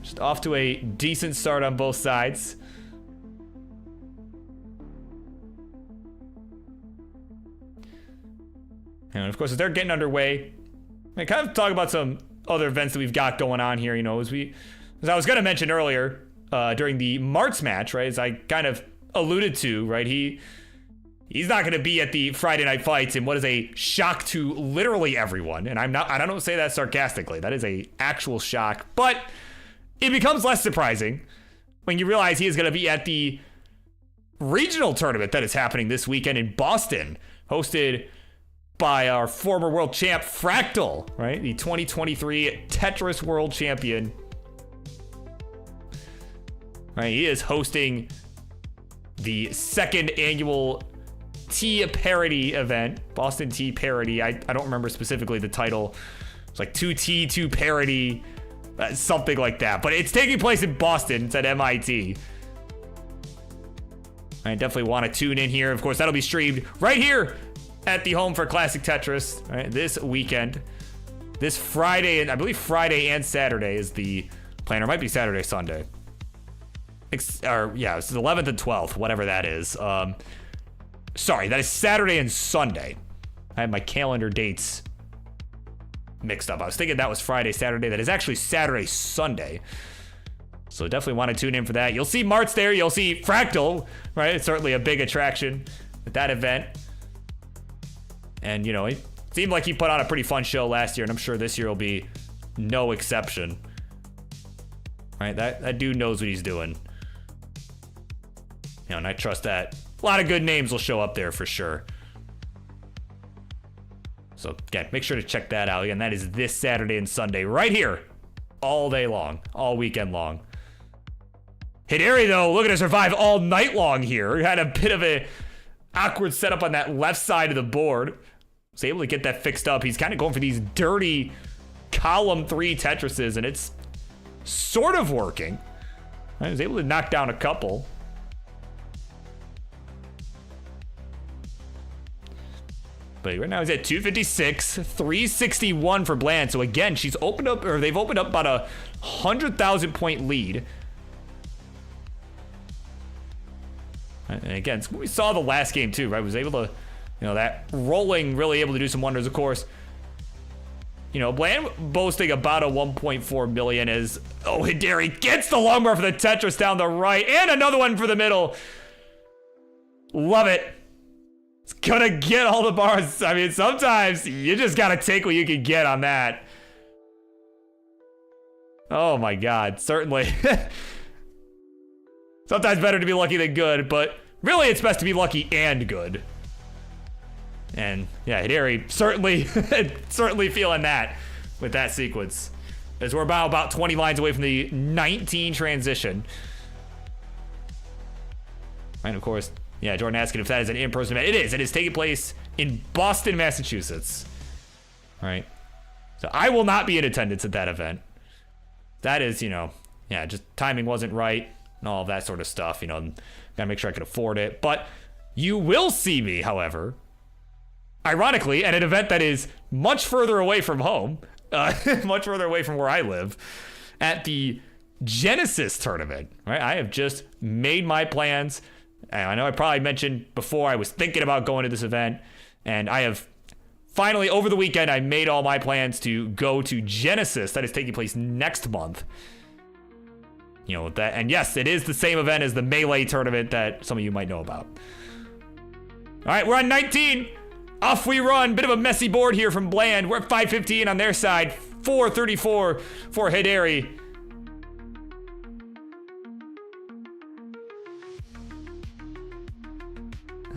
Just off to a decent start on both sides. And of course, as they're getting underway, I kind of talk about some other events that we've got going on here. You know, as I was going to mention earlier during the Marts match, right? As I kind of alluded to, right? He's not going to be at the Friday night fights, and what is a shock to literally everyone. And I don't say that sarcastically. That is a actual shock, but it becomes less surprising when you realize he is going to be at the regional tournament that is happening this weekend in Boston, hosted by our former world champ Fractal, right? The 2023 Tetris world champion. Right, he is hosting the 2nd annual Tea Parody event, Boston Tea Parody. I don't remember specifically the title. It's like 2T, 2 Parody, something like that. But it's taking place in Boston. It's at MIT. I definitely want to tune in here. Of course, that'll be streamed right here at the home for Classic Tetris, right, this weekend. This Friday, and I believe Friday and Saturday is the plan, or it might be Saturday, Sunday. Yeah, it's the 11th and 12th, whatever that is. Sorry, that is Saturday and Sunday. I have my calendar dates mixed up. I was thinking that was Friday, Saturday. That is actually Saturday, Sunday. So definitely want to tune in for that. You'll see Marts there. You'll see Fractal, right? It's certainly a big attraction at that event. And, you know, it seemed like he put on a pretty fun show last year, and I'm sure this year will be no exception. Right? That dude knows what he's doing. You know, and I trust that a lot of good names will show up there for sure. So, again, make sure to check that out. Again, that is this Saturday and Sunday right here. All day long. All weekend long. Hideri, though, looking to survive all night long here. Had a bit of a awkward setup on that left side of the board. Was able to get that fixed up. He's kind of going for these dirty column 3 Tetrises, and it's sort of working. I was able to knock down a couple. But right now he's at 256, 361 for Bland. So again, they've opened up about 100,000 point lead. And again, it's what we saw the last game too, right? Was able to, you know, that rolling really able to do some wonders, of course. You know, Bland boasting about a 1.4 million as, oh, Hideri gets the long bar for the Tetris down the right, and another one for the middle. Love it. It's gonna get all the bars. I mean, sometimes you just gotta take what you can get on that. Oh my god, certainly. Sometimes better to be lucky than good, but really it's best to be lucky and good. And yeah, Hideri certainly, certainly feeling that with that sequence. As we're about 20 lines away from the 19 transition. And of course, yeah, Jordan asking if that is an in-person event. It is. It is taking place in Boston, Massachusetts. All right. So I will not be in attendance at that event. That is, you know, yeah, just timing wasn't right and all of that sort of stuff. You know, gotta make sure I could afford it. But you will see me, however, ironically, at an event that is much further away from home, much further away from where I live, at the Genesis tournament, right? I have just made my plans. And I know I probably mentioned before I was thinking about going to this event, and I have finally, over the weekend, I made all my plans to go to Genesis. That is taking place next month. You know, that, and yes, it is the same event as the Melee tournament that some of you might know about. All right, we're on 19. Off we run. Bit of a messy board here from Bland. We're at 515 on their side. 434 for Hideri.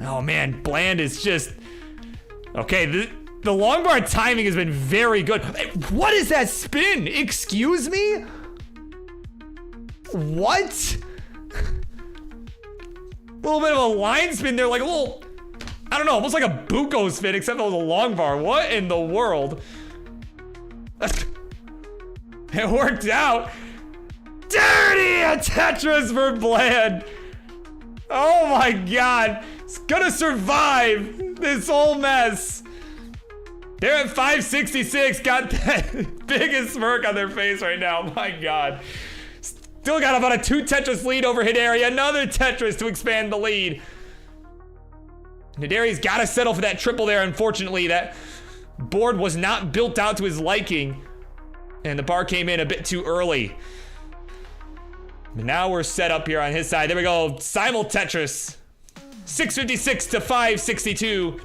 Oh man, Bland is just... Okay, the long bar timing has been very good. What is that spin? Excuse me? What? A little bit of a line spin there, like a little... I don't know, almost like a Buko spin, except it was a long bar. What in the world? It worked out. Dirty! A Tetris for Bland. Oh my god. It's gonna survive this whole mess. They're at 566. Got that biggest smirk on their face right now. My god. Still got about a 2 Tetris lead over Hideri. Another Tetris to expand the lead. Hideri's got to settle for that triple there. Unfortunately, that board was not built out to his liking. And the bar came in a bit too early. But now we're set up here on his side. There we go. Simul Tetris. 656 to 562.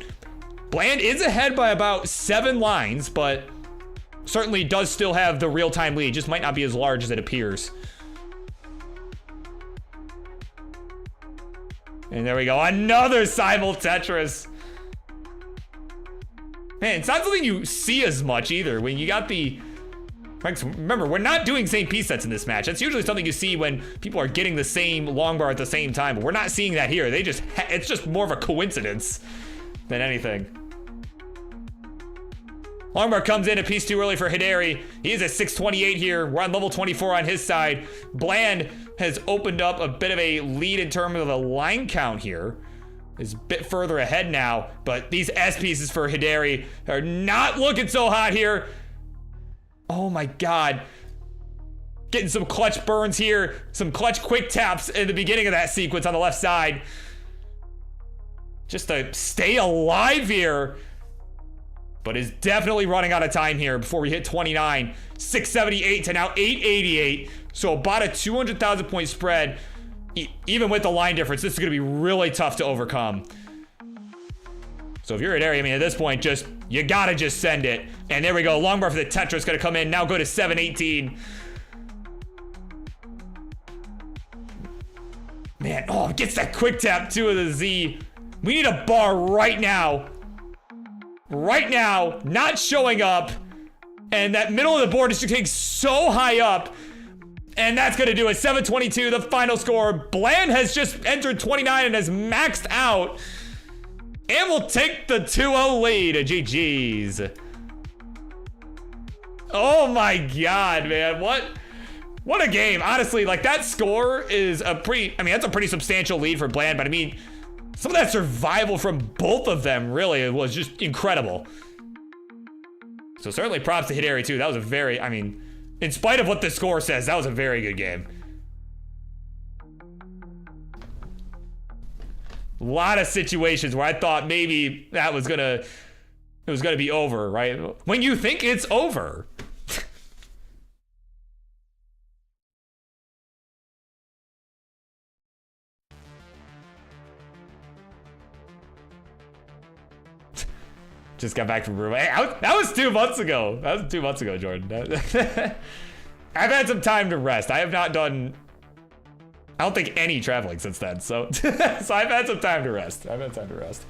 Bland is ahead by about 7 lines, but certainly does still have the real-time lead. Just might not be as large as it appears. And there we go. Another Simul Tetris. Man, it's not something you see as much either. When you got the... Remember, we're not doing same piece sets in this match. That's usually something you see when people are getting the same long bar at the same time. But we're not seeing that here. It's just more of a coincidence than anything. Long bar comes in a piece too early for Hideri. He is at 628 here. We're on level 24 on his side. Bland has opened up a bit of a lead in terms of the line count here. Is a bit further ahead now, but these S pieces for Hideri are not looking so hot here. Oh my god. Getting some clutch burns here. Some clutch quick taps in the beginning of that sequence on the left side. Just to stay alive here. But is definitely running out of time here before we hit 29. 678 to now 888. So about a 200,000 point spread. Even with the line difference, this is going to be really tough to overcome. So if you're at area, I mean, at this point, you gotta just send it. And there we go. Long bar for the Tetris gonna come in. Now go to 718. Man, oh, gets that quick tap too of the Z. We need a bar right now. Right now, not showing up. And that middle of the board is just getting so high up. And that's gonna do it. 722, the final score. Bland has just entered 29 and has maxed out. And we'll take the 2-0 lead. GG's. Oh my god, man. What a game. Honestly, like, that score is a pretty, I mean, that's a pretty substantial lead for Bland, but I mean, some of that survival from both of them really was just incredible. So certainly props to Hideri too. That was a very, I mean, in spite of what the score says, that was a very good game. A lot of situations where I thought maybe it was gonna be over, right? When you think it's over. Just got back from Brew. Hey, that was 2 months ago. That was 2 months ago, Jordan. I've had some time to rest. I have not done, I don't think, any traveling since then. So, so I've had some time to rest. I've had time to rest.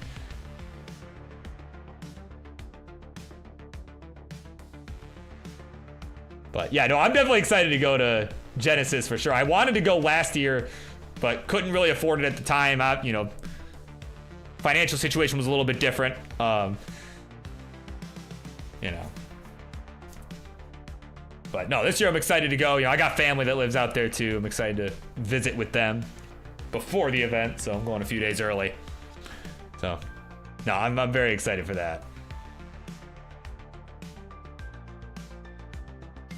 But yeah, no, I'm definitely excited to go to Genesis for sure. I wanted to go last year, but couldn't really afford it at the time. You know, financial situation was a little bit different. You know. But no, this year I'm excited to go. You know, I got family that lives out there too. I'm excited to visit with them before the event, so I'm going a few days early. So, no, I'm very excited for that.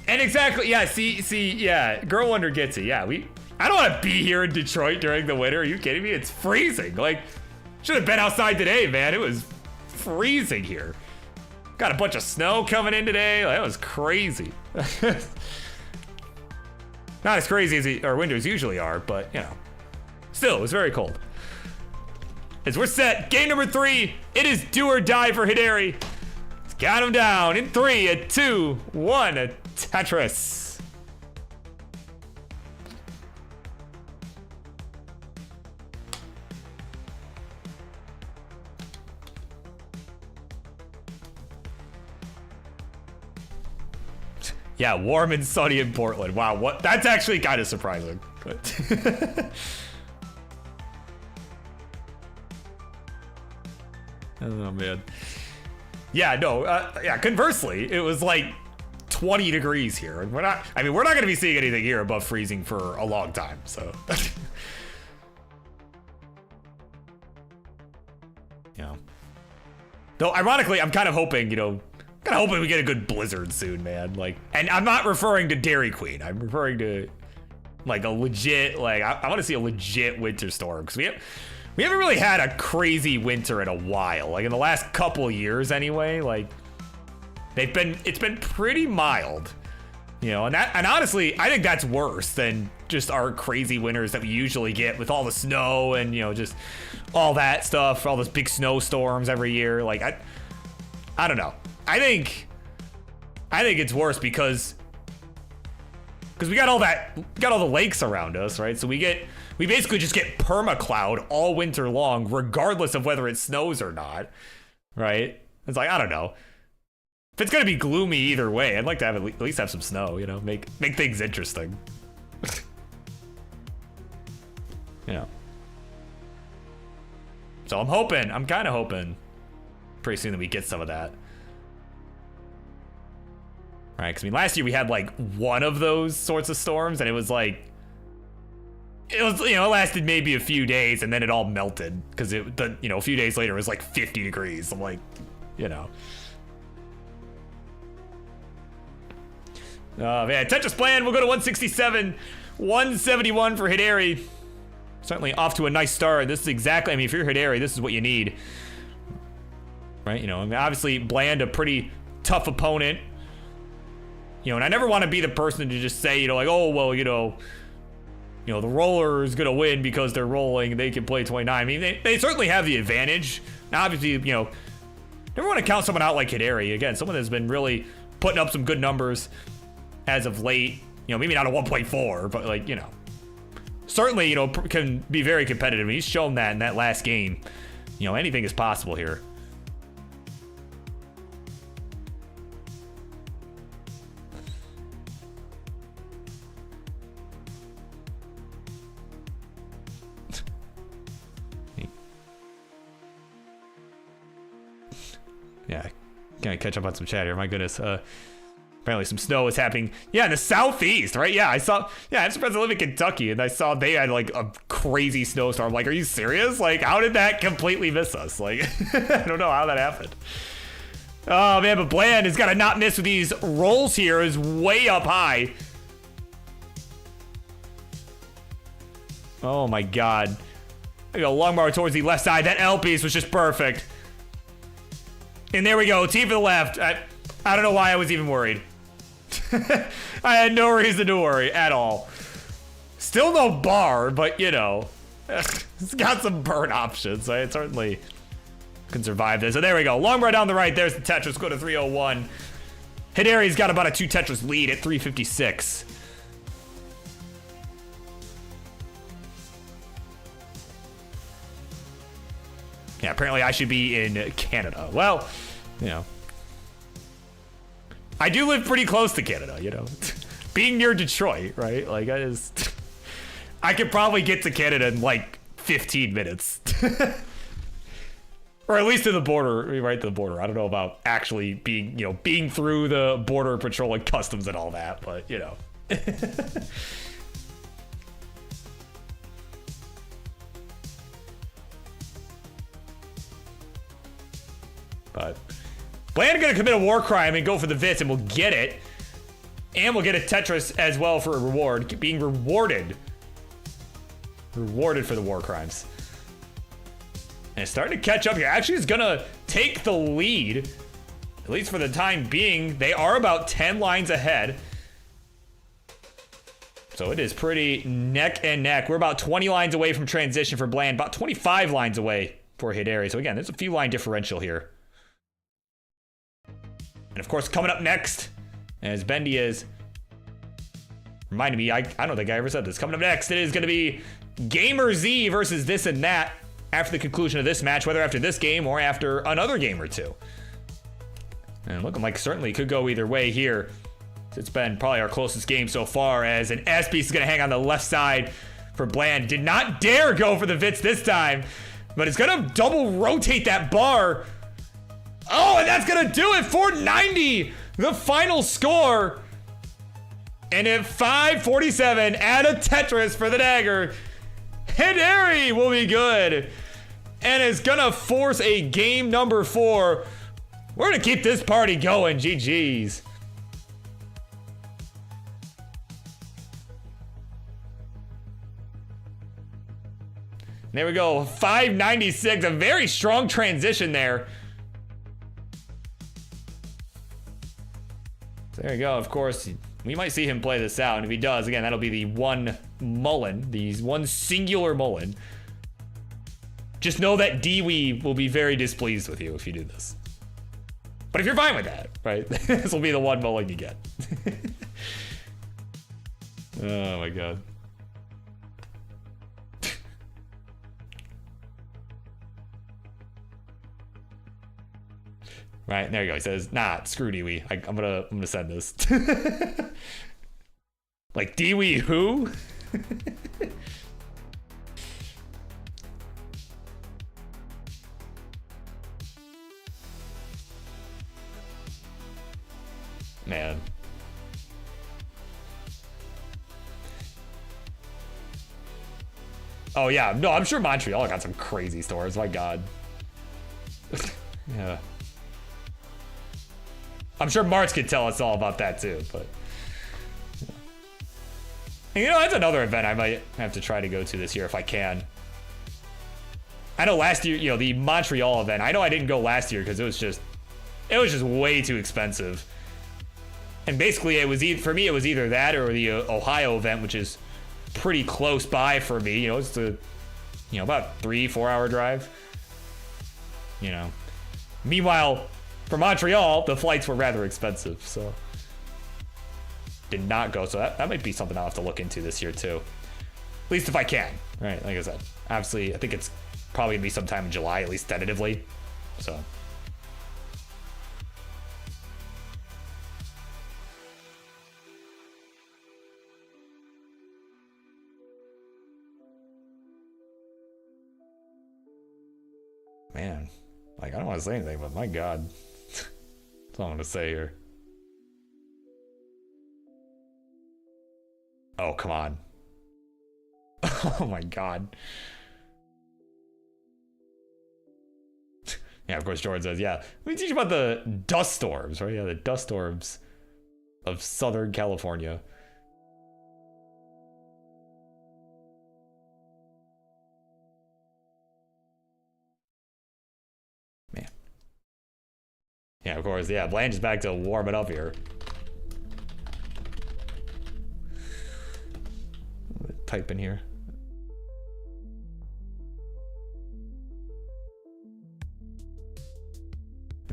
And exactly, yeah, see, yeah, Girl Wonder gets it. Yeah, I don't want to be here in Detroit during the winter. Are you kidding me? It's freezing. Like, should have been outside today, man. It was freezing here. Got a bunch of snow coming in today. That was crazy. Not as crazy as our winters usually are, but you know, still, it was very cold. As we're set, game number 3, it is do or die for Hideri. Let's count him down in 3, a 2, 1, a Tetris. Yeah, warm and sunny in Portland. Wow, what? That's actually kind of surprising. But oh man. Yeah, no. Yeah. Conversely, it was like 20 degrees here, and we're not going to be seeing anything here above freezing for a long time. So, yeah. Though, ironically, I'm kind of hoping, you know. Kind of hoping we get a good blizzard soon, man. Like, and I'm not referring to Dairy Queen. I'm referring to like a legit, like I want to see a legit winter storm, because we haven't really had a crazy winter in a while. Like in the last couple years, anyway. Like it's been pretty mild, you know. And honestly, I think that's worse than just our crazy winters that we usually get with all the snow and, you know, just all that stuff, all those big snowstorms every year. Like I don't know. I think it's worse because we got all the lakes around us, right? So we basically just get permacloud all winter long, regardless of whether it snows or not, right? It's like, I don't know. If it's gonna be gloomy either way, I'd like to have at least have some snow, you know, make things interesting. Yeah. So I'm kind of hoping pretty soon that we get some of that. Right, because I mean, last year we had like one of those sorts of storms, and it was, you know, it lasted maybe a few days, and then it all melted because you know, a few days later it was like 50 degrees. I'm like, you know, man, Tetris plan. We'll go to 167, 171 for Hideri. Certainly off to a nice start. This is exactly. I mean, if you're Hideri, this is what you need, right? You know, I mean, obviously Bland, a pretty tough opponent. You know, and I never want to be the person to just say, you know, like, oh, well, you know, the roller is going to win because they're rolling and they can play 29. I mean, they certainly have the advantage. Now, obviously, you know, never want to count someone out like Hideri. Again, someone that's been really putting up some good numbers as of late. You know, maybe not a 1.4, but, like, you know, certainly, you know, can be very competitive. He's shown that in that last game. You know, anything is possible here. Yeah, gotta catch up on some chat here. My goodness. Apparently some snow is happening. Yeah, in the southeast, right? Yeah, I'm surprised I live in Kentucky, and I saw they had like a crazy snowstorm. Like, are you serious? Like, how did that completely miss us? Like, I don't know how that happened. Oh man, but Bland has got to not miss with these rolls here. Is way up high. Oh my god. I go long bar towards the left side. That L piece was just perfect. And there we go, T for the left. I don't know why I was even worried. I had no reason to worry at all. Still no bar, but you know, it's got some burn options. So it certainly can survive this. So there we go. Long bar down the right. There's the Tetris. Go to 301. Hideri's got about a 2 Tetris lead at 356. Yeah, apparently I should be in Canada. Well, you know. I do live pretty close to Canada, you know. Being near Detroit, right? Like, I could probably get to Canada in like 15 minutes. Or at least to the border, right to the border. I don't know about actually being, you know, being through the border patrol and customs and all that, but, you know. But Bland gonna commit a war crime and go for the Vits, and we'll get it. And we'll get a Tetris as well for a reward. Being rewarded. Rewarded for the war crimes. And it's starting to catch up here. Actually, it's gonna take the lead. At least for the time being. They are about 10 lines ahead. So it is pretty neck and neck. We're about 20 lines away from transition for Bland. About 25 lines away for Hideri. So again, there's a few line differential here. And of course, coming up next, as Bendy is reminded me, I don't think I ever said this. Coming up next, it is going to be GamerZ versus this and that after the conclusion of this match, whether after this game or after another game or two. And looking like certainly could go either way here. It's been probably our closest game so far, as an S-piece is going to hang on the left side for Bland. Did not dare go for the Vits this time, but it's going to double rotate that bar. Oh, and that's gonna do it. 490, the final score. And at 5:47, add a Tetris for the dagger. Hideri will be good. And is gonna force a game number 4. We're gonna keep this party going, GG's. There we go, 596, a very strong transition there. There you go. Of course, we might see him play this out. And if he does, again, that'll be the one mullen, the one singular mullen. Just know that Dewey will be very displeased with you if you do this. But if you're fine with that, right? This will be the one mullen you get. Oh my god. Right, there you go. He says, nah, screw Dewey. I'm gonna send this. Like, Dewey who? Man. Oh yeah, no, I'm sure Montreal got some crazy stores, my god. Yeah. I'm sure Marts could tell us all about that too, but and, you know, that's another event I might have to try to go to this year if I can. I know last year, you know, the Montreal event, I know I didn't go last year because it was just way too expensive. And basically it was for me, it was either that or the Ohio event, which is pretty close by for me. You know, it's the, you know, about 3-4 hour drive, you know. Meanwhile, for Montreal, the flights were rather expensive, so did not go. So that might be something I'll have to look into this year too. At least if I can, right? Like I said, obviously, I think it's probably gonna be sometime in July, at least tentatively. So. Man, like, I don't want to say anything, but my god. That's all I'm gonna say here. Oh, come on. Oh my god. Yeah, of course, Jordan says, yeah. Let me teach you about the dust storms, right? Yeah, the dust storms of Southern California. Man. Yeah, of course, yeah. Blanche is back to warm it up here. Type in here.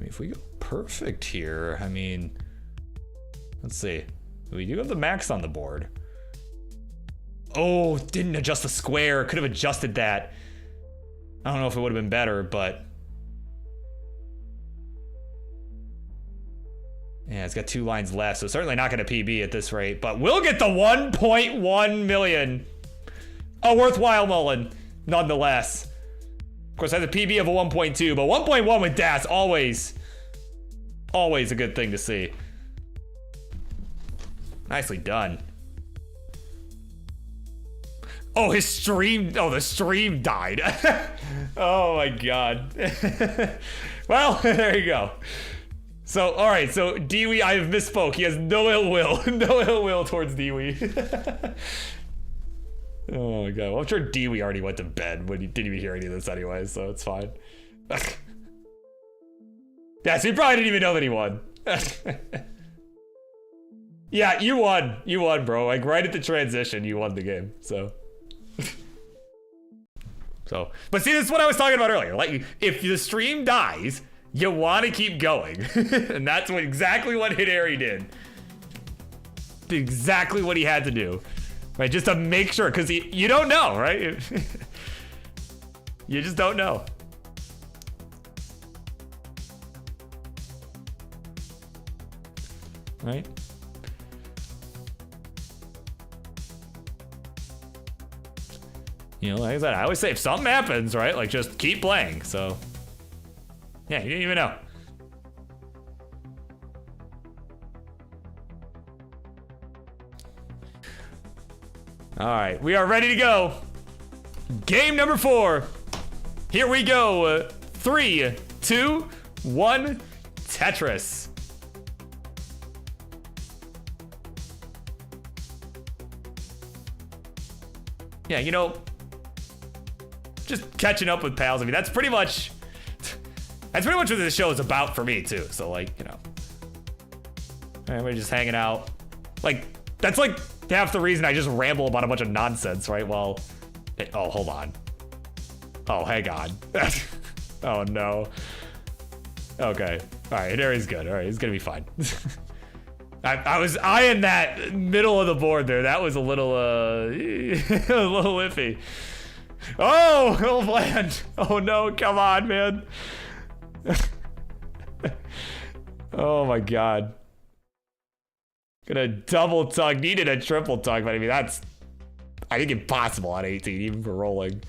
mean, if we go perfect here, I mean, let's see. We do have the max on the board. Oh, didn't adjust the square. Could have adjusted that. I don't know if it would have been better, but yeah, it's got 2 lines left, so certainly not going to PB at this rate, but we'll get the 1.1 million. A worthwhile Mullen, nonetheless. Of course, I have a PB of a 1.2, but 1.1 with DAS, always a good thing to see. Nicely done. Oh, the stream died. Oh my god. Well, there you go. So, all right, so Dewey, I have misspoke. He has no ill will, no ill will towards Dewey. Oh my god. Well, I'm sure Dewey already went to bed when he didn't even hear any of this anyway, so it's fine. Yeah, so he probably didn't even know that he won. Yeah, you won, bro. Like right at the transition, you won the game. So, but see, this is what I was talking about earlier. Like, if the stream dies, you want to keep going, and that's exactly what Hideri did. Exactly what he had to do, right? Just to make sure, because you don't know, right? You just don't know. Right? You know, like I said, I always say if something happens, right, like just keep playing. So, yeah, you didn't even know. All right, we are ready to go. Game number 4. Here we go. 3, 2, 1, Tetris. Yeah, you know, just catching up with pals. I mean, that's pretty much what this show is about for me too. So like, you know, we're just hanging out. Like, that's like half the reason I just ramble about a bunch of nonsense, right? Well, oh, hold on. Oh, hang on. Oh no. Okay. All right, Hideri's good. All right, he's gonna be fine. I was eyeing that middle of the board there. That was a little, a little iffy. Oh, little bland. Oh no, come on, man. Oh my god. Gonna double tug. Needed a triple tug, but I mean, that's, I think, impossible on 18, even for rolling.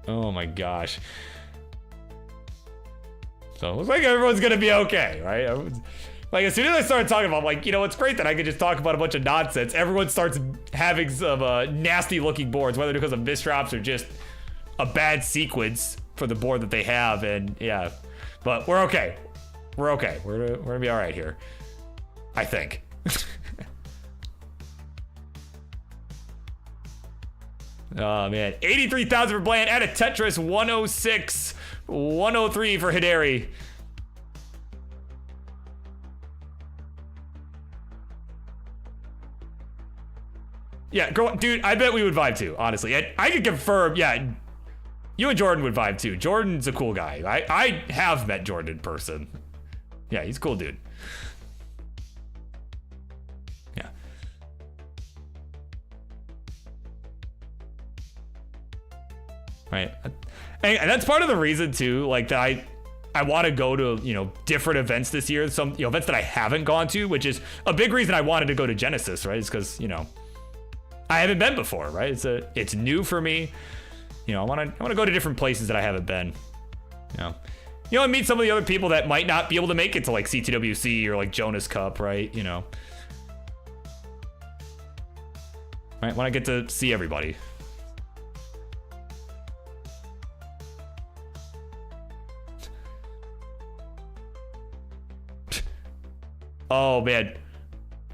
Oh my gosh. So it looks like everyone's gonna be okay, right? Like, as soon as I started talking about, like, you know, it's great that I could just talk about a bunch of nonsense. Everyone starts having some nasty looking boards, whether because of misdrops or just a bad sequence for the board that they have. And yeah, but we're okay. We're okay. We're gonna be all right here, I think. Oh man, 83,000 for Bland. Add a Tetris 106, 103 for Hideri. Yeah, girl, dude, I bet we would vibe too, honestly. I can confirm, yeah, you and Jordan would vibe too. Jordan's a cool guy. I have met Jordan in person. Yeah, he's a cool dude. Yeah. Right. And that's part of the reason too, like, that I want to go to, you know, different events this year. Some, you know, events that I haven't gone to, which is a big reason I wanted to go to Genesis, right? Is because, you know, I haven't been before, right? It's new for me. You know, I want to go to different places that I haven't been. You know, and meet some of the other people that might not be able to make it to like CTWC or like Jonas Cup, right? You know, right? When I get to see everybody. Oh man,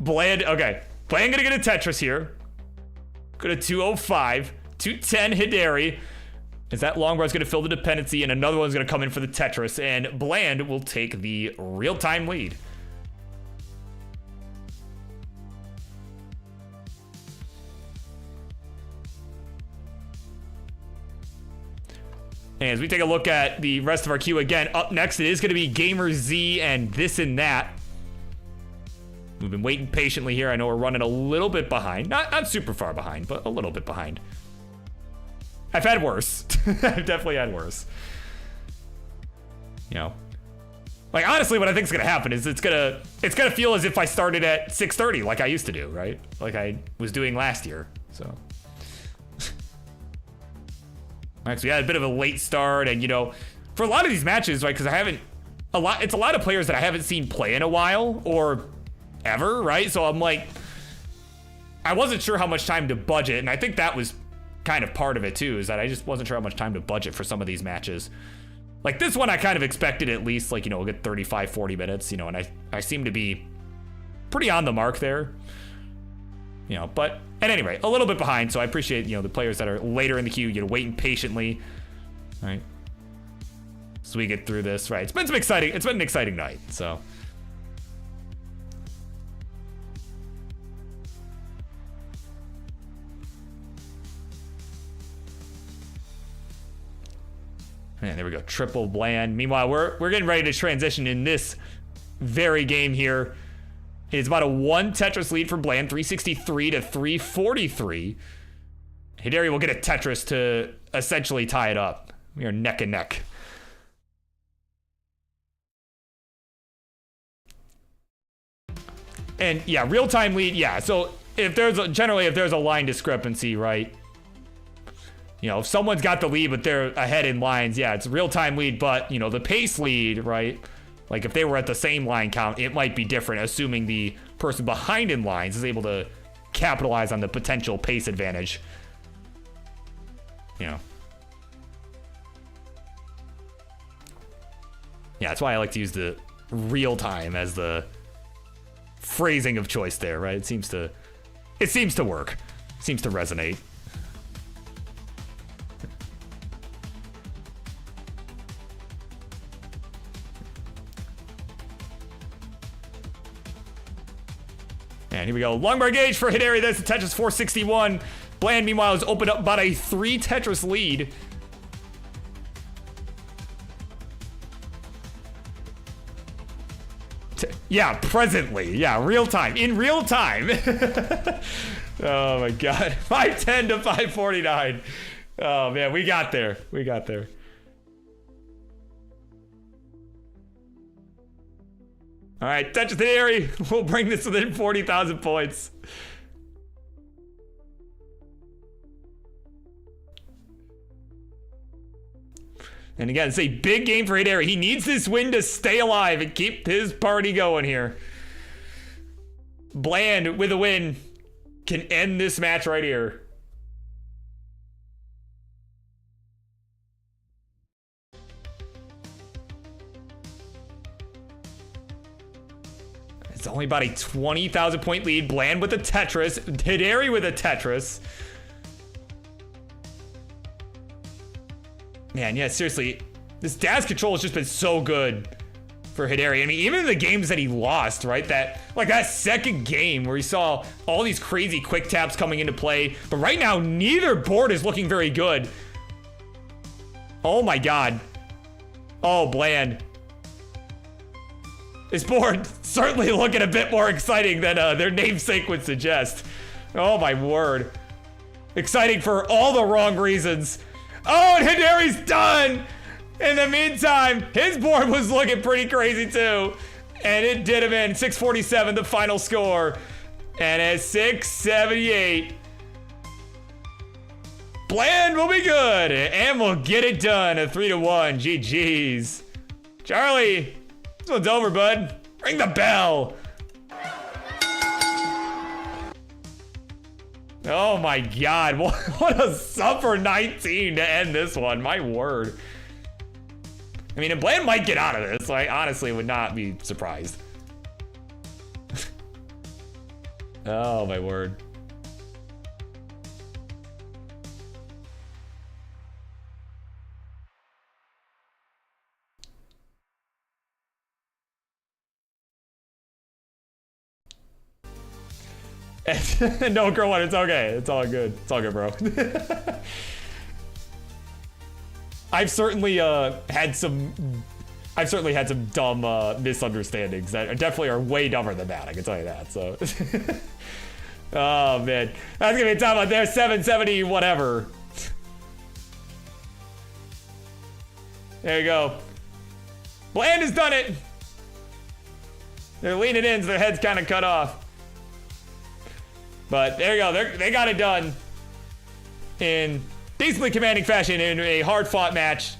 Bland. Okay, Bland gonna get a Tetris here. Go to 205, 210 Hideri. Is that long bar's gonna fill the dependency, and another one's gonna come in for the Tetris, and Bland will take the real-time lead. And as we take a look at the rest of our queue again, up next it is going to be GamerZ and This and That. We've been waiting patiently here. I know we're running a little bit behind. Not super far behind, but a little bit behind. I've had worse. I've definitely had worse. You know, like honestly, what I think is gonna happen is it's gonna feel as if I started at 6:30 like I used to do, right? Like I was doing last year. So, right, so we had a bit of a late start, and you know, for a lot of these matches, right? Because it's a lot of players that I haven't seen play in a while or ever, right? So I'm like, I wasn't sure how much time to budget, and I think that was kind of part of it too, is that I just wasn't sure how much time to budget for some of these matches. Like this one I kind of expected at least like, you know, a good 35, 40 minutes, you know, and I seem to be pretty on the mark there. You know, but at any rate, a little bit behind, so I appreciate, you know, the players that are later in the queue, you know, waiting patiently. All right. So we get through this, right? It's been an exciting night, so. And there we go, triple Bland. Meanwhile, we're getting ready to transition in this very game here. It's about a 1 Tetris lead for Bland, 363 to 343. Hideri will get a Tetris to essentially tie it up. We are neck and neck. And yeah, real-time lead, yeah. So if there's a line discrepancy, right? You know, if someone's got the lead, but they're ahead in lines, yeah, it's a real-time lead, but, you know, the pace lead, right? Like, if they were at the same line count, it might be different, assuming the person behind in lines is able to capitalize on the potential pace advantage. You know. Yeah, that's why I like to use the real-time as the phrasing of choice there, right? It seems to work. Seems to resonate. And here we go. Long bar gauge for Hideri. There's the Tetris 461. Bland, meanwhile, has opened up about a 3 Tetris lead. Yeah, presently. Yeah, real time. In real time. Oh my god. 510 to 549. Oh man, we got there. We got there. All right, Tetris Hideri will bring this within 40,000 points. And again, it's a big game for Hideri. He needs this win to stay alive and keep his party going here. Bland with a win can end this match right here. It's only about a 20,000 point lead. Bland with a Tetris. Hideri with a Tetris. Man, yeah, seriously. This dash control has just been so good for Hideri. I mean, even in the games that he lost, right? That second game where he saw all these crazy quick taps coming into play. But right now, neither board is looking very good. Oh my god. Oh, Bland. This board certainly looking a bit more exciting than their namesake would suggest. Oh my word. Exciting for all the wrong reasons. Oh, and Hideri's done! In the meantime, his board was looking pretty crazy too. And it did him in. 647, the final score. And at 678, Bland will be good. And we'll get it done. A 3-1. GG's. Charlie, this one's over, bud. Ring the bell. Oh my god, what a suffer 19 to end this one, my word. I mean, and Bland might get out of this, I honestly would not be surprised. Oh my word. No, Girl1, it's okay. It's all good. It's all good, bro. I've certainly had some dumb misunderstandings that definitely are way dumber than that. I can tell you that. So, oh man, that's gonna be a time out there. 770 whatever. There you go. Bland has done it. They're leaning in, so their head's kind of cut off. But there you go. They got it done in decently commanding fashion in a hard-fought match.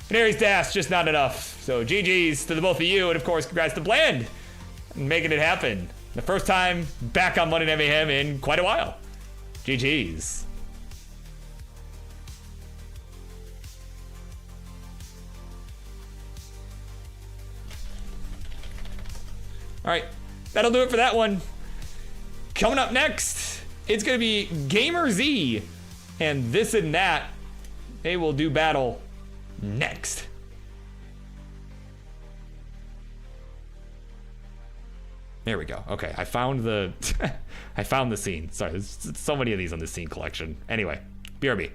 Hideri's dash, just not enough. So GG's to the both of you, and of course, congrats to Bland on making it happen. The first time back on Monday Night Mayhem in quite a while. GG's. All right, that'll do it for that one. Coming up next, it's gonna be GamerZ and This and That. They will do battle next. There we go. Okay, I found the I found the scene. Sorry, there's so many of these on the scene collection. Anyway, BRB.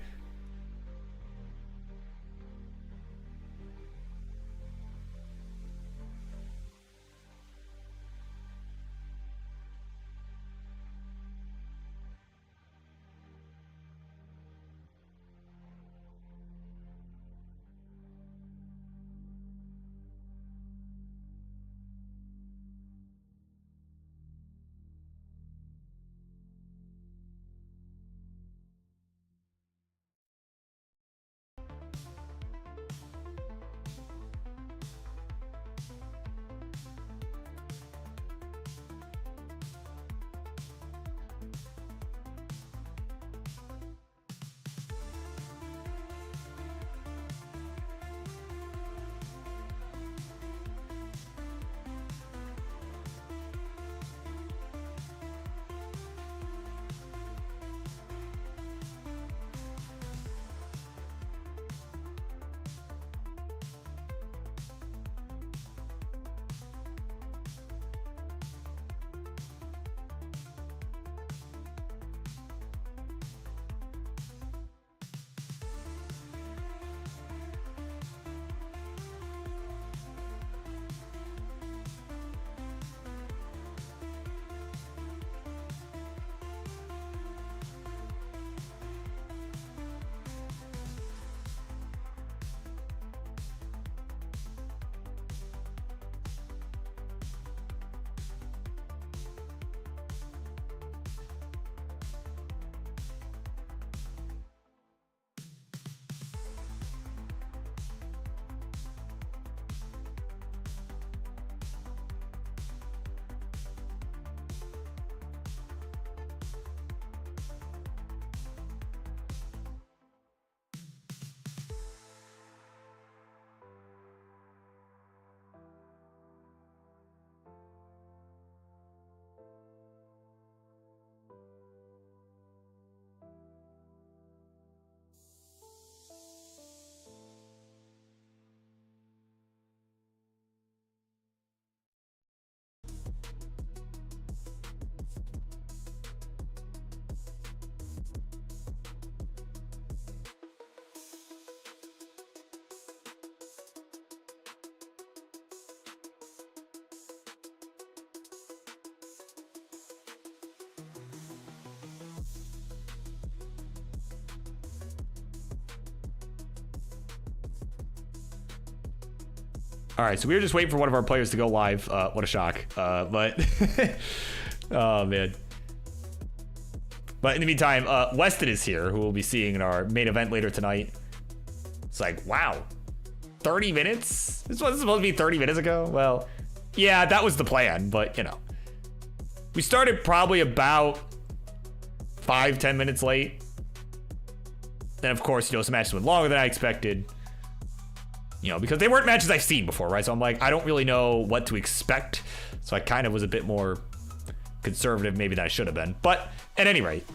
All right, so we were just waiting for one of our players to go live. What a shock. But, oh man. But in the meantime, Weston is here, who we'll be seeing in our main event later tonight. It's like, wow, 30 minutes? This was supposed to be 30 minutes ago? Well, yeah, that was the plan, but you know. We started probably about 5-10 minutes late. Then of course, you know, some matches went longer than I expected. You know, because they weren't matches I've seen before, right? So I'm like, I don't really know what to expect. So I kind of was a bit more conservative maybe than I should have been. But at any rate,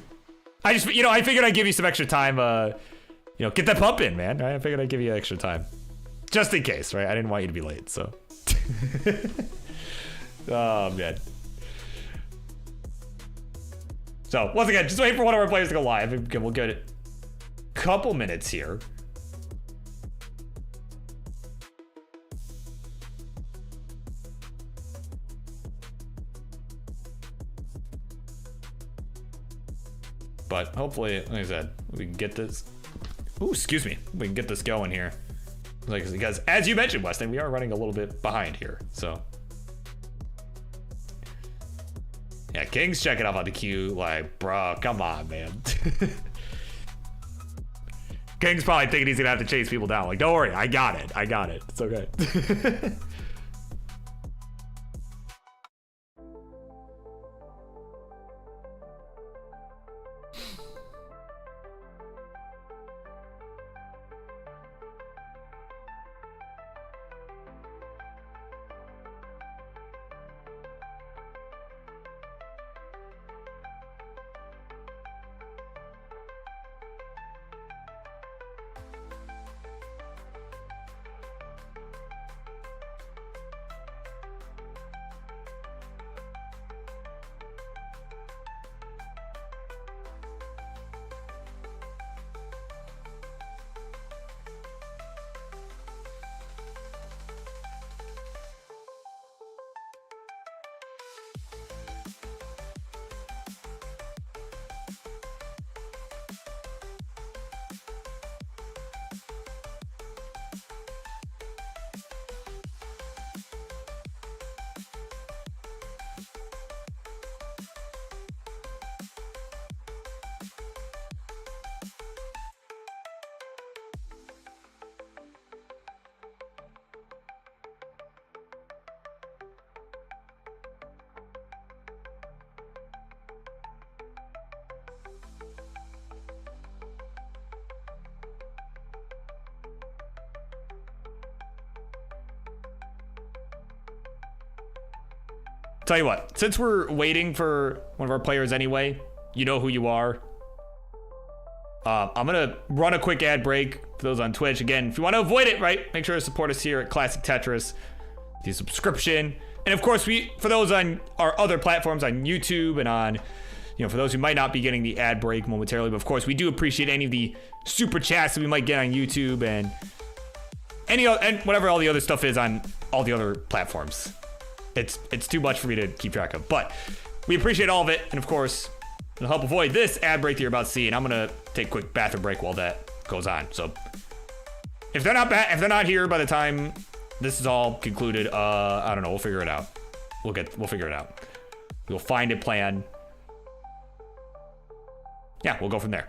I just, you know, I figured I'd give you some extra time, you know, get that pump in, man. Right? I figured I'd give you extra time. Just in case, right? I didn't want you to be late, so. Oh, man. So, once again, just wait for one of our players to go live. We'll get it a couple minutes here. But hopefully, like I said, we can get this. Ooh, excuse me. We can get this going here. Like, because as you mentioned, Weston, we are running a little bit behind here. So yeah, King's checking off on the queue. Like, bro, come on, man. King's probably thinking he's gonna have to chase people down. Like, don't worry, I got it. I got it. It's okay. Tell you what, since we're waiting for one of our players anyway, you know who you are. I'm gonna run a quick ad break for those on Twitch. Again, if you want to avoid it, right, make sure to support us here at Classic Tetris, the subscription. And of course, for those on our other platforms, on YouTube and on, you know, for those who might not be getting the ad break momentarily, but of course, we do appreciate any of the super chats that we might get on YouTube and and whatever all the other stuff is on all the other platforms. It's too much for me to keep track of, but we appreciate all of it. And of course, to help avoid this ad break that you're about to see, and I'm gonna take a quick bathroom break while that goes on. So if they're not here by the time this is all concluded, I don't know, we'll figure it out. We'll figure it out. We'll find a plan. Yeah, we'll go from there.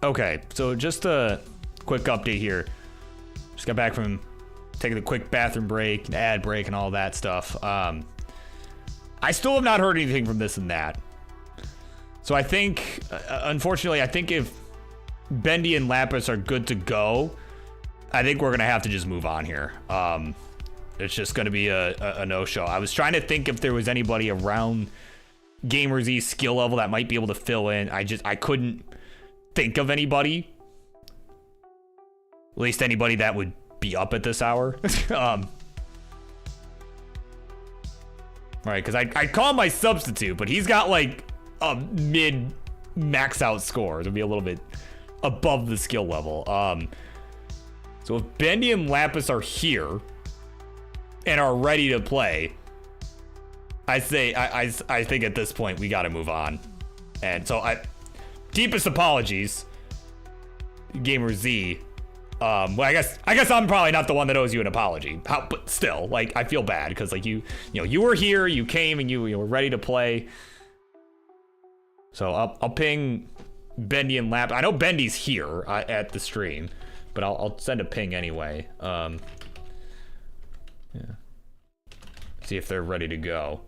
Okay, so just a quick update here. Just got back from taking a quick bathroom break, an ad break, and all that stuff. I still have not heard anything from this and that. So I think, unfortunately, I think if Bendy and Lapis are good to go, I think we're gonna have to just move on here. It's just gonna be a no-show. I was trying to think if there was anybody around GamerZ's skill level that might be able to fill in. I couldn't think of anybody. At least anybody that would be up at this hour. Right, because I'd call him my substitute, but he's got like a mid max out score. It'll be a little bit above the skill level. So if Bendy and Lapis are here and are ready to play, I think at this point we got to move on. And so deepest apologies, GamerZ. Well, I guess I'm probably not the one that owes you an apology. But still, like, I feel bad because like you were here, you came, and you were ready to play. So I'll ping Bendy and Lap. I know Bendy's here at the stream, but I'll send a ping anyway. Yeah. See if they're ready to go.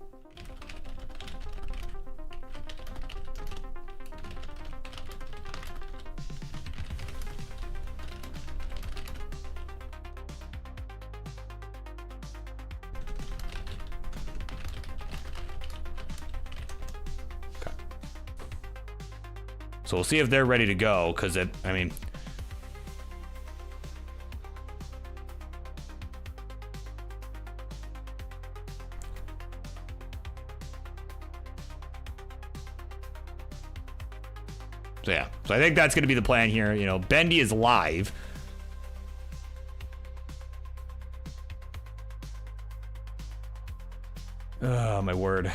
So we'll see if they're ready to go, because I mean... So yeah, so I think that's going to be the plan here. You know, Bendy is live. Oh, my word.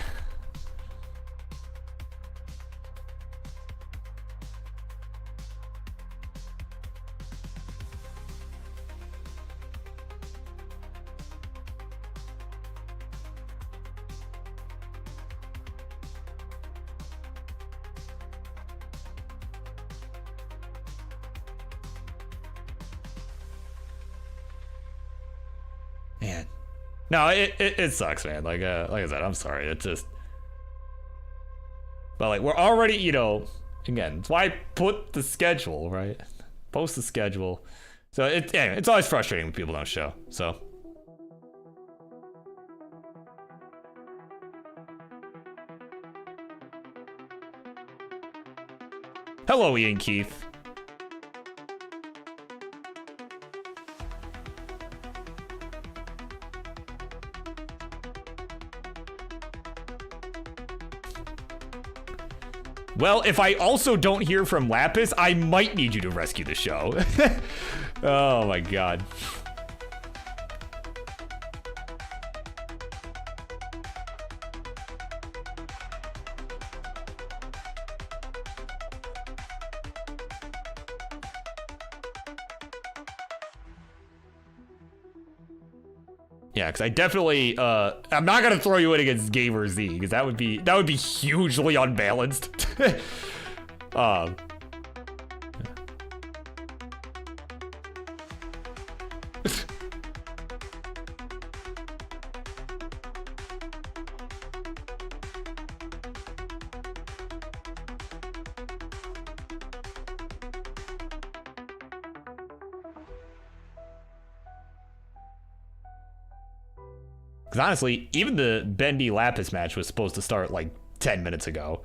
Man, no, it sucks, man. Like I said, I'm sorry. It's just, but like we're already, you know, again, that's why I put the schedule, right? Post the schedule. So anyway, it's always frustrating when people don't show. So. Hello, IanKeith. Well, if I also don't hear from Lapis, I might need you to rescue the show. Oh my god. Yeah, because I definitely, I'm not gonna throw you in against GamerZ because that would be hugely unbalanced. Because honestly, even the Bendy Lapis match was supposed to start like 10 minutes ago.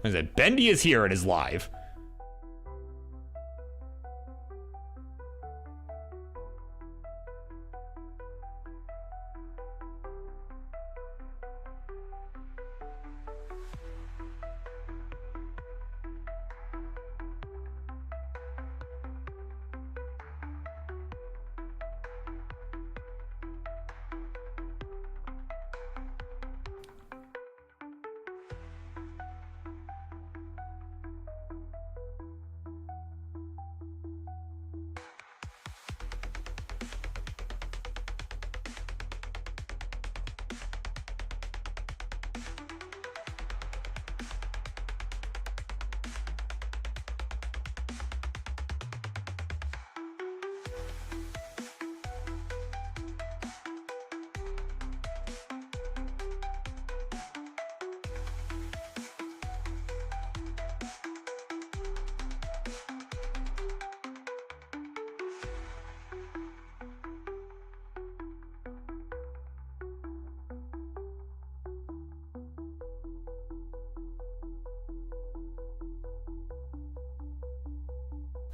I said, Bendy is here and is live.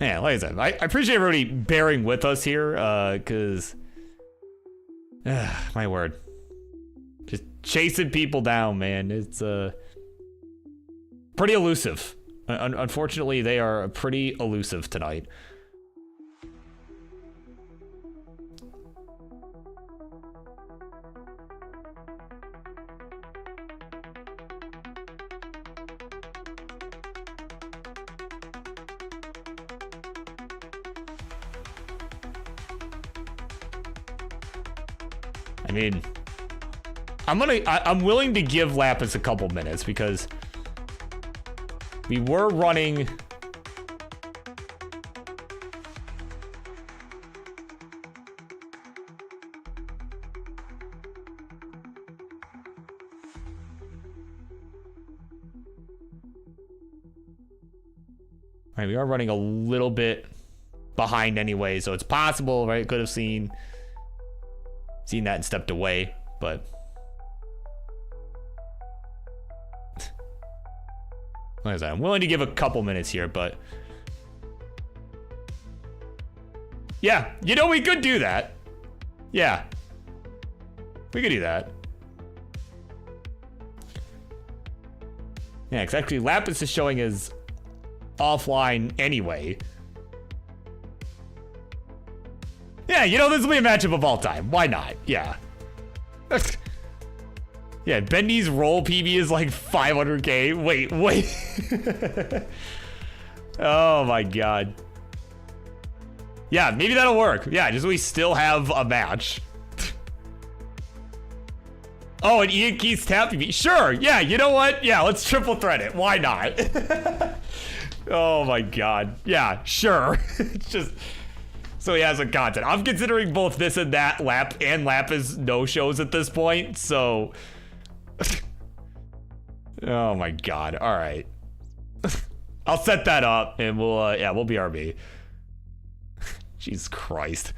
Yeah, like I said, I appreciate everybody bearing with us here, because, my word, just chasing people down, man. It's pretty elusive. Unfortunately, they are pretty elusive tonight. I mean, I'm willing to give Lapis a couple minutes because we were running. Right, we are running a little bit behind anyway, so it's possible, right? Could have seen that and stepped away, but like I said, I'm willing to give a couple minutes here, but yeah, you know, we could do that. Yeah, we could do that. Yeah, exactly. Lapis is showing as offline anyway. Yeah, you know, this will be a matchup of all time. Why not? Yeah. Yeah, Bendy's roll PB is like 500k. Wait. Oh my god. Yeah, maybe that'll work. Yeah, just we still have a match. Oh, and IanKeith's tap PB. Sure, yeah, you know what? Yeah, let's triple threat it. Why not? Oh my god. Yeah, sure. It's just... So he has some content. I'm considering both this and that Lapis no-shows at this point, so... Oh my god, alright. I'll set that up, and we'll, yeah, we'll BRB. Jesus Christ.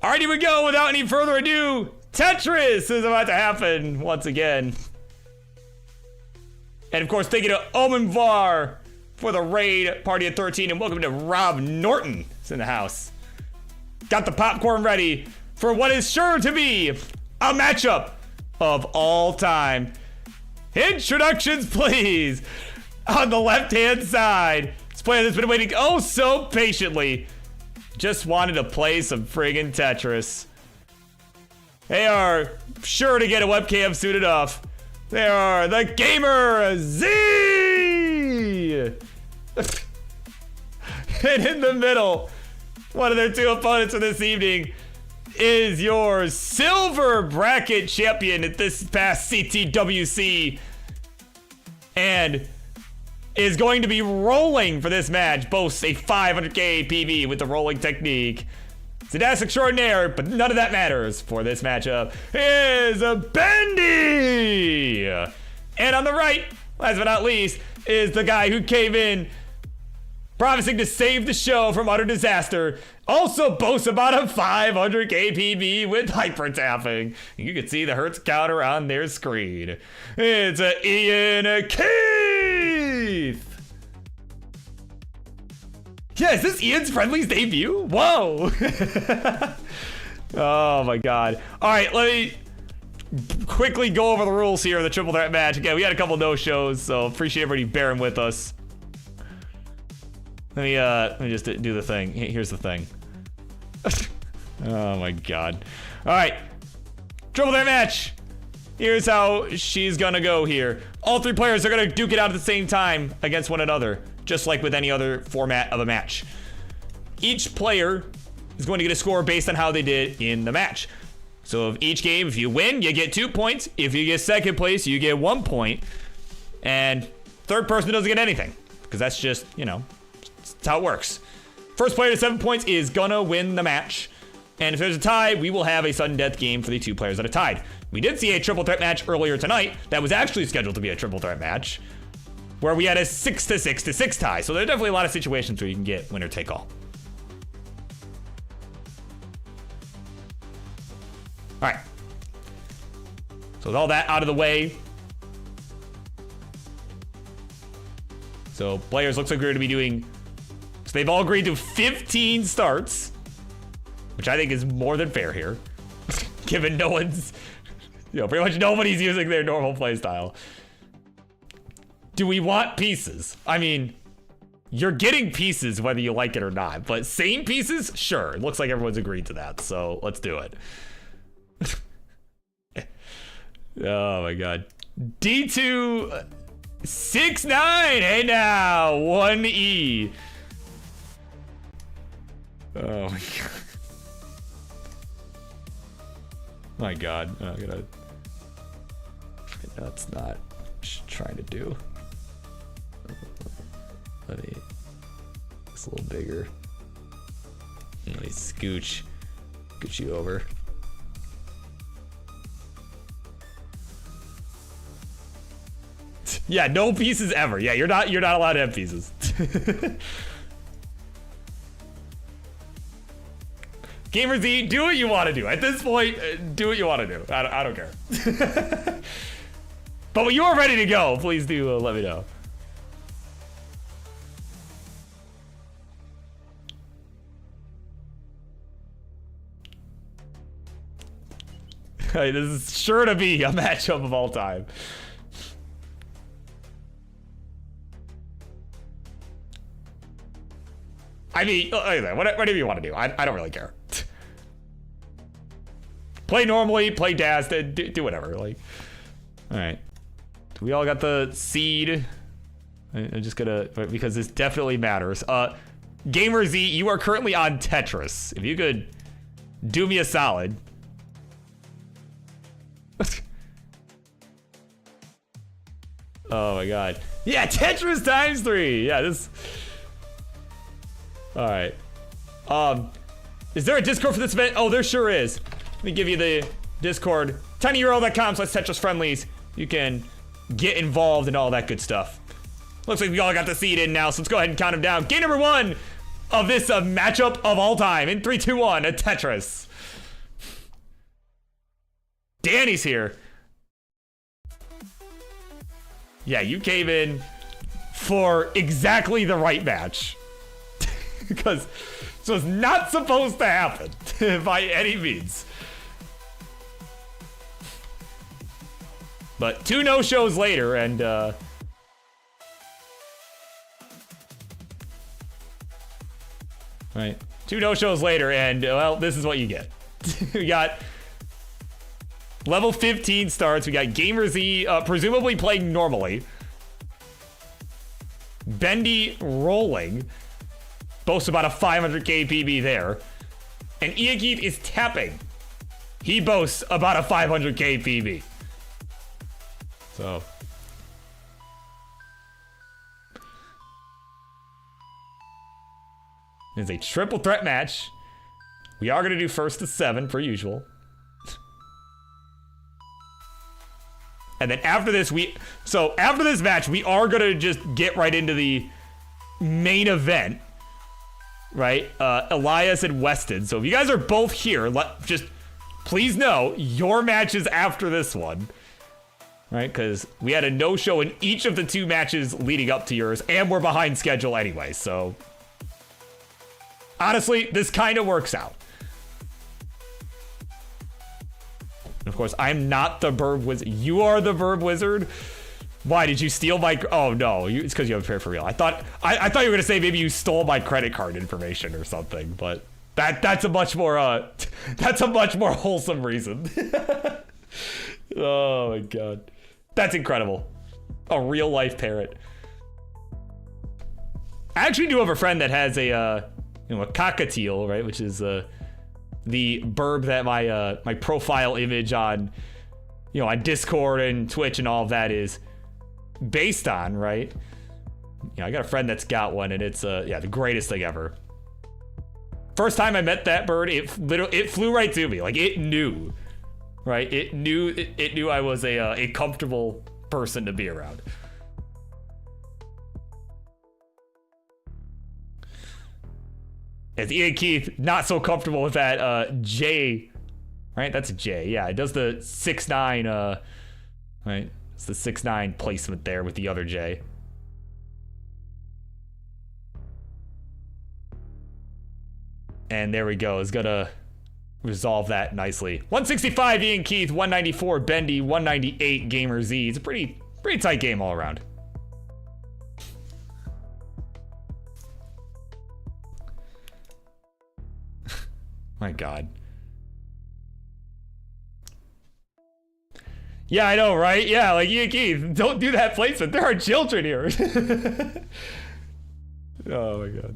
Alright, here we go. Without any further ado, Tetris is about to happen once again. And of course, thank you to Omenvar for the raid party at 13, and welcome to Rob Norton is in the house. Got the popcorn ready for what is sure to be a matchup of all time. Introductions, please. On the left-hand side, this player that's been waiting oh so patiently. Just wanted to play some friggin' Tetris. They are sure to get a webcam soon enough. They are the GamerZ! And in the middle, one of their two opponents for this evening is your silver bracket champion at this past CTWC. And is going to be rolling for this match. Boasts a 500k PV with the rolling technique. Sedas extraordinaire, but none of that matters for this matchup. Is a Bendy! And on the right, last but not least, is the guy who came in promising to save the show from utter disaster. Also boasts about a 500k PV with hyper tapping. You can see the Hertz counter on their screen. It's a IanKeith! Yeah, is this Ian's Friendlies debut? Whoa! Oh my god. Alright, let me quickly go over the rules here of the triple threat match. Again, we had a couple no-shows, so appreciate everybody bearing with us. Let me just do the thing. Here's the thing. Oh my god. Alright. Triple threat match. Here's how she's gonna go here. All three players are gonna duke it out at the same time against one another, just like with any other format of a match. Each player is going to get a score based on how they did in the match. So of each game, if you win, you get 2 points. If you get second place, you get 1 point. And third person doesn't get anything, because that's just, you know, that's how it works. First player to 7 points is gonna win the match. And if there's a tie, we will have a sudden death game for the two players that are tied. We did see a triple threat match earlier tonight that was actually scheduled to be a triple threat match, where we had a 6-6 tie. So there are definitely a lot of situations where you can get winner take all. All right. So with all that out of the way, so players looks like we're going to be doing, so they've all agreed to 15 starts, which I think is more than fair here, given no one's, you know, pretty much nobody's using their normal play style. Do we want pieces? I mean, you're getting pieces whether you like it or not, but same pieces? Sure. It looks like everyone's agreed to that, so let's do it. Oh my god. D2 6-9, hey now 1E. Oh my god. My god. I'm gonna. That's not trying to do. Let me. It's a little bigger. Let me scooch you over. Yeah, no pieces ever. Yeah, you're not allowed to have pieces. GamerZ, do what you want to do. At this point, do what you want to do. I don't care. But when you are ready to go, please do let me know. This is sure to be a matchup of all time. I mean, whatever you want to do. I don't really care. Play normally, play Daz, do whatever. Like, all right. We all got the seed. I'm just gonna, because this definitely matters. GamerZ, you are currently on Tetris. If you could do me a solid. Oh my god. Yeah, Tetris ×3. Yeah, this. All right. Is there a Discord for this event? Oh, there sure is. Let me give you the Discord. tinyurl.com/Tetris Friendlies. You can get involved in all that good stuff. Looks like we all got the seed in now, so let's go ahead and count them down. Game number 1 of this matchup of all time. In 3, 2, 1, a Tetris. Danny's here. Yeah, you came in for exactly the right match. Because this was not supposed to happen by any means. But 2 no-shows later, and right, 2 no-shows later, and well, this is what you get. We got level 15 starts. We got GamerZ presumably playing normally. Bendy rolling. Boasts about a 500k PB there. And IanKeith is tapping. He boasts about a 500k PB. So. It's a triple threat match. We are going to do first to 7 per usual. And then after this, after this match, we are going to just get right into the main event. Right? Elias and Weston. So if you guys are both here, just please know your match is after this one. Right? Because we had a no-show in each of the 2 matches leading up to yours, and we're behind schedule anyway, so honestly, this kind of works out. And of course, I'm not the BirbWizard. You are the BirbWizard. Why did you steal my? Oh no, it's because you have a pair for real. I thought you were gonna say maybe you stole my credit card information or something, but that's a much more wholesome reason. Oh my god, that's incredible. A real life parrot. I actually do have a friend that has a cockatiel, right, which is the burb that my profile image on on Discord and Twitch and all of that is based on, right? I got a friend that's got one, and it's the greatest thing ever. First time I met that bird, it flew right to me. Like, it knew, right? It knew I was a comfortable person to be around. As IanKeith, not so comfortable with that J, right? That's a J. Yeah, it does the 6'9", right? It's the 6'9" placement there with the other J. And there we go. It's gonna resolve that nicely. 165 IanKeith, 194 Bendy, 198 GamerZ. It's a pretty tight game all around. My god. Yeah, I know, right? Yeah, like, IanKeith, don't do that placement. There are children here. Oh my god.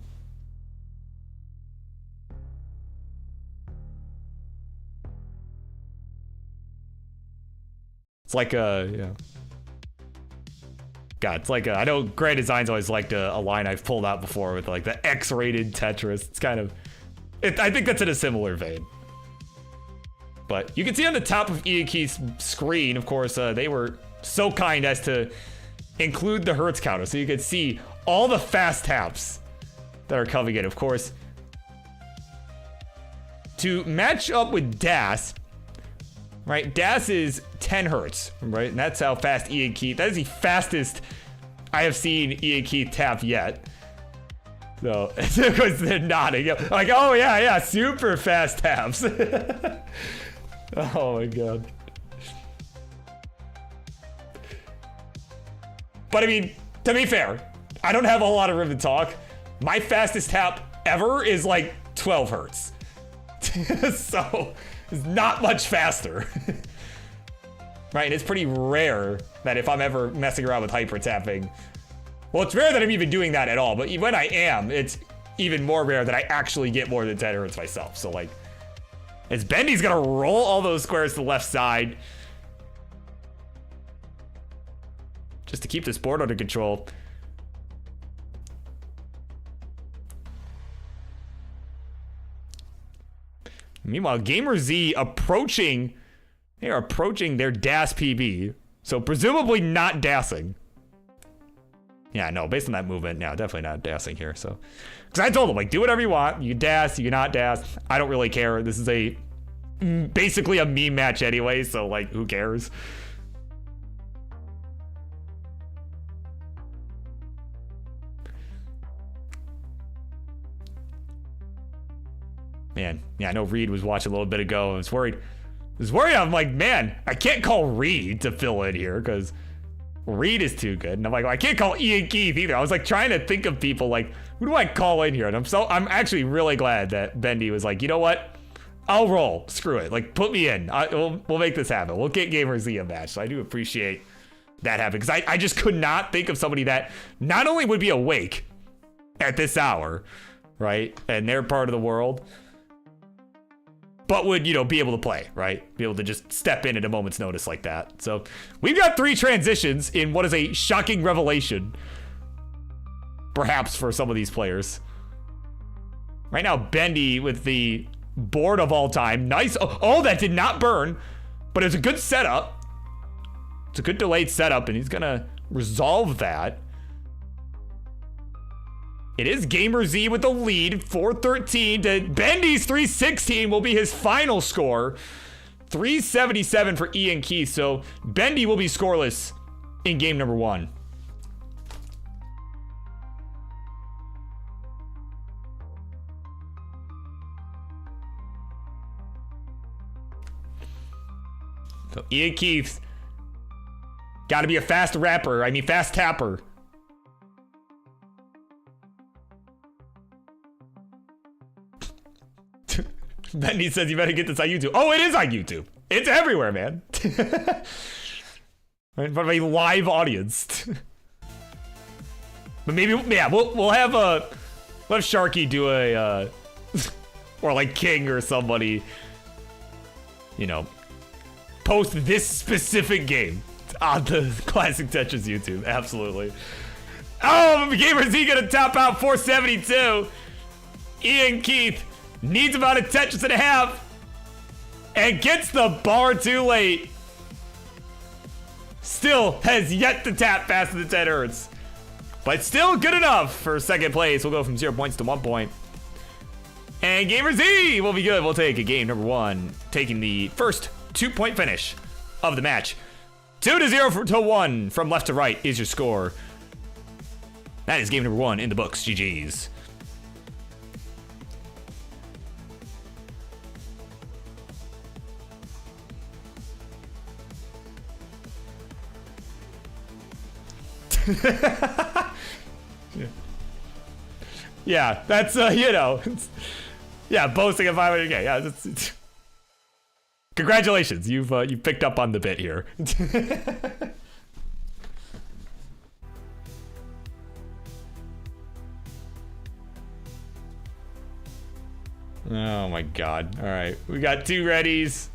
It's like a, God, it's like I know Grand Design's always liked a line I've pulled out before with like the X-rated Tetris. It's kind of, I think that's in a similar vein. But you can see on the top of IanKeith's screen, of course, they were so kind as to include the hertz counter, so you could see all the fast taps that are coming in. Of course, to match up with Das, right? Das is 10 hertz, right? And that's how fast IanKeith, that is the fastest I have seen IanKeith tap yet. So, because they're nodding. Like, oh yeah, super fast taps. Oh my god. But I mean, to be fair, I don't have a lot of room to talk. My fastest tap ever is like 12 hertz. So, it's not much faster. Right, and it's pretty rare that if I'm ever messing around with hyper tapping, well, it's rare that I'm even doing that at all, but when I am, it's even more rare that I actually get more than 10 hertz myself. So like, as Bendy's gonna roll all those squares to the left side just to keep this board under control. Meanwhile, GamerZ approaching, they are approaching their DAS PB. So presumably not DASing. Yeah, no, based on that movement, no, definitely not DASing here. So, because I told them, like, do whatever you want. You can DAS, you can not DAS. I don't really care. This is a basically a meme match anyway, so like, who cares? Man, yeah, I know Reed was watching a little bit ago. I was worried. I'm like, man, I can't call Reed to fill in here because Reed is too good. And I'm like, well, I can't call IanKeith either. I was like trying to think of people like, who do I call in here? And I'm actually really glad that Bendy was like, you know what? I'll roll. Screw it. Like, put me in. We'll make this happen. We'll get GamerZ a match. So I do appreciate that happening because I just could not think of somebody that not only would be awake at this hour, right? And their part of the world, but would, you know, be able to play, right? Be able to just step in at a moment's notice like that. So we've got 3 transitions in what is a shocking revelation, perhaps for some of these players. Right now, Bendy with the board of all time. Nice. Oh, that did not burn, but it's a good setup. It's a good delayed setup, and he's going to resolve that. It is GamerZ with the lead, 413 to Bendy's 316 will be his final score. 377 for IanKeith, so Bendy will be scoreless in game number 1. So IanKeith got to be a fast rapper, I mean fast tapper. Bendy says you better get this on YouTube. Oh, it is on YouTube. It's everywhere, man. Right in front of a live audience. But maybe, yeah, we'll have Sharky do a, or like King or somebody, you know, post this specific game on the Classic Tetris YouTube. Absolutely. Oh, GamerZ gonna top out 472. IanKeith needs about a Tetris and a half and gets the bar too late. Still has yet to tap faster than 10 Hertz, but still good enough for second place. We'll go from 0 points to 1 point. And GamerZ will be good. We'll take a game number 1, taking the first 2-point finish of the match. 2-0 to 1 from left to right is your score. That is game number 1 in the books. GG's. Yeah, that's you know, yeah, boasting at 500K. Yeah, it's congratulations, you've picked up on the bit here. Oh my god. All right, we got 2 readies.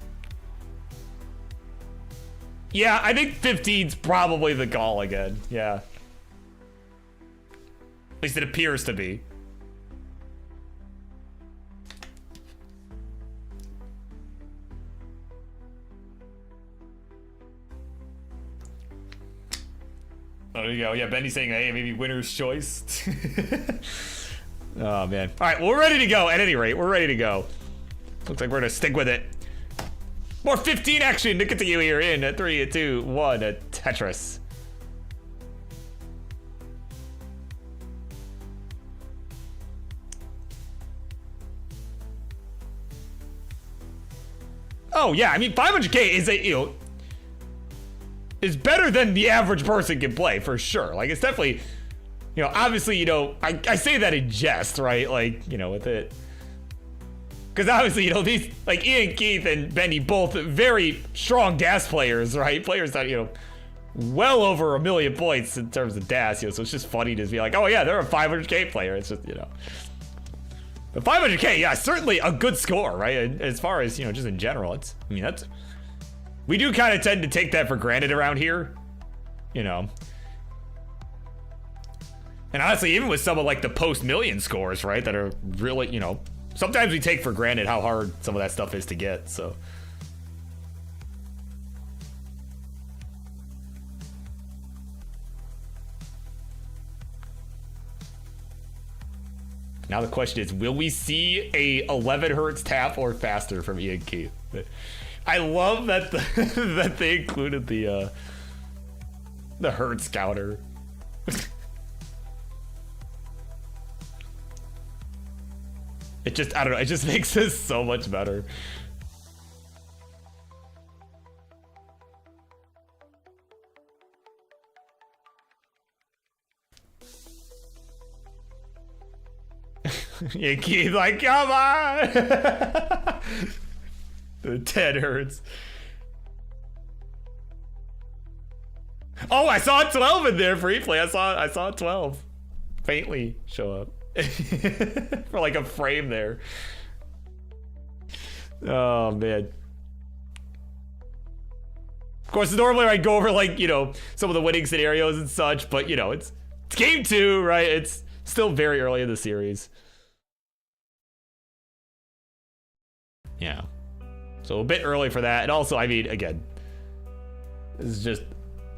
Yeah, I think 15's probably the call again. Yeah. At least it appears to be. Oh, there you go. Yeah, Bendy's saying, hey, maybe winner's choice. Oh, man. All right, well, we're ready to go. At any rate, we're ready to go. Looks like we're going to stick with it. More 15 action to continue here in 3, 2, 1, Tetris. Oh yeah, I mean 500K is a, you know, is better than the average person can play for sure. Like it's definitely, you know, obviously, you know, I say that in jest, right? Like, you know, with it. Because obviously, you know, these, like IanKeith and Bendy, both very strong DAS players, right? Players that, you know, well over 1 million points in terms of DAS, you know, so it's just funny to be like, oh yeah, they're a 500K player. It's just, you know. But 500K, yeah, certainly a good score, right? And as far as, you know, just in general, it's, I mean, that's, we do kind of tend to take that for granted around here, you know. And honestly, even with some of like the post-million scores, right, that are really, you know, sometimes we take for granted how hard some of that stuff is to get, so. Now the question is, will we see a 11 hertz tap or faster from IanKeith? I love that that they included the Hertz counter. It just, I don't know, it just makes this so much better. IanKeith like, come on! The 10 Hertz. Oh, I saw 12 in there for replay. I saw 12 faintly show up. For like a frame there. Oh man. Of course, normally I'd go over like, you know, some of the winning scenarios and such, but you know, it's game 2, right? It's still very early in the series. Yeah. So a bit early for that. And also, I mean, again, this is just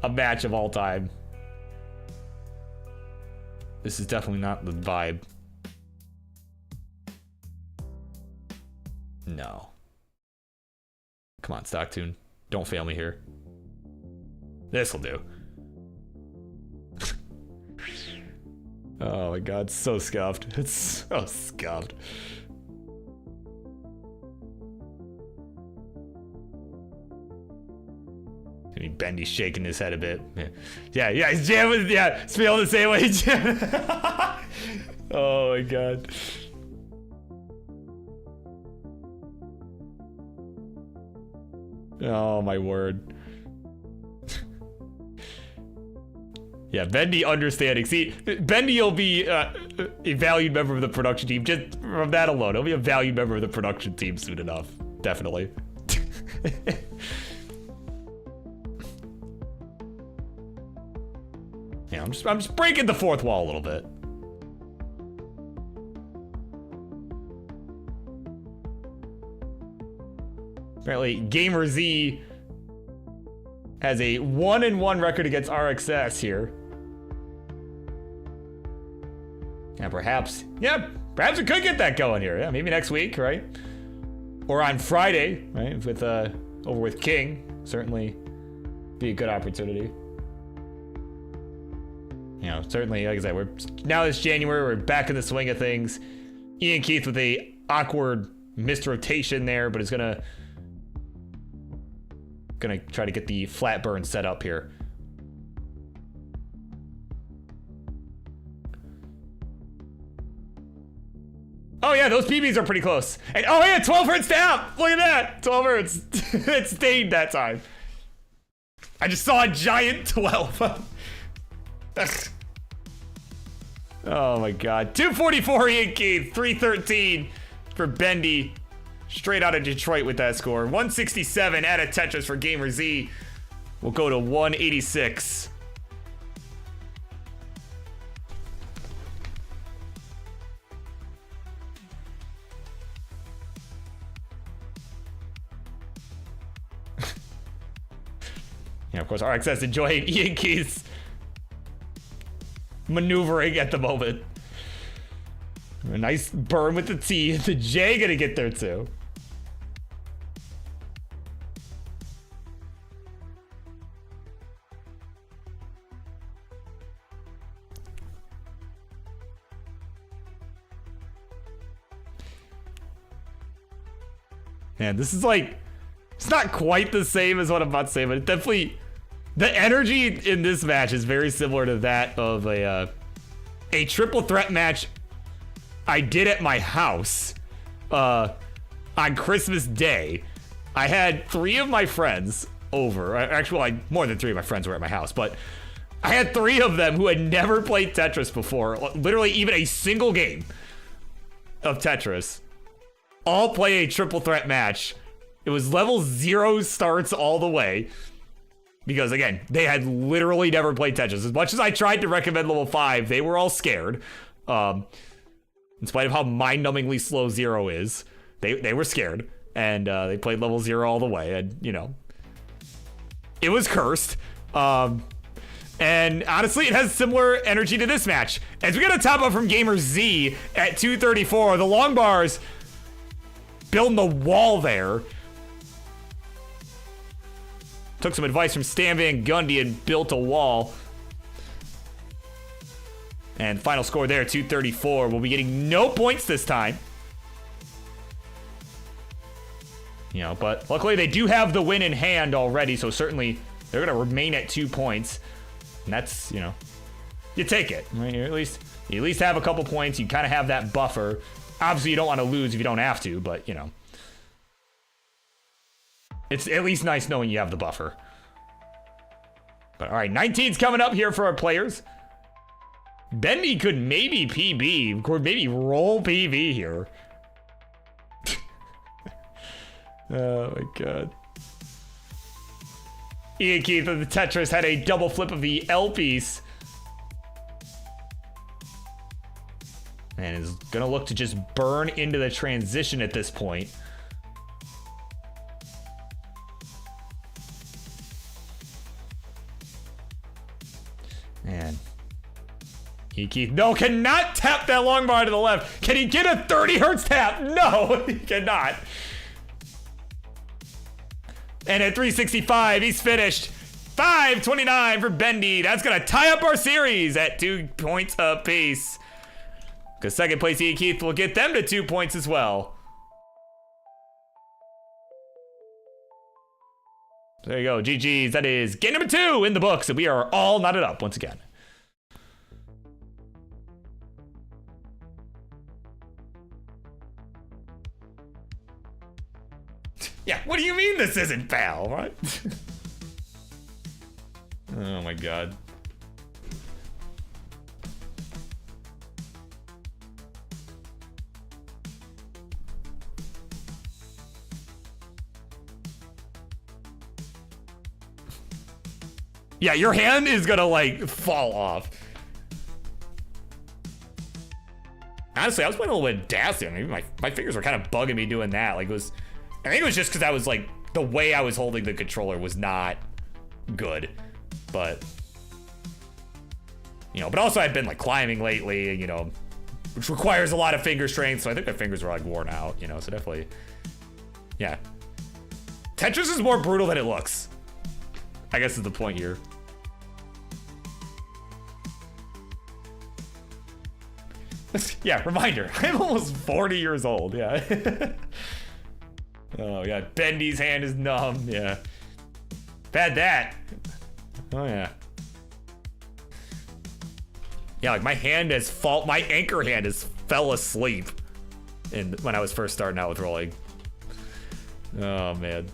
a match of all time. This is definitely not the vibe. No. Come on, Stocktune. Don't fail me here. This'll do. Oh my god, it's so scuffed. It's so scuffed. Bendy shaking his head a bit. Yeah, he's jamming. Yeah, it's feeling the same way. Oh my god. Oh my word. Yeah, Bendy understanding. See, Bendy will be a valued member of the production team just from that alone. He'll be a valued member of the production team soon enough. Definitely. Yeah, I'm just breaking the fourth wall a little bit. Apparently, GamerZ has a 1-1 record against RXS here. And perhaps we could get that going here. Yeah, maybe next week, right? Or on Friday, right? With over with King, certainly be a good opportunity. You know, certainly, like I said, now it's January, we're back in the swing of things. IanKeith with a awkward missed rotation there, but is gonna try to get the flat burn set up here. Oh yeah, those PBs are pretty close. And oh yeah, 12 Hertz down! Look at that! 12 Hertz. It stayed that time. I just saw a giant 12. Oh my god. 244 IanKeith, 313 for Bendy. Straight out of Detroit with that score. 167 out of Tetris for GamerZ. We'll go to 186. Yeah, of course, RXS enjoying IanKeith's maneuvering at the moment. A nice burn with the T. The J gonna get there too. Man, this is like, it's not quite the same as what I'm about to say, but it definitely, the energy in this match is very similar to that of a triple threat match I did at my house on Christmas Day. I had 3 of my friends over. Actually, more than 3 of my friends were at my house, but I had 3 of them who had never played Tetris before, literally even a single game of Tetris, all play a triple threat match. It was level 0 starts all the way. Because again, they had literally never played Tetris. As much as I tried to recommend level 5, they were all scared. In spite of how mind-numbingly slow 0 is, they were scared. And they played level 0 all the way. And, you know, it was cursed. And honestly, it has similar energy to this match. As we get a top up from GamerZ at 234, the long bars building the wall there. took some advice from Stan Van Gundy and built a wall. And final score there, 234. We'll be getting no points this time. You know, but luckily they do have the win in hand already, so certainly they're going to remain at 2 points. And that's, you know, you take it. Right? You at least have a couple points. You kind of have that buffer. Obviously, you don't want to lose if you don't have to, but, you know. It's at least nice knowing you have the buffer. But, all right, 19's coming up here for our players. Bendy could maybe PB, or maybe roll PB here. Oh, my God. IanKeith of the Tetris had a double flip of the L piece. And is going to look to just burn into the transition at this point. And IanKeith, no, cannot tap that long bar to the left. Can he get a 30 hertz tap? No, he cannot. And at 365, he's finished. 529 for Bendy. That's going to tie up our series at 2 points apiece. Because second place IanKeith will get them to 2 points as well. There you go, GG's. That is game number 2 in the books, and we are all knotted up once again. Yeah, what do you mean this isn't pal, right? Oh my God. Yeah, your hand is gonna like fall off. Honestly, I was playing a little bit dancing. Maybe my fingers were kind of bugging me doing that. Like I think it was just because I was like, the way I was holding the controller was not good. But, you know, but also I've been like climbing lately, you know, which requires a lot of finger strength. So I think my fingers were like worn out, you know, so definitely, yeah. Tetris is more brutal than it looks, I guess is the point here. Yeah, reminder, I'm almost 40 years old, yeah. Oh, yeah, Bendy's hand is numb, yeah. Bad that. Oh, yeah. Yeah, like my anchor hand has fell asleep when I was first starting out with rolling. Oh, man.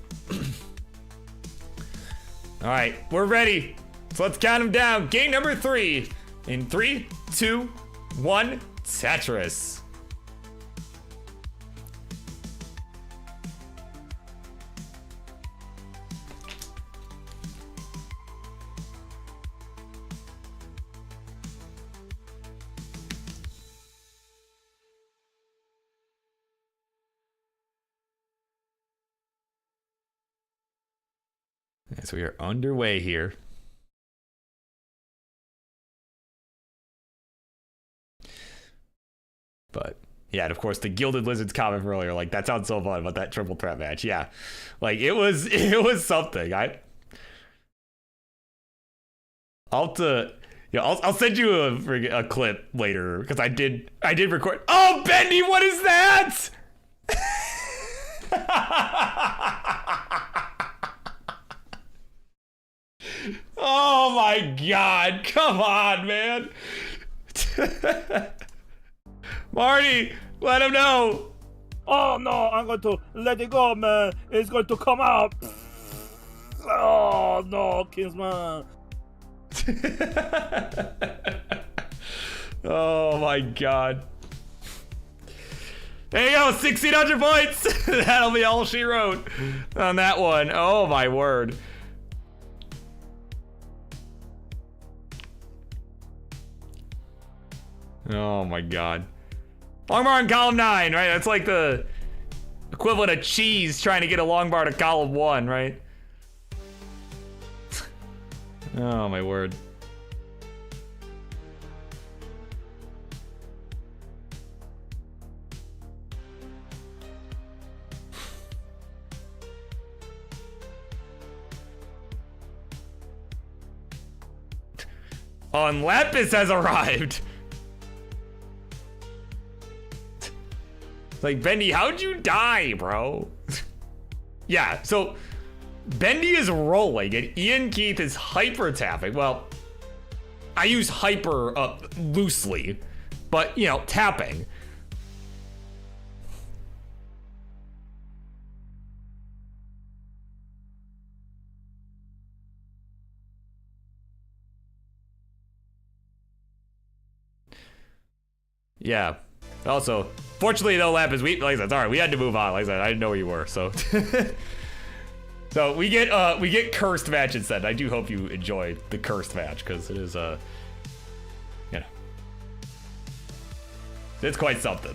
All right, we're ready. So let's count them down. Game number 3. In 3, 2, 1, Tetris. So we are underway here. But yeah, and of course the Gilded Lizards comment from earlier, like that sounds so fun about that triple threat match. Yeah, like it was something. I'll send you a clip later because I did record. Oh, Bendy, what is that? Oh my God, come on, man. Marty, let him know. Oh no, I'm going to let it go, man. It's going to come out. Oh no, Kingsman. Oh my God. There you go, 1,600 points. That'll be all she wrote on that one. Oh my word. Oh my God. Long bar in column 9, right? That's like the equivalent of cheese trying to get a long bar to column 1, right? Oh my word. on Lapis has arrived. Like, Bendy, how'd you die, bro? Yeah, so Bendy is rolling and IanKeith is hyper tapping. Well, I use hyper loosely, but, you know, tapping. Yeah. Also, fortunately, though, Lapis, like I said, sorry, we had to move on. Like I said, I didn't know where you were, so. So we get cursed match instead. I do hope you enjoy the cursed match because it is you know, it's quite something.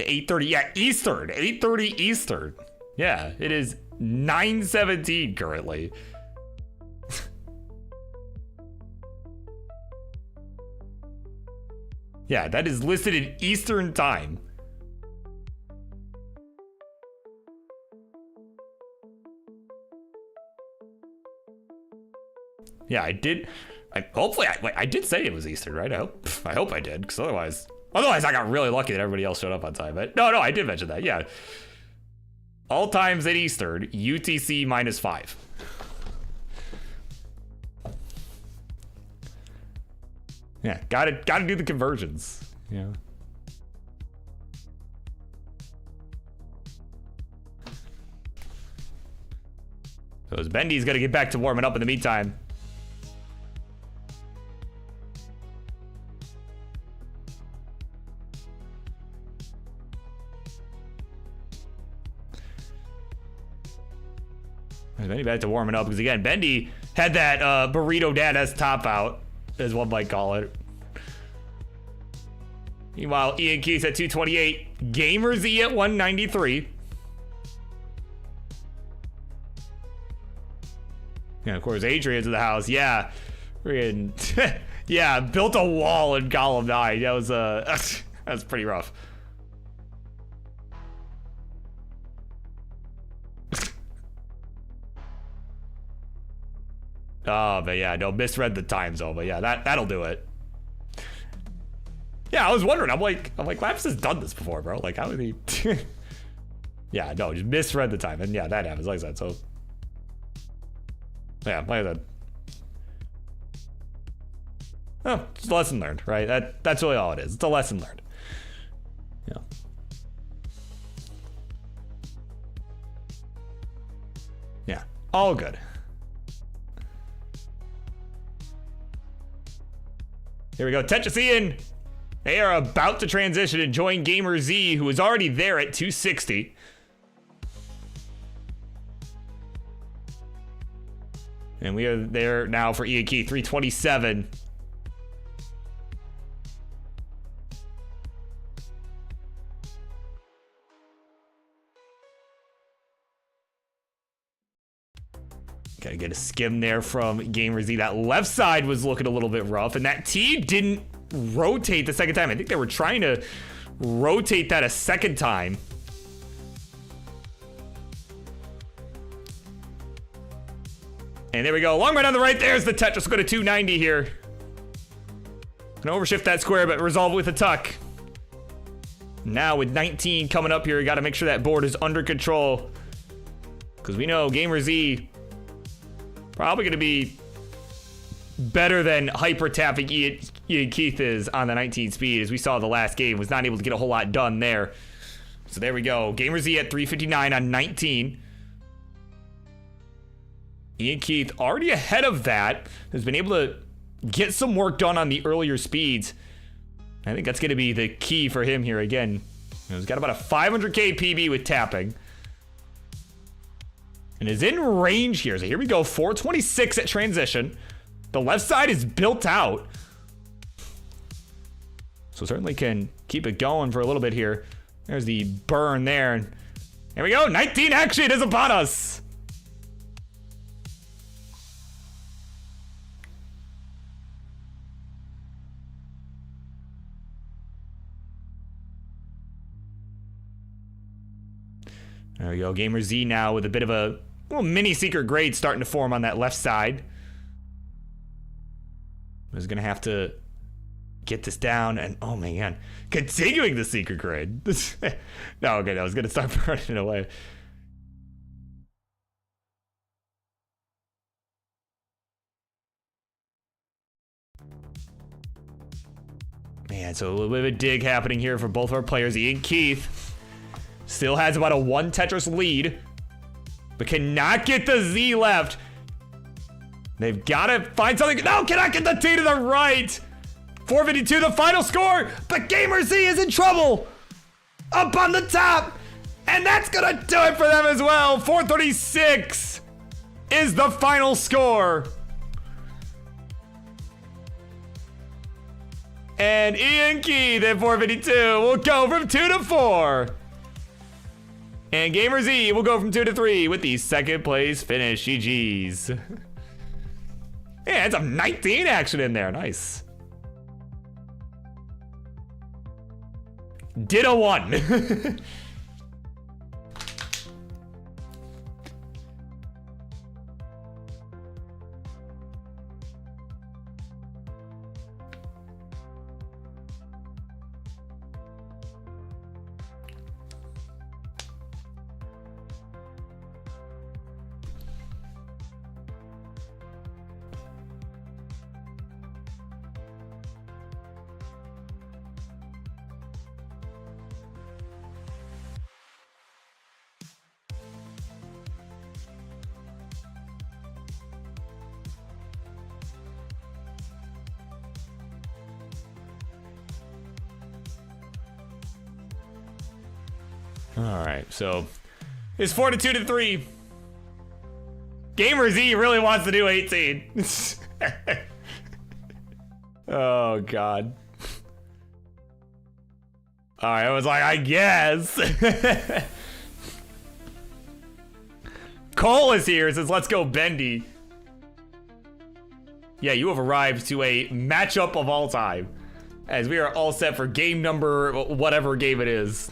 $8:30, yeah, Eastern. 8:30 Eastern. Yeah, it is 9:17 currently. Yeah, that is listed in Eastern time. Yeah, I did. Hopefully, I did say it was Eastern, right? I hope I did, because otherwise I got really lucky that everybody else showed up on time. But no, I did mention that. Yeah, all times at Eastern, UTC -5. Yeah, gotta do the conversions. Yeah. So as Bendy's gonna get back to warming up in the meantime. Bendy back to warming up because again, Bendy had that burrito dad top out, as one might call it. Meanwhile, IanKeith at 228, GamerZ at 193. And of course, Adrian's in the house. Yeah, freaking, yeah, built a wall in column 9. That was that's pretty rough. Oh, but yeah, no, misread the time zone, but yeah, that'll do it. Yeah, I was wondering. I'm like, Laps has done this before, bro. Like, how did he? Yeah, no, just misread the time, and yeah, that happens. Like I said, so yeah, like I said. Oh, it's a lesson learned, right? That's really all it is. It's a lesson learned. Yeah. Yeah, all good. Here we go, Tetris Ian. They are about to transition and join GamerZ, who is already there at 260. And we are there now for IanKeith, 327. Gotta get a skim there from GamerZ. That left side was looking a little bit rough, and that T didn't rotate the second time. I think they were trying to rotate that a second time. And there we go. Long right on the right. There's the Tetris. Go to 290 here. Gonna overshift that square, but resolve it with a tuck. Now with 19 coming up here, you gotta make sure that board is under control. Because we know GamerZ probably going to be better than hyper tapping IanKeith is on the 19 speed. As we saw the last game, was not able to get a whole lot done there. So there we go. GamerZ at 359 on 19. IanKeith already ahead of that. Has been able to get some work done on the earlier speeds. I think that's going to be the key for him here again. He's got about a 500k PB with tapping. And is in range here. So here we go, 426 at transition. The left side is built out. So certainly can keep it going for a little bit here. There's the burn there. And Here we go. 19 action is upon us. There we go. GamerZ now with a bit of a little mini secret grade starting to form on that left side. Is gonna have to get this down, and oh man, continuing the secret grade. No, okay, I was gonna start burning it away. Man, so a little bit of a dig happening here for both of our players. IanKeith still has about a 1 Tetris lead, but cannot get the Z left. They've got to find something. No, cannot get the T to the right. 452, the final score, but GamerZ is in trouble. Up on the top, and that's gonna do it for them as well. 436 is the final score. And IanKeith at 452 will go from 2 to 4. And GamerZ will go from 2 to 3 with the second place finish. GG's. Yeah, it's a 19 action in there. Nice. Ditto 1. All right, so it's 4 to 2 to 3. GamerZ really wants to do 18. Oh God. All right, I was like, I guess. Cole is here, says, let's go, Bendy. Yeah, you have arrived to a matchup of all time, as we are all set for game number, whatever game it is.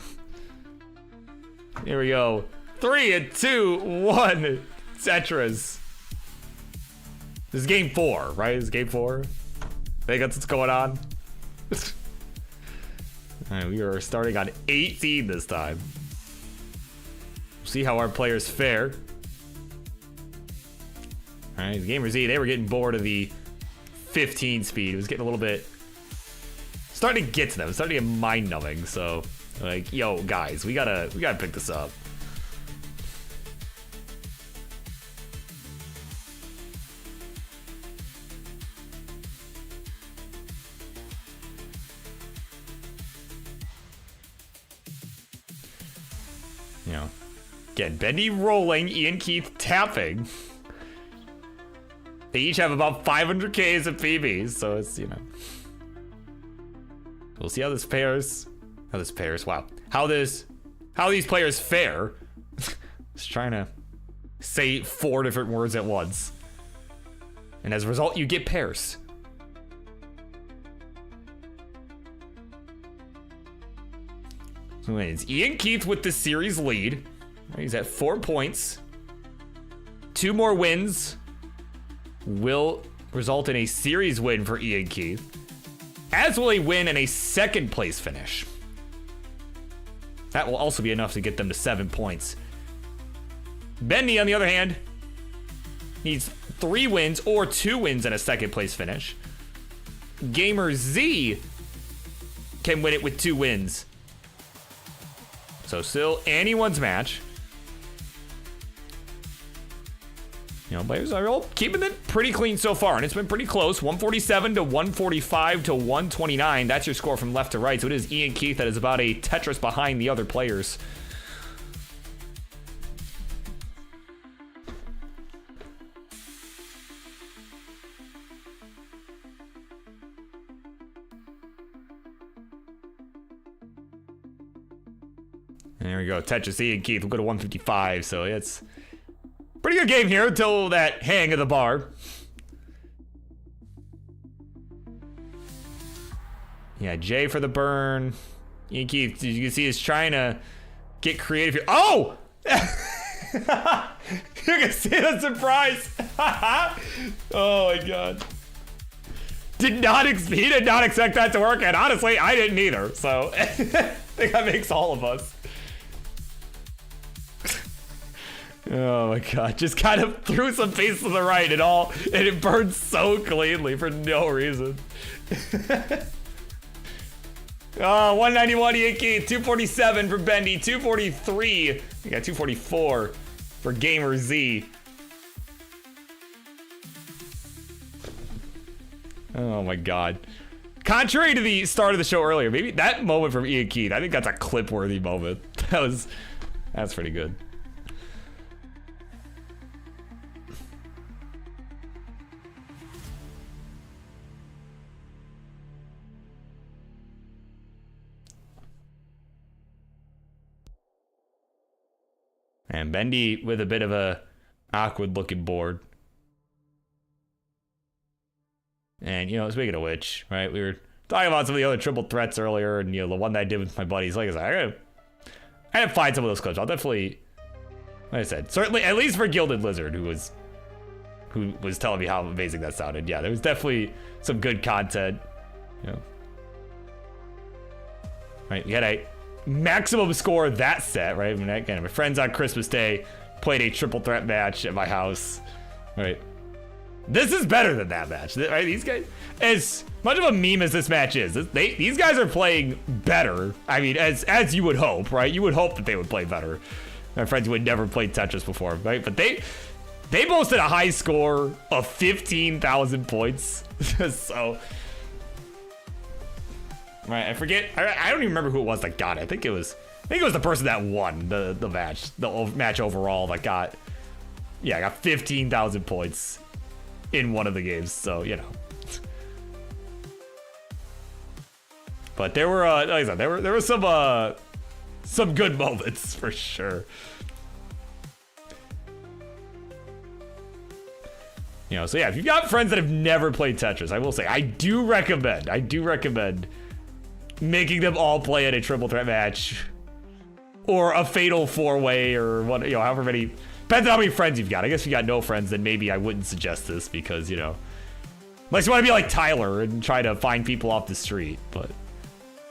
Here we go. 3 and 2, 1. Tetris. This is game 4, right? This is game 4. I think that's what's going on. Alright, we are starting on 18 this time. We'll see how our players fare. Alright, GamerZ, they were getting bored of the 15 speed. It was getting a little bit... starting to get to them. It's starting to get mind-numbing, so... like, yo, guys, we gotta pick this up. You know, again, Bendy rolling, IanKeith tapping. They each have about 500Ks of PBs, so it's, you know. We'll see how this pairs. Wow. How these players fare. Just trying to say 4 different words at once. And as a result, you get pairs. So it's IanKeith with the series lead. He's at 4 points. 2 more wins will result in a series win for IanKeith, as will a win and a second place finish. That will also be enough to get them to 7 points. Bendy, on the other hand, needs 3 wins or 2 wins and a second place finish. GamerZ can win it with 2 wins. So still anyone's match. You know, players are all keeping it pretty clean so far, and it's been pretty close. 147 to 145 to 129. That's your score from left to right. So it is IanKeith that is about a Tetris behind the other players. And there we go. Tetris, IanKeith will go to 155. So it's pretty good game here until that hang of the bar. Yeah, Jay for the burn. IanKeith, you can see, is trying to get creative here. Oh! You can see the surprise. Oh my god. He did not expect that to work, and honestly, I didn't either. So I think that makes all of us. Oh my god, just kind of threw some face to the right and it burned so cleanly for no reason. Oh, 191 IanKeith, 247 for Bendy, 243. We got 244 for GamerZ. Oh my god. Contrary to the start of the show earlier, maybe that moment from IanKeith, I think that's a clip-worthy moment. That's pretty good. And Bendy with a bit of a awkward looking board. And, you know, speaking of which, right, we were talking about some of the other triple threats earlier, and, you know, the one that I did with my buddies. Like I said, I gotta find some of those clips. I'll definitely, like I said, certainly, at least for Gilded Lizard, who was telling me how amazing that sounded. Yeah, there was definitely some good content, you know. Right, we had a maximum score that set, right? I mean, again, my friends on Christmas Day played a triple threat match at my house, right? This is better than that match, right? These guys, as much of a meme as this match is, these guys are playing better. I mean, as you would hope, right? You would hope that they would play better. My friends who had never played Tetris before, right? But they boasted a high score of 15,000 points. So, right? I forget. I don't even remember who it was that got it. I think it was the person that won the match overall that got 15,000 points in one of the games. So, you know. But there were, like I said, there were some good moments for sure. You know, so yeah, if you've got friends that have never played Tetris, I will say, I do recommend making them all play in a triple threat match or a fatal four-way or what, you know, however many, depends on how many friends you've got. I guess if you got no friends, then maybe I wouldn't suggest this because, you know, unless you want to be like Tyler and try to find people off the street, but,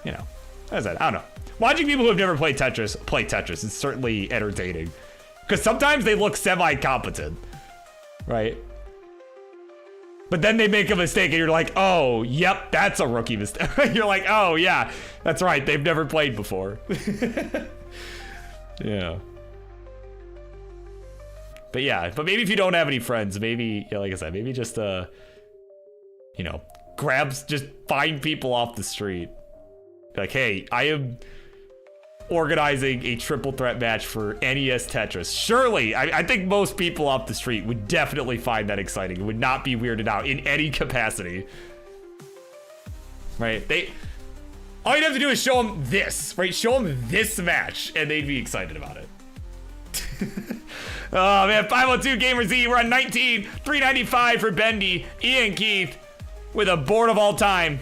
you know, as I said, I don't know. Watching people who have never played Tetris play Tetris is certainly entertaining because sometimes they look semi-competent, right? But then they make a mistake and you're like, oh, yep, that's a rookie mistake. You're like, oh, yeah, that's right. They've never played before. Yeah. But yeah, but maybe if you don't have any friends, maybe, yeah, like I said, maybe just, you know, just find people off the street. Like, hey, I am organizing a triple threat match for NES Tetris. Surely, I think most people off the street would definitely find that exciting. It would not be weirded out in any capacity. Right? All you'd have to do is show them this, right? Show them this match, and they'd be excited about it. Oh man, 502 GamerZ, we're on 19, 395 for Bendy, IanKeith with a board of all time.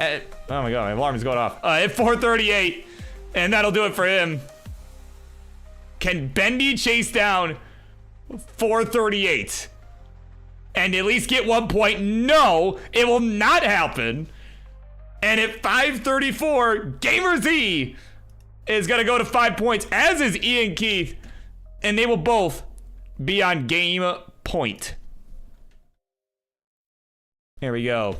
Oh my god, my alarm is going off. At 438, and that'll do it for him. Can Bendy chase down 438 and at least get 1 point? No, it will not happen. And at 534, GamerZ is gonna go to 5 points, as is IanKeith, and they will both be on game point. Here we go.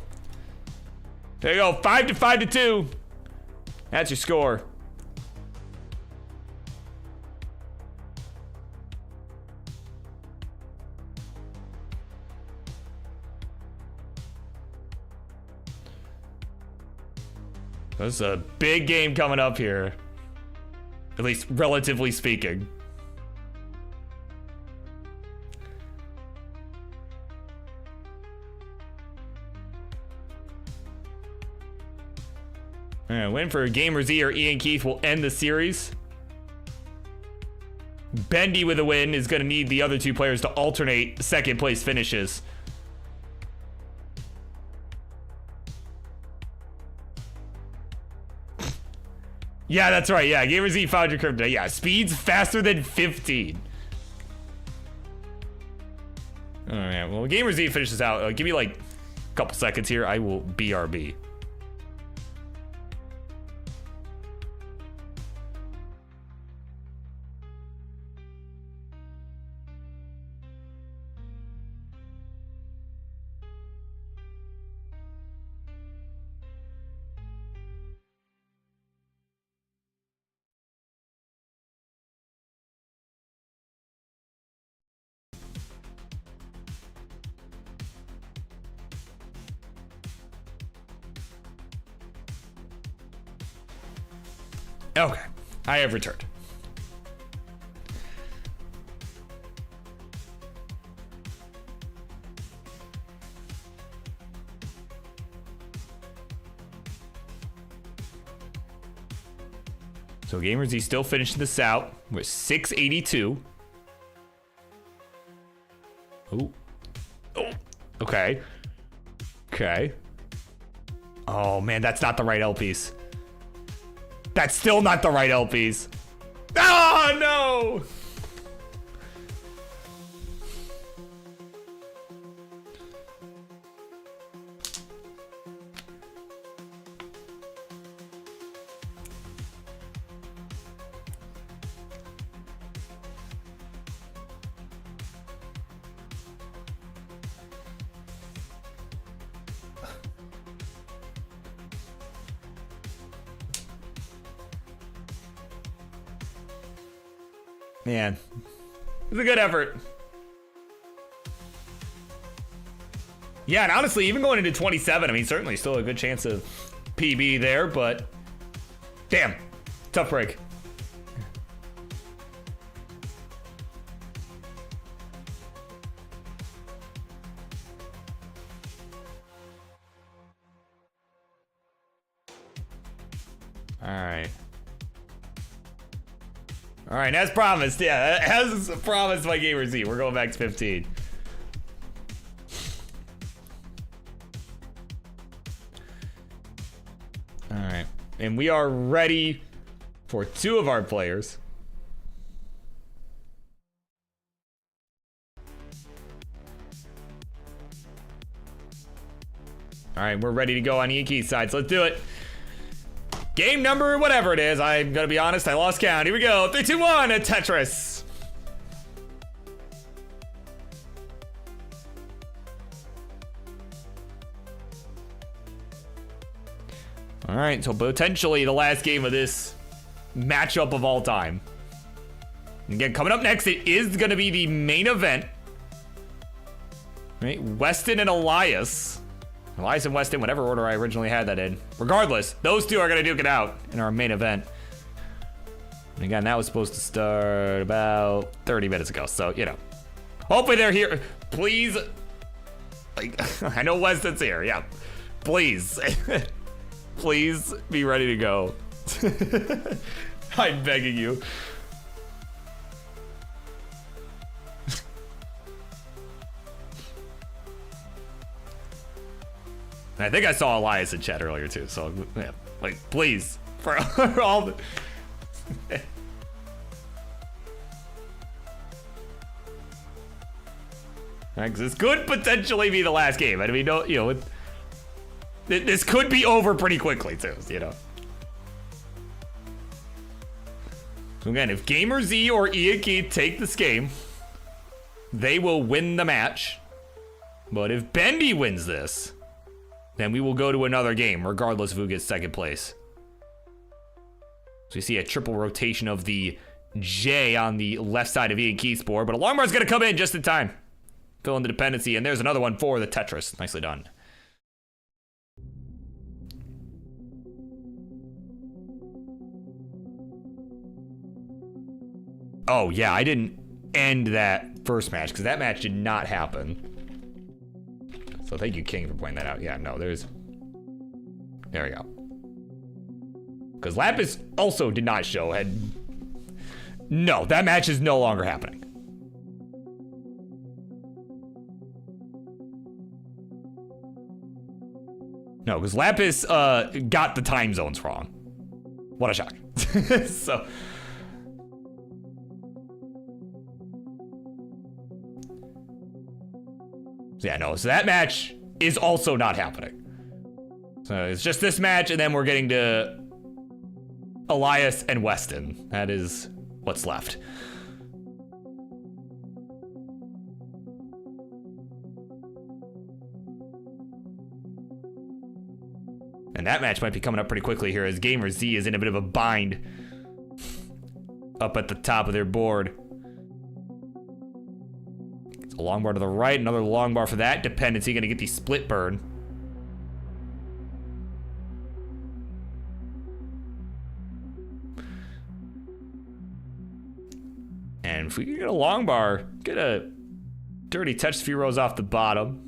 There you go, 5-2. That's your score. This is a big game coming up here. At least relatively speaking. Win for GamerZ or IanKeith will end the series. Bendy with a win is going to need the other two players to alternate second place finishes. Yeah, that's right. Yeah, GamerZ found your curve today. Yeah, speed's faster than 15. All right, well, GamerZ finishes out. Give me like a couple seconds here. I will BRB. Okay, I have returned. So GamerZ still finishing this out with 682. Oh. Oh. Okay. Okay. Oh man, that's not the right LPs. That's still not the right LPs. Oh, no! Man, it was a good effort. Yeah, and honestly, even going into 27, I mean, certainly still a good chance of PB there, but damn, tough break. All right. All right, as promised, yeah, as promised by GamerZ, we're going back to 15. All right, and we are ready for two of our players. All right, we're ready to go on IanKeith's side, so let's do it. Game number, whatever it is. I'm gonna be honest, I lost count. Here we go. 3, 2, 1, a Tetris. All right, so potentially the last game of this matchup of all time. Again, coming up next, it is gonna be the main event. Right, Weston and Elias. Elias and Weston, whatever order I originally had that in. Regardless, those two are gonna duke it out in our main event. And again, that was supposed to start about 30 minutes ago, so, you know. Hopefully they're here. Please. Like, I know Weston's here, yeah. Please. Please be ready to go. I'm begging you. And I think I saw Elias in chat earlier too, so yeah, like please, for all the because this could potentially be the last game. I mean, don't, you know, this could be over pretty quickly too, you know. So again, if GamerZ or IanKeith take this game, they will win the match. But if Bendy wins this, then we will go to another game, regardless of who gets second place. So you see a triple rotation of the J on the left side of IanKeith's board, but a long bar's gonna come in just in time. Fill in the dependency, and there's another one for the Tetris. Nicely done. Oh yeah, I didn't end that first match, because that match did not happen. So thank you, King, for pointing that out. Yeah, no, there we go. Because Lapis also did not show. No, that match is no longer happening. No, because Lapis got the time zones wrong. What a shock. So yeah, no, so that match is also not happening. So it's just this match, and then we're getting to Elias and Weston. That is what's left. And that match might be coming up pretty quickly here as GamerZ is in a bit of a bind up at the top of their board. It's a long bar to the right, another long bar for that dependency, gonna get the split burn. And if we can get a long bar, get a dirty touch, a few rows off the bottom.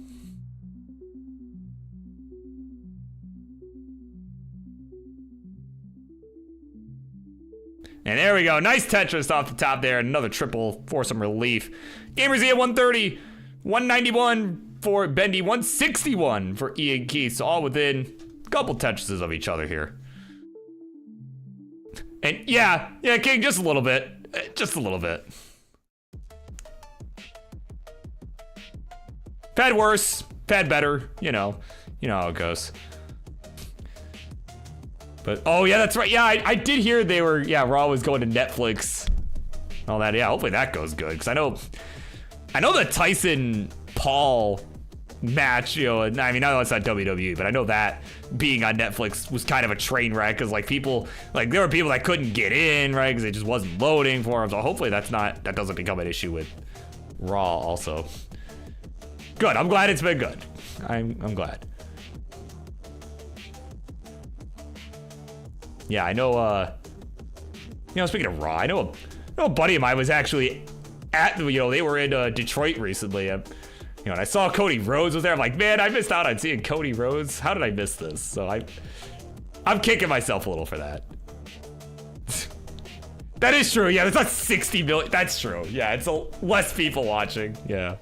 And there we go, nice Tetris off the top there, another triple for some relief. GamerZ at 130, 191 for Bendy, 161 for IanKeith, so all within a couple Tetrises of each other here. And yeah, King, just a little bit. Just a little bit. Fed worse, fed better, you know how it goes. But, oh yeah, that's right. Yeah, I did hear they were, Raw was going to Netflix. All that, yeah, hopefully that goes good. Because I know the Tyson Paul match, you know, I mean, I know it's not WWE, but I know that being on Netflix was kind of a train wreck. Because, like, people, like, there were people that couldn't get in, right? Because it just wasn't loading for them. So hopefully that doesn't become an issue with Raw also. Good, I'm glad it's been good. I'm glad. Yeah, I know, speaking of Raw, I know a buddy of mine was actually at, they were in Detroit recently. And I saw Cody Rhodes was there. I'm like, man, I missed out on seeing Cody Rhodes. How did I miss this? So I'm kicking myself a little for that. That is true. Yeah, there's not 60 million. That's true. Yeah, it's less people watching. Yeah.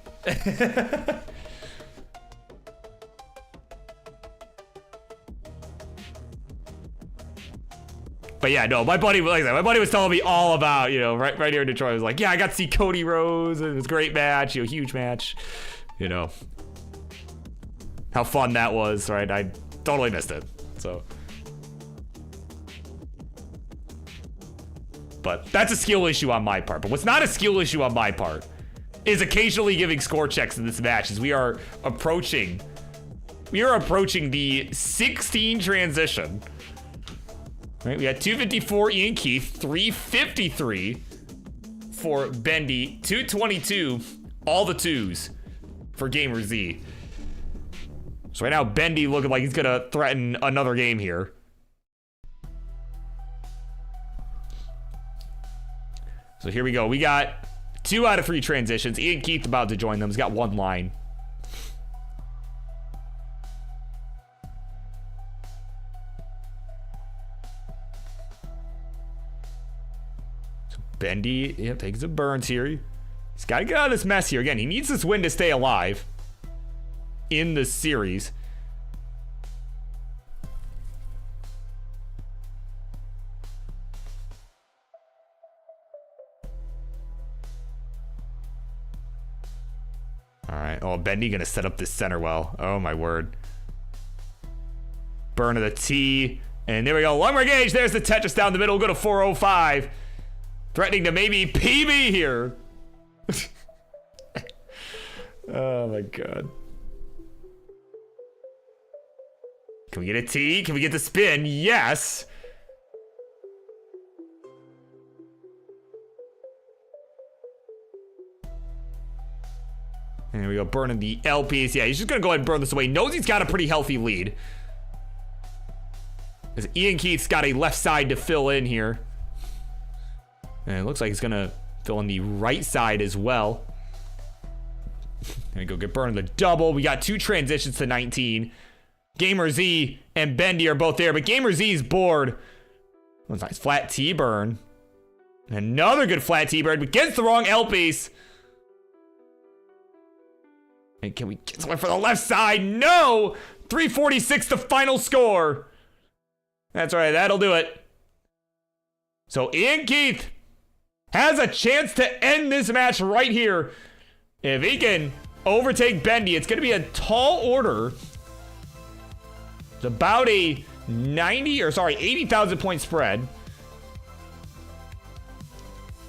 But yeah, no, my buddy was telling me all about, right here in Detroit. I was like, yeah, I got to see Cody Rhodes, and it was a great match, huge match, how fun that was, right? I totally missed it, so. But that's a skill issue on my part. But what's not a skill issue on my part is occasionally giving score checks in this match, as we are approaching the 16 transition. Right, we got 254 IanKeith, 353 for Bendy, 222, all the twos for GamerZ. So right now, Bendy looking like he's gonna threaten another game here. So here we go. We got 2 out of 3 transitions. IanKeith about to join them. He's got 1 line. Bendy, takes some burns here. He's got to get out of this mess here. Again, he needs this win to stay alive in the series. All right. Oh, Bendy going to set up this center well. Oh, my word. Burn of the T. And there we go. Long engage. There's the Tetris down the middle. We'll go to 405. Threatening to maybe PB here. Oh my god. Can we get a T? Can we get the spin? Yes. And there we go, burning the LPs. Yeah, he's just gonna go ahead and burn this away. Knows he's got a pretty healthy lead. As IanKeith's got a left side to fill in here. And it looks like he's gonna fill in the right side as well. There we go, get burned the double. We got 2 transitions to 19. GamerZ and Bendy are both there, but GamerZ's board That's nice. Flat T-burn. Another good flat T-burn, but gets the wrong L piece. And can we get someone for the left side? No! 346 the final score. That's right, that'll do it. So IanKeith has a chance to end this match right here. If he can overtake Bendy, it's going to be a tall order. It's about a 80,000 point spread.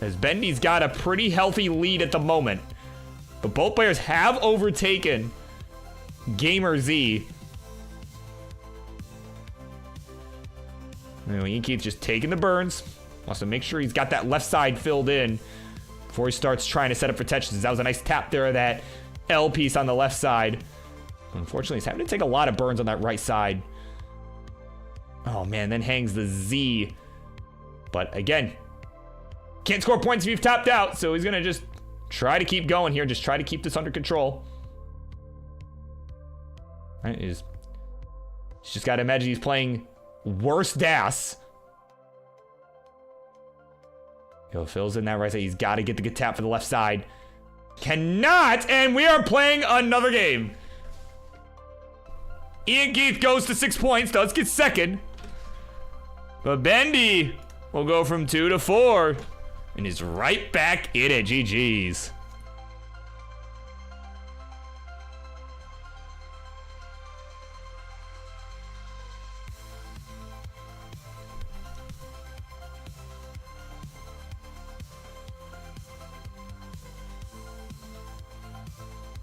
As Bendy's got a pretty healthy lead at the moment. But both players have overtaken GamerZ. IanKeith just taking the burns. Wants to make sure he's got that left side filled in before he starts trying to set up for Tetris. That was a nice tap there of that L piece on the left side. Unfortunately, he's having to take a lot of burns on that right side. Oh man, then hangs the Z. But again, can't score points if you've tapped out, so he's gonna just try to keep going here, just try to keep this under control. Right, he's just gotta imagine he's playing worse DAS. Fills in that right side. He's got to get the good tap for the left side. Cannot, and we are playing another game. IanKeith goes to 6 points, does get second. But Bendy will go from 2 to 4 and is right back in it. GG's.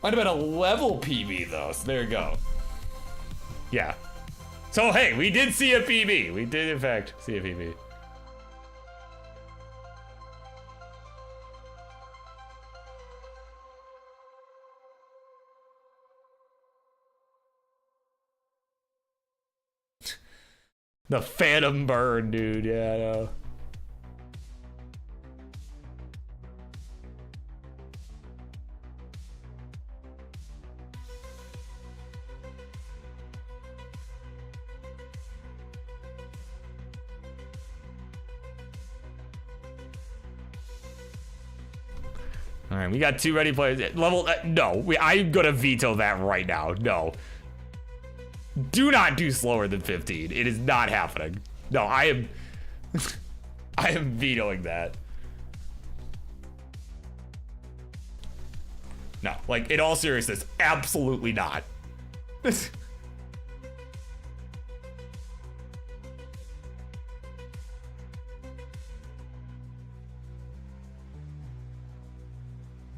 Might have been a level PB though, so there you go. Yeah. So hey, we did see a PB. We did in fact see a PB. The Phantom Burn, dude. Yeah, I know. All right, we got 2 ready players. Level, no, I'm gonna veto that right now. No. Do not do slower than 15. It is not happening. No, I am, I am vetoing that. No, like in all seriousness, absolutely not.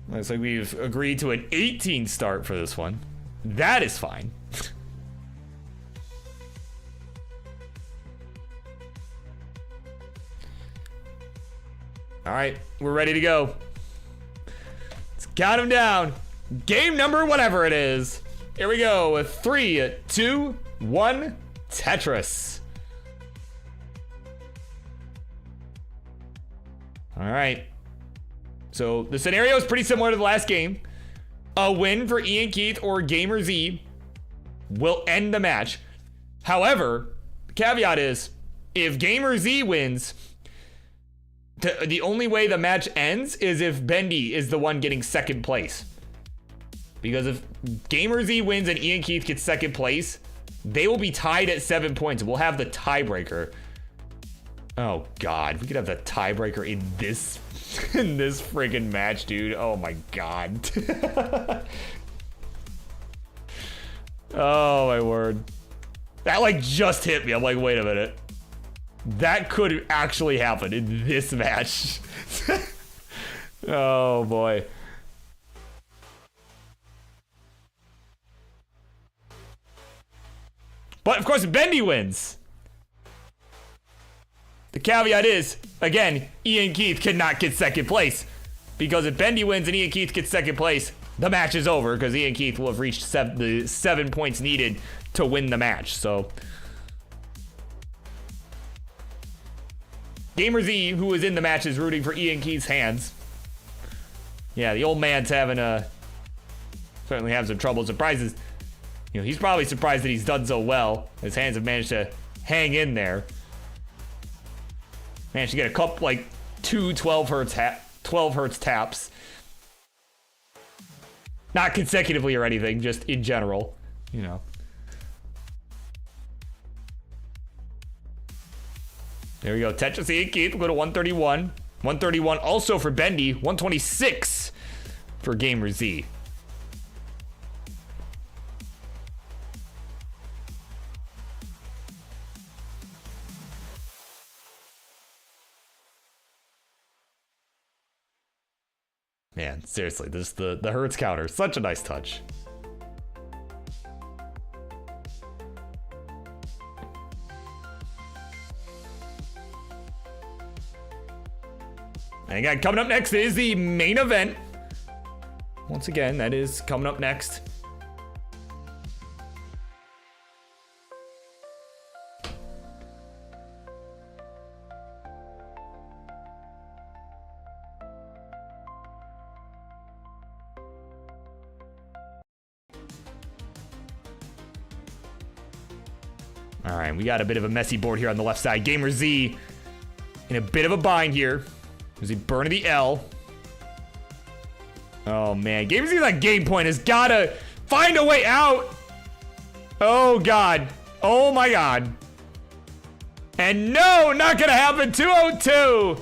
Looks like we've agreed to an 18 start for this one. That is fine. All right, we're ready to go. Let's count them down. Game number whatever it is. Here we go with 3, 2, 1, Tetris. All right. So the scenario is pretty similar to the last game. A win for IanKeith or GamerZ will end the match. However, the caveat is if GamerZ wins, the only way the match ends is if Bendy is the one getting second place. Because if GamerZ wins and IanKeith gets second place, they will be tied at 7 points. We'll have the tiebreaker. Oh God, we could have the tiebreaker in this in this friggin' match, dude. Oh my God. Oh my word. That like just hit me. I'm like, wait a minute. That could actually happen in this match. Oh boy. But of course, Bendy wins. The caveat is, again, IanKeith cannot get second place. Because if Bendy wins and IanKeith gets second place, the match is over because IanKeith will have reached the 7 points needed to win the match. So, GamerZ, who is in the match, is rooting for IanKeith's hands. Yeah, the old man's having certainly having some trouble. Surprises, you know, he's probably surprised that he's done so well. His hands have managed to hang in there. Managed to get a couple, like, two 12 hertz taps. Not consecutively or anything, just in general, you know. There we go. Tetris IanKeith will go to 131. 131 also for Bendy. 126 for GamerZ. Man, seriously, this the hertz counter. Such a nice touch. And again, coming up next is the main event. Once again, that is coming up next. All right, we got a bit of a messy board here on the left side. GamerZ in a bit of a bind here. Is he burning the L? Oh man, GamerZ's on game point has gotta find a way out. Oh god. Oh my god. And no, not gonna happen. 202.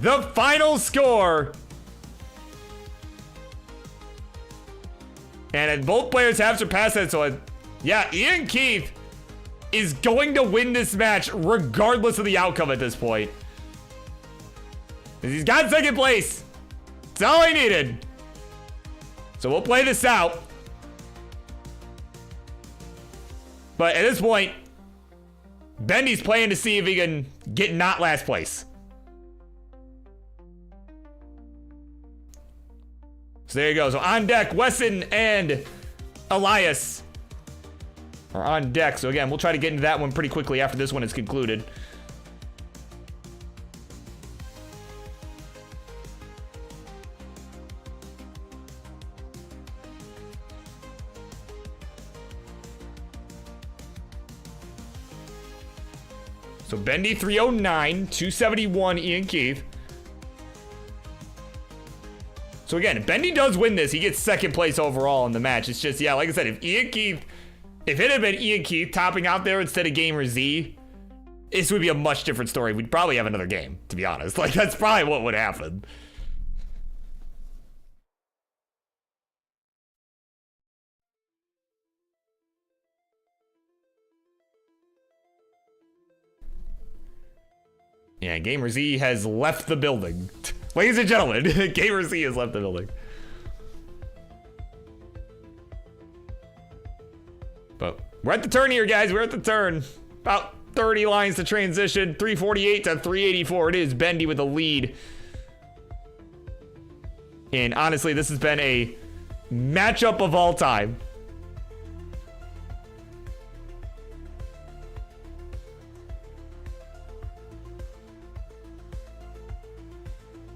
The final score. And both players have surpassed that, so yeah, IanKeith is going to win this match regardless of the outcome at this point. He's got second place. That's all he needed. So we'll play this out. But at this point, Bendy's playing to see if he can get not last place. So there you go. So on deck, Weston and Elias are on deck. So again, we'll try to get into that one pretty quickly after this one is concluded. So Bendy 309, 271 IanKeith. So again, if Bendy does win this, he gets second place overall in the match. It's just, yeah, like I said, if it had been IanKeith topping out there instead of GamerZ, this would be a much different story. We'd probably have another game, to be honest. Like, that's probably what would happen. Yeah, GamerZ has left the building. Ladies and gentlemen, GamerZ has left the building. But we're at the turn here, guys. We're at the turn. About 30 lines to transition. 348 to 384. It is Bendy with the lead. And honestly, this has been a matchup of all time.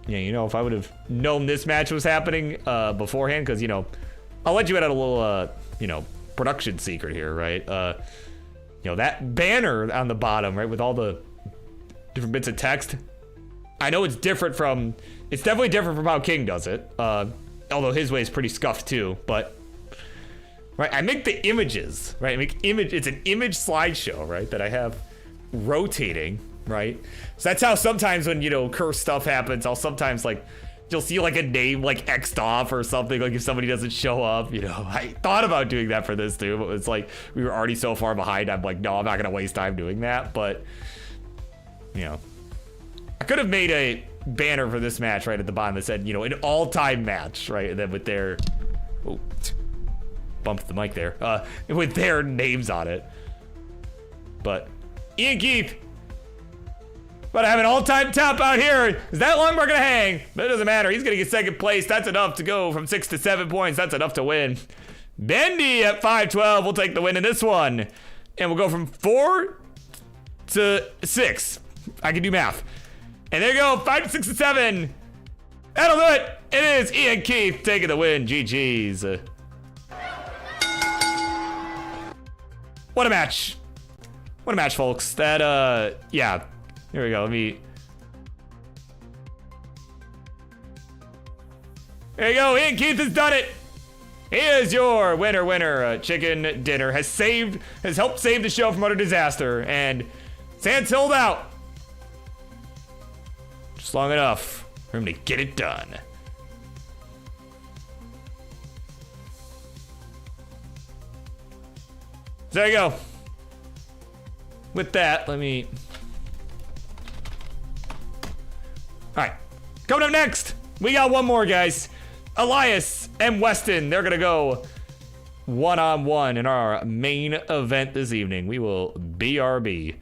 Yeah, you know, if I would have known this match was happening beforehand, because, you know, I'll let you in on a little, you know, production secret here, right? You know, that banner on the bottom, right, with all the different bits of text, I know it's definitely different from how King does it, although his way is pretty scuffed too, but, right, I make the images, right, it's an image slideshow, right, that I have rotating, right? So that's how sometimes when, you know, cursed stuff happens, I'll sometimes, like, you'll see, like, a name, like, X'd off or something, like, if somebody doesn't show up, you know. I thought about doing that for this, too, but it's like, we were already so far behind, I'm like, no, I'm not gonna waste time doing that, but, you know. I could have made a banner for this match right at the bottom that said, you know, an all-time match, right? And then with their, oh, bumped the mic there, with their names on it. But, IanKeith, but I have an all-time top out here. Is that long we're gonna hang? But it doesn't matter. He's gonna get second place. That's enough to go from 6 to 7 points. That's enough to win. Bendy at 512 will take the win in this one. And we'll go from 4 to 6. I can do math. And there you go, 5 to 6 to 7. That'll do it. It is IanKeith taking the win. GG's. What a match. What a match, folks. That, yeah. Here we go. Let me There you go. IanKeith has done it. He is your winner. Chicken dinner has helped save the show from utter disaster, and Sans held out just long enough for him to get it done. So there you go. With that, let me. All right, coming up next, we got one more, guys. Elias and Weston, they're gonna go one-on-one in our main event this evening. We will BRB.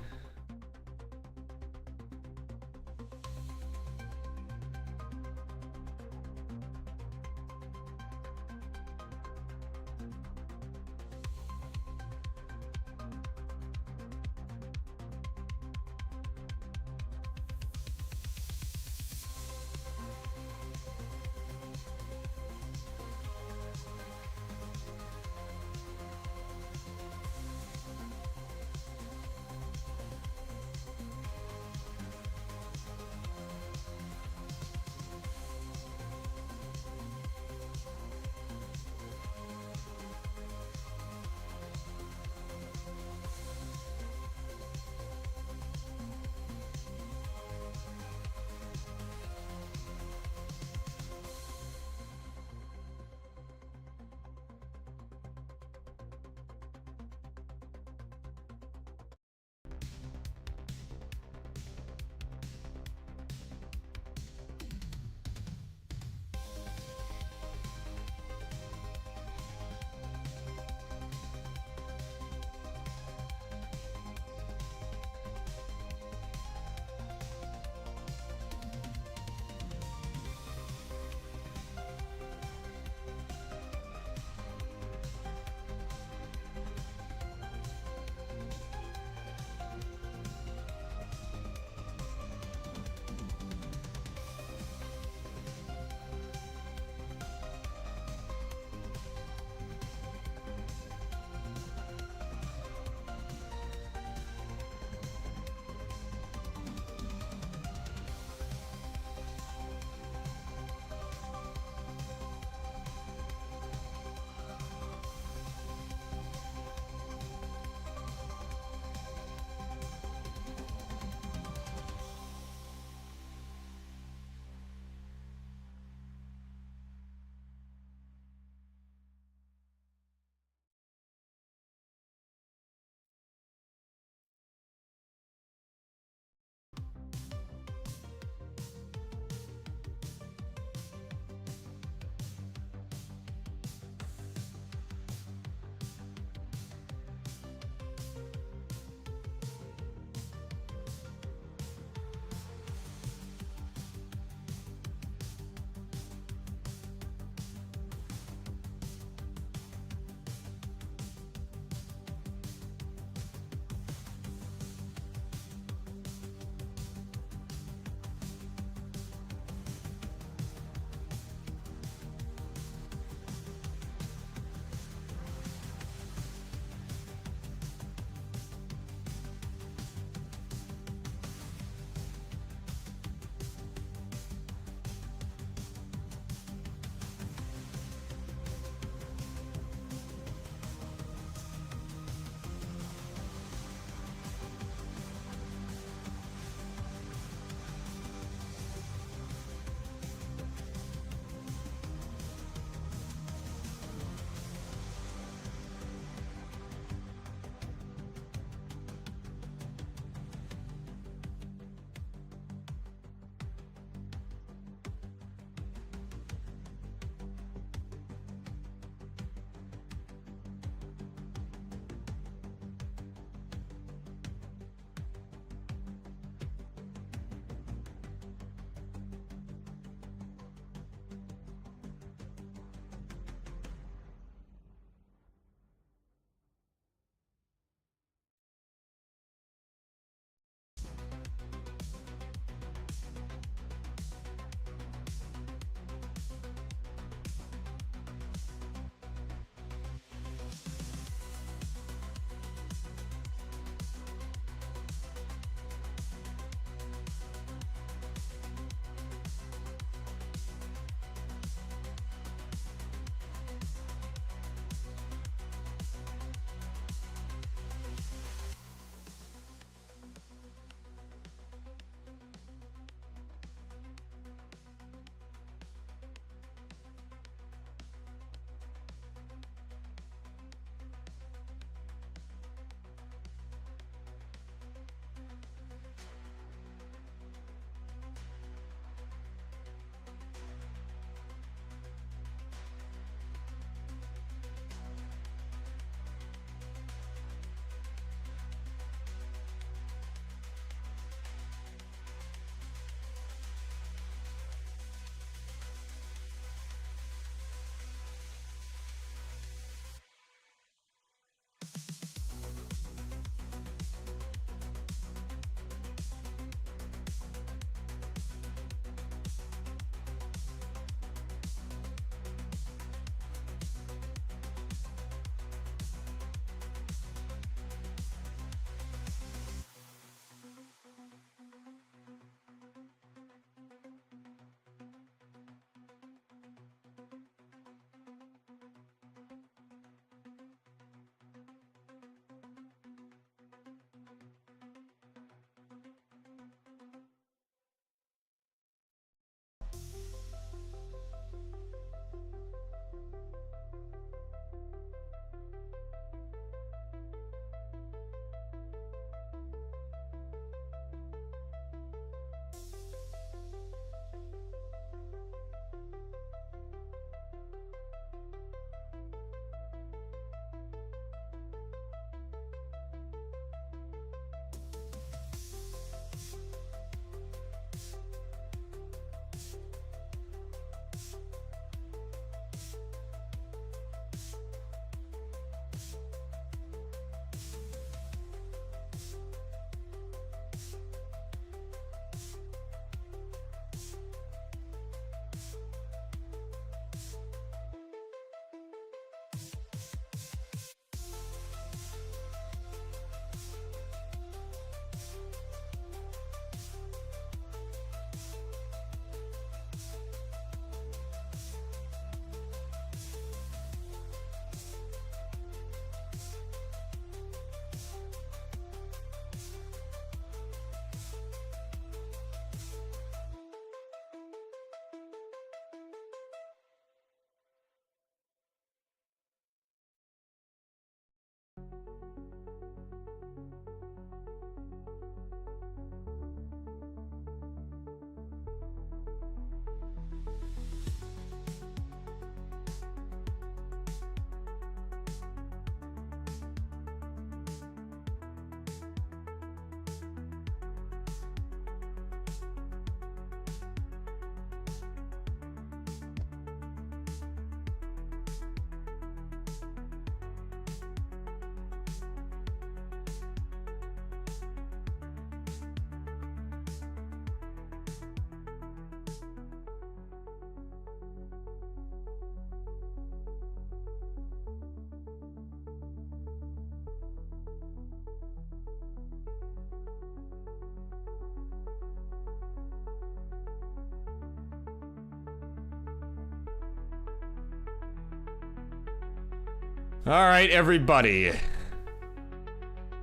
All right, everybody.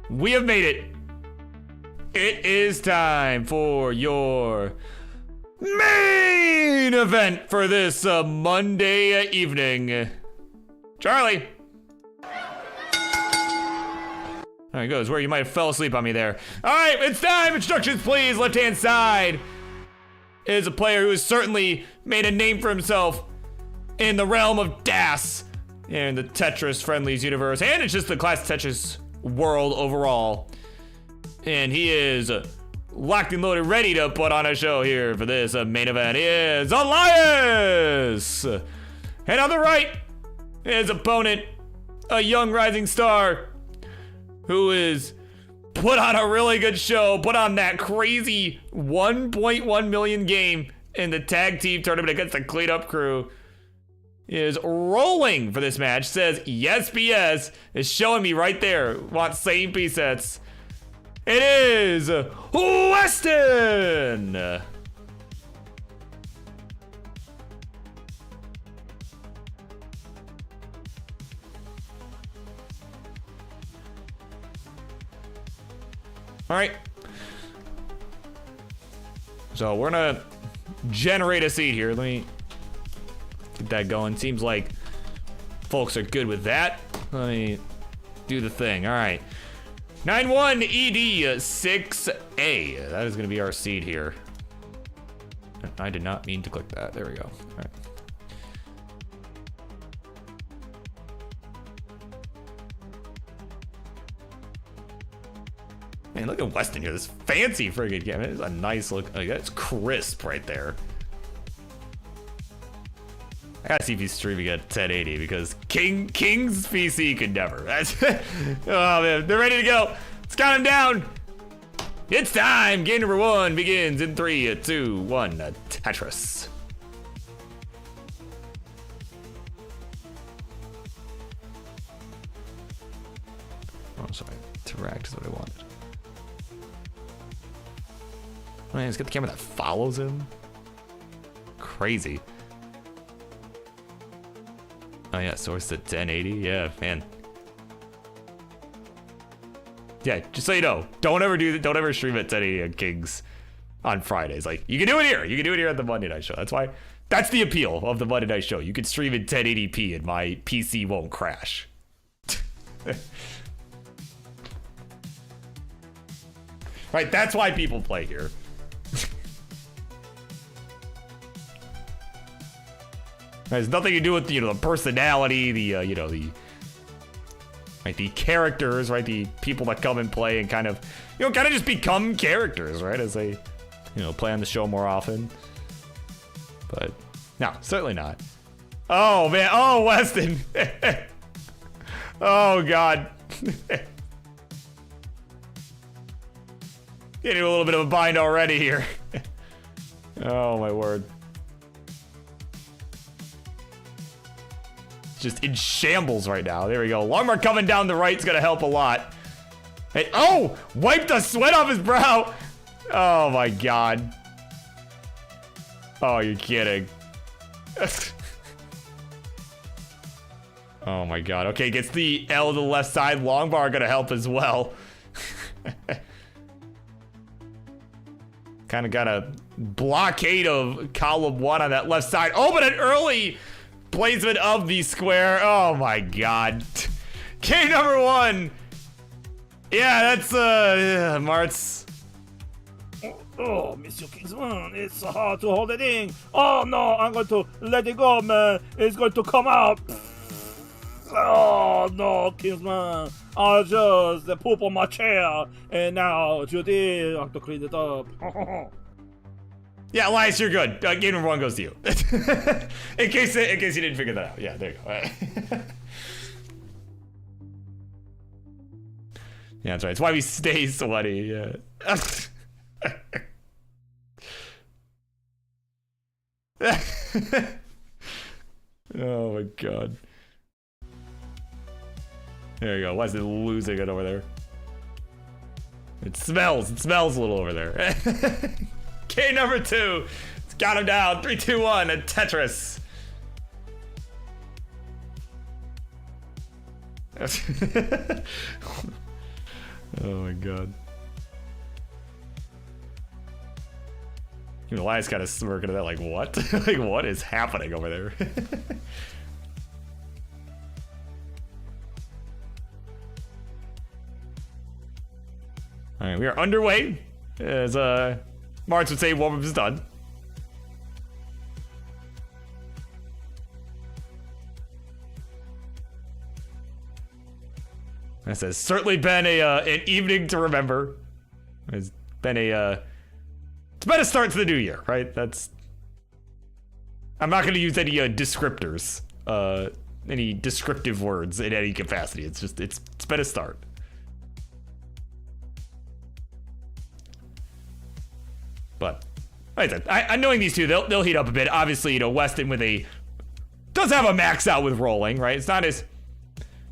We have made it. It is time for your main event for this Monday evening. Charlie. There he goes, where you might have fell asleep on me there. All right, it's time. Instructions, please. Left-hand side is a player who has certainly made a name for himself in the realm of DAS, in the Tetris Friendlies universe, and it's just the class Tetris world overall. And he is locked and loaded, ready to put on a show here for this main event. Is Elias! And on the right, his opponent, a young rising star who is put on a really good show, put on that crazy 1.1 million game in the tag team tournament against the cleanup crew. Is rolling for this match, says yes BS, is showing me right there, want same presets. It is Weston! All right. So we're gonna generate a seed here. Let me get that going. Seems like folks are good with that. Let me do the thing. All right. 91ED6A. That is going to be our seed here. I did not mean to click that. There we go. All right. Man, look at Weston here. This fancy friggin' game. It's a nice look. Oh, that's crisp right there. I gotta see if he's streaming at 1080 because King's PC could never. That's oh man, they're ready to go. Let's count them down. It's time. Game number 1 begins in 3, 2, 1. Tetris. Oh, sorry. Interact is what I wanted. Oh, man, let's get the camera that follows him. Crazy. Oh yeah, source at 1080. Yeah, man. Yeah, just so you know, don't ever stream at 1080 on Kings on Fridays. Like, you can do it here. You can do it here at the Monday Night Show. That's the appeal of the Monday Night Show. You can stream in 1080p and my PC won't crash. Right, that's why people play here. It has nothing to do with the personality, the characters, right? The people that come and play and kind of just become characters, right? As they, play on the show more often. But no, certainly not. Oh man, oh Weston. Oh God. Getting a little bit of a bind already here. Oh my word. Just in shambles right now. There we go. Longbar coming down the right's gonna help a lot. And oh, wiped the sweat off his brow. Oh my God. Oh, you're kidding. Oh my God. Okay, gets the L to the left side. Longbar gonna help as well. Kind of got a blockade of column 1 on that left side. Oh, but an early placement of the square. Oh my God. Game number 1. Yeah, that's Marts. Oh, Mr. Kingsman, it's hard to hold it in. Oh no, I'm going to let it go, man. It's going to come out. Oh no, Kingsman. I just poop on my chair, and now Judy, I have to clean it up. Yeah, Elias, you're good. Game number 1 goes to you. in case you didn't figure that out. Yeah, there you go. All right. Yeah, that's right. It's why we stay sweaty. Yeah. Oh my God. There you go. Why is it losing it over there? It smells a little over there. Game number 2. It's got him down. 3, 2, 1. A Tetris. Oh my god. Even Elias kind of smirking at that, like, what? Like, what is happening over there? All right, we are underway. As Marts would say, warm-up is done. This has certainly been an evening to remember. It's been a start to the new year, right? I'm not going to use any descriptors, any descriptive words in any capacity. It's just it's been a start. But like I said, knowing these two, they'll heat up a bit. Obviously, Weston does have a max out with rolling, right? It's not as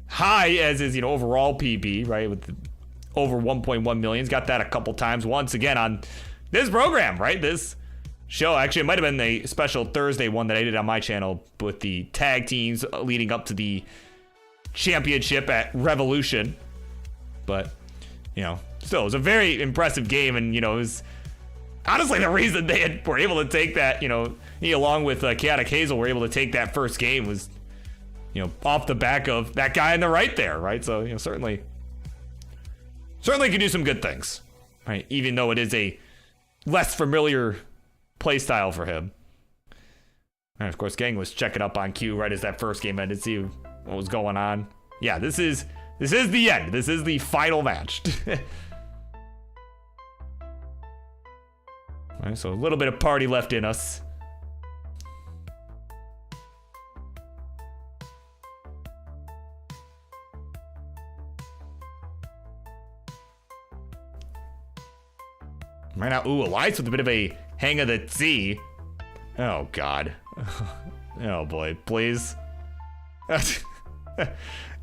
high as his overall PB, right? With over 1.1 million. He's got that a couple times. Once again on this program, right? This show. Actually, it might have been the special Thursday one that I did on my channel with the tag teams leading up to the championship at Revolution. But still, it was a very impressive game, and it was honestly the reason they were able to take that. He along with Chaotic Hazel were able to take that first game was off the back of that guy on the right there, right? So certainly can do some good things, right? Even though it is a less familiar play style for him. And of course, Gang was checking up on Q right as that first game ended, see what was going on. Yeah, this is the end. This is the final match. All right, so a little bit of party left in us. Right now, ooh, Elias with a bit of a hang of the T. Oh, God. Oh, boy. Please. You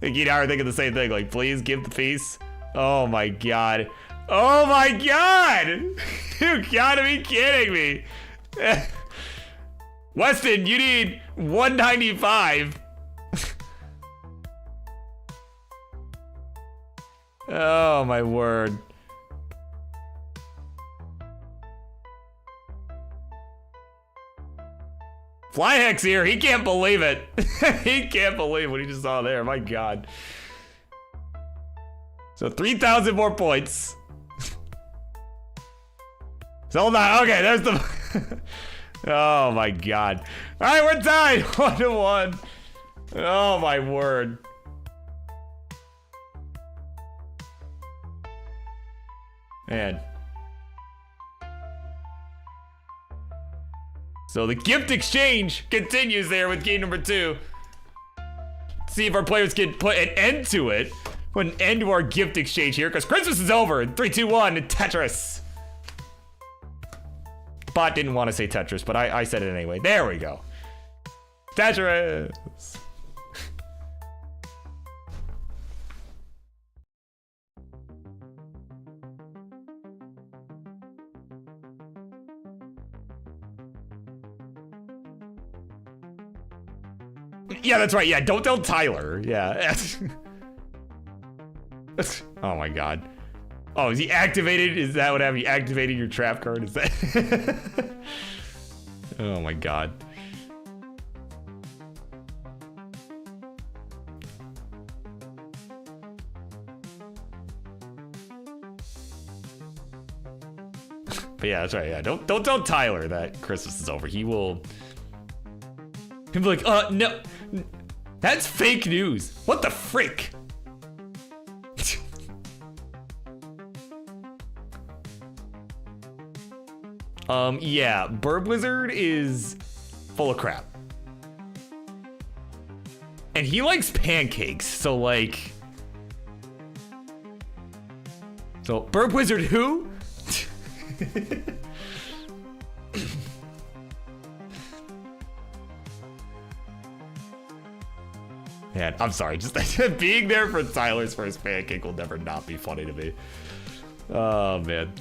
and I are thinking the same thing. Like, please give the piece. Oh, my God. Oh, my God. You gotta be kidding me. Weston, you need 195. Oh, my word. Flyhex here, he can't believe it. He can't believe what he just saw there, my God. So 3,000 more points. So now, okay, there's the... Oh my God. All right, we're tied, 1-1. Oh my word. Man. So the gift exchange continues there with game number 2. See if our players can put an end to it. Put an end to our gift exchange here, because Christmas is over. 3, 2, 1, Tetris. Bot didn't want to say Tetris, but I said it anyway. There we go. Tetris. Yeah, that's right. Yeah, don't tell Tyler. Yeah. Oh my God. Oh, is he activated? Is that what happened? You activated your trap card? Is that? Oh my God. But yeah, that's right. Yeah, don't tell Tyler that Christmas is over. He'll be like, no, that's fake news. What the frick? Yeah, BirbWizard is full of crap. And he likes pancakes, so like... So, BirbWizard who? Man, I'm sorry, just being there for Tyler's first pancake will never not be funny to me. Oh, man.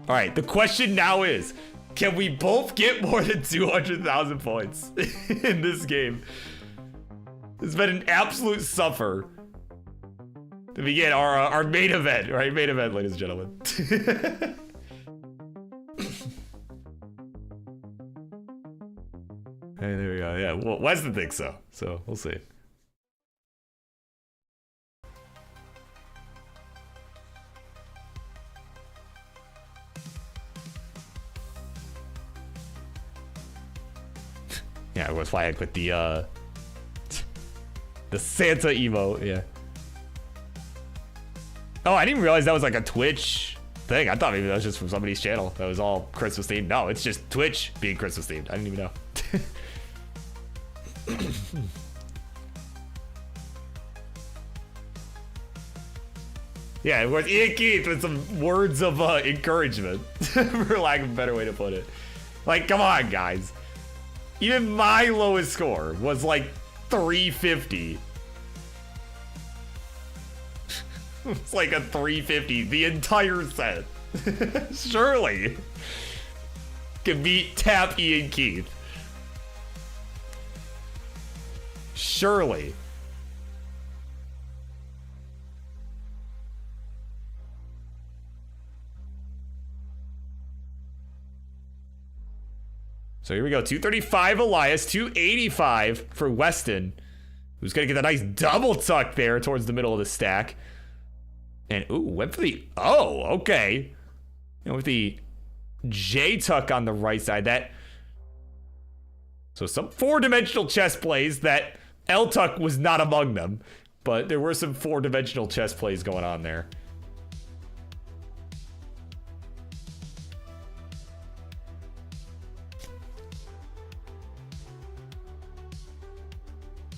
All right, the question now is, Can we both get more than 200,000 points in this game? It's been an absolute suffer to begin our main event, right? Main event, ladies and gentlemen. Hey, there we go. Yeah, well, Weston thinks so. So we'll see. Yeah, I was flying with the Santa emo. Yeah. Oh, I didn't realize that was like a Twitch thing. I thought maybe that was just from somebody's channel. That was all Christmas themed. No, it's just Twitch being Christmas themed. I didn't even know. Yeah, it was IanKeith with some words of encouragement, for lack of a better way to put it. Like, come on, guys. Even my lowest score was like 350. It's like a 350 the entire set. Surely can beat Tap IanKeith. Surely. So here we go. 235 Elias, 285 for Weston, who's gonna get that nice double tuck there towards the middle of the stack. And ooh, went for the okay. You know, with the J tuck on the right side. So some 4-dimensional chess plays that L tuck was not among them, but there were some 4-dimensional chess plays going on there.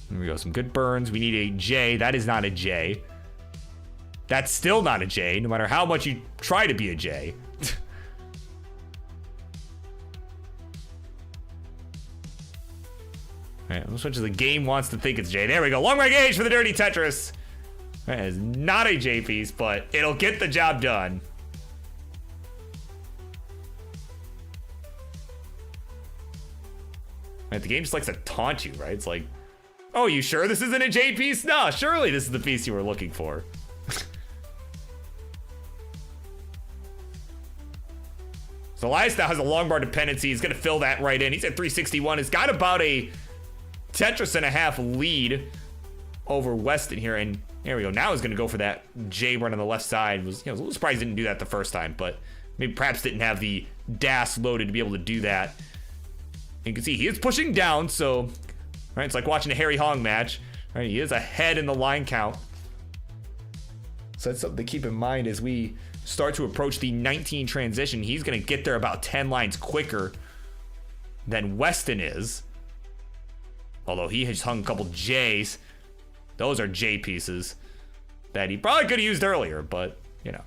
Here we go, some good burns. We need a J. That is not a J. That's still not a J, no matter how much you try to be a J. Alright, as much as the game wants to think it's J. There we go. Long range gauge for the dirty Tetris. That is not a J piece, but it'll get the job done. Right, the game just likes to taunt you, right? It's like, oh, you sure this isn't a J piece? No, surely this is the piece you were looking for. So Elias now has a long bar dependency. He's going to fill that right in. He's at 361. He's got about a Tetris and a half lead over Weston here. And there we go. Now he's going to go for that J run on the left side. I was a little surprised he didn't do that the first time, but maybe perhaps didn't have the DAS loaded to be able to do that. You can see he is pushing down, so right, it's like watching a Harry Hong match. Right, he is ahead in the line count. So that's something to keep in mind as we start to approach the 19 transition. He's going to get there about 10 lines quicker than Weston is. Although he has hung a couple J's. Those are J pieces that he probably could have used earlier, but, you know.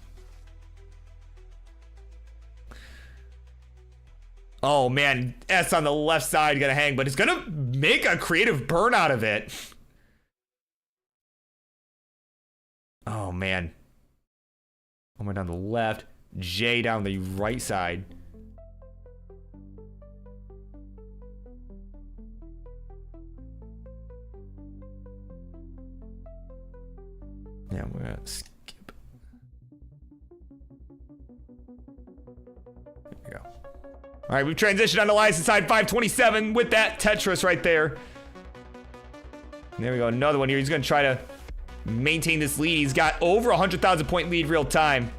Oh, man. S on the left side going to hang, but it's going to make a creative burn out of it. Oh, man. One down the left. J down the right side. Yeah, we're gonna skip. There we go. All right, we've transitioned on to Elias inside 527 with that Tetris right there. And there we go, another one here. He's gonna try to maintain this lead. He's got over 100,000 point lead real time.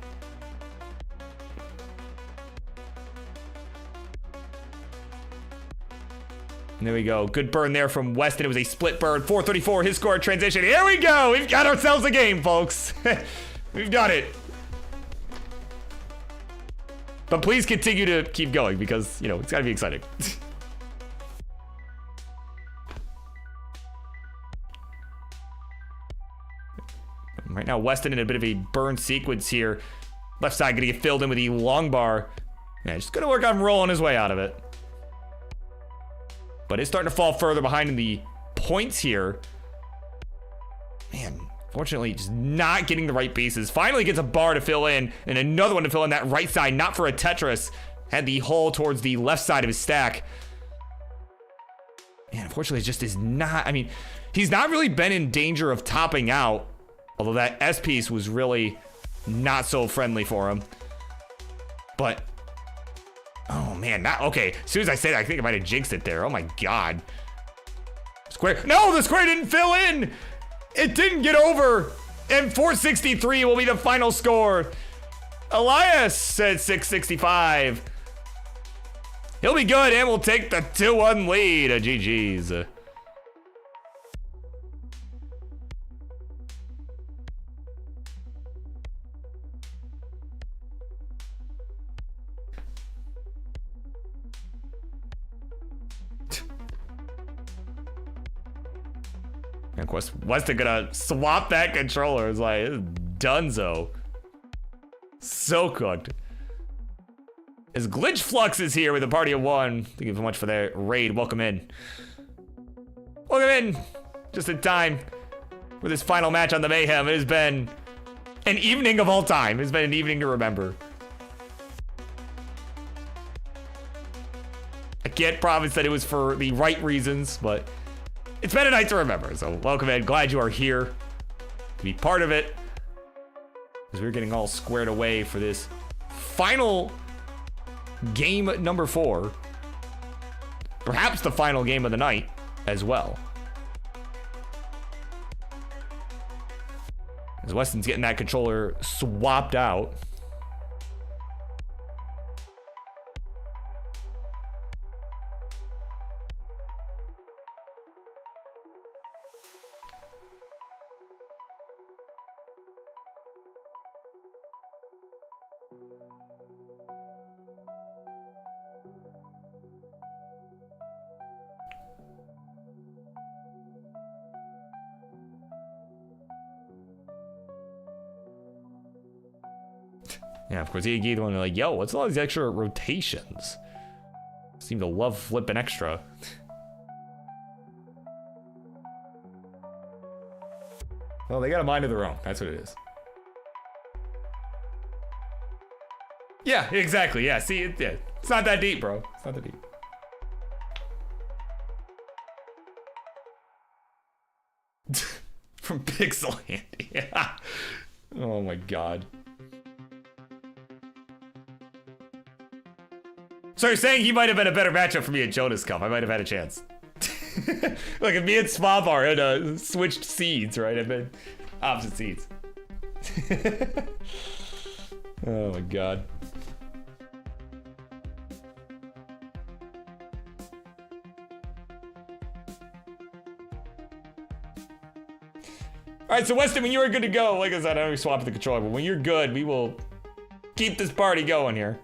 And there we go. Good burn there from Weston. It was a split burn. 434, his score transition. Here we go. We've got ourselves a game, folks. We've done it. But please continue to keep going because, you know, it's got to be exciting. Right now, Weston in a bit of a burn sequence here. Left side going to get filled in with the long bar. Yeah, just going to work on rolling his way out of it. But it's starting to fall further behind in the points here. Man, fortunately, just not getting the right pieces. Finally gets a bar to fill in, and another one to fill in that right side, not for a Tetris. had the hull towards the left side of his stack. Man, unfortunately, it just is not, I mean, he's not really been in danger of topping out, although that S piece was really not so friendly for him. But, oh man, not, okay, as soon as I said it, I think I might have jinxed it there. Oh my God. Square, no, the square didn't fill in. It didn't get over. And 463 will be the final score. Elias said 665. He'll be good and we'll take the 2-1 lead. GG's. And of course, Weston gonna swap that controller. It's like, it's dunzo. So cooked. As Glitch Flux is here with a party of one. Thank you so much for their raid. Welcome in. Welcome in. Just in time for this final match on the Mayhem. It has been an evening of all time. It's been an evening to remember. I can't promise that it was for the right reasons, but it's been a night to remember. So welcome in. Glad you are here to be part of it. As we're getting all squared away for this final game number 4. Perhaps the final game of the night as well. As Weston's getting that controller swapped out. Yeah, of course, IanKeith one like, yo, what's all these extra rotations? Seem to love flipping extra. Well, they got a mind of their own. That's what it is. Yeah, exactly. Yeah, see, it's not that deep, bro. It's not that deep. From Pixel Andy. Yeah. Oh my God. So you're saying he might have been a better matchup for me at Jonas Cup. I might have had a chance. Like if me and Svavar had switched seeds, right? I've been opposite seeds. Oh my God. All right, so Weston, when you are good to go, like I said, I know we swapped the controller, but when you're good, we will keep this party going here.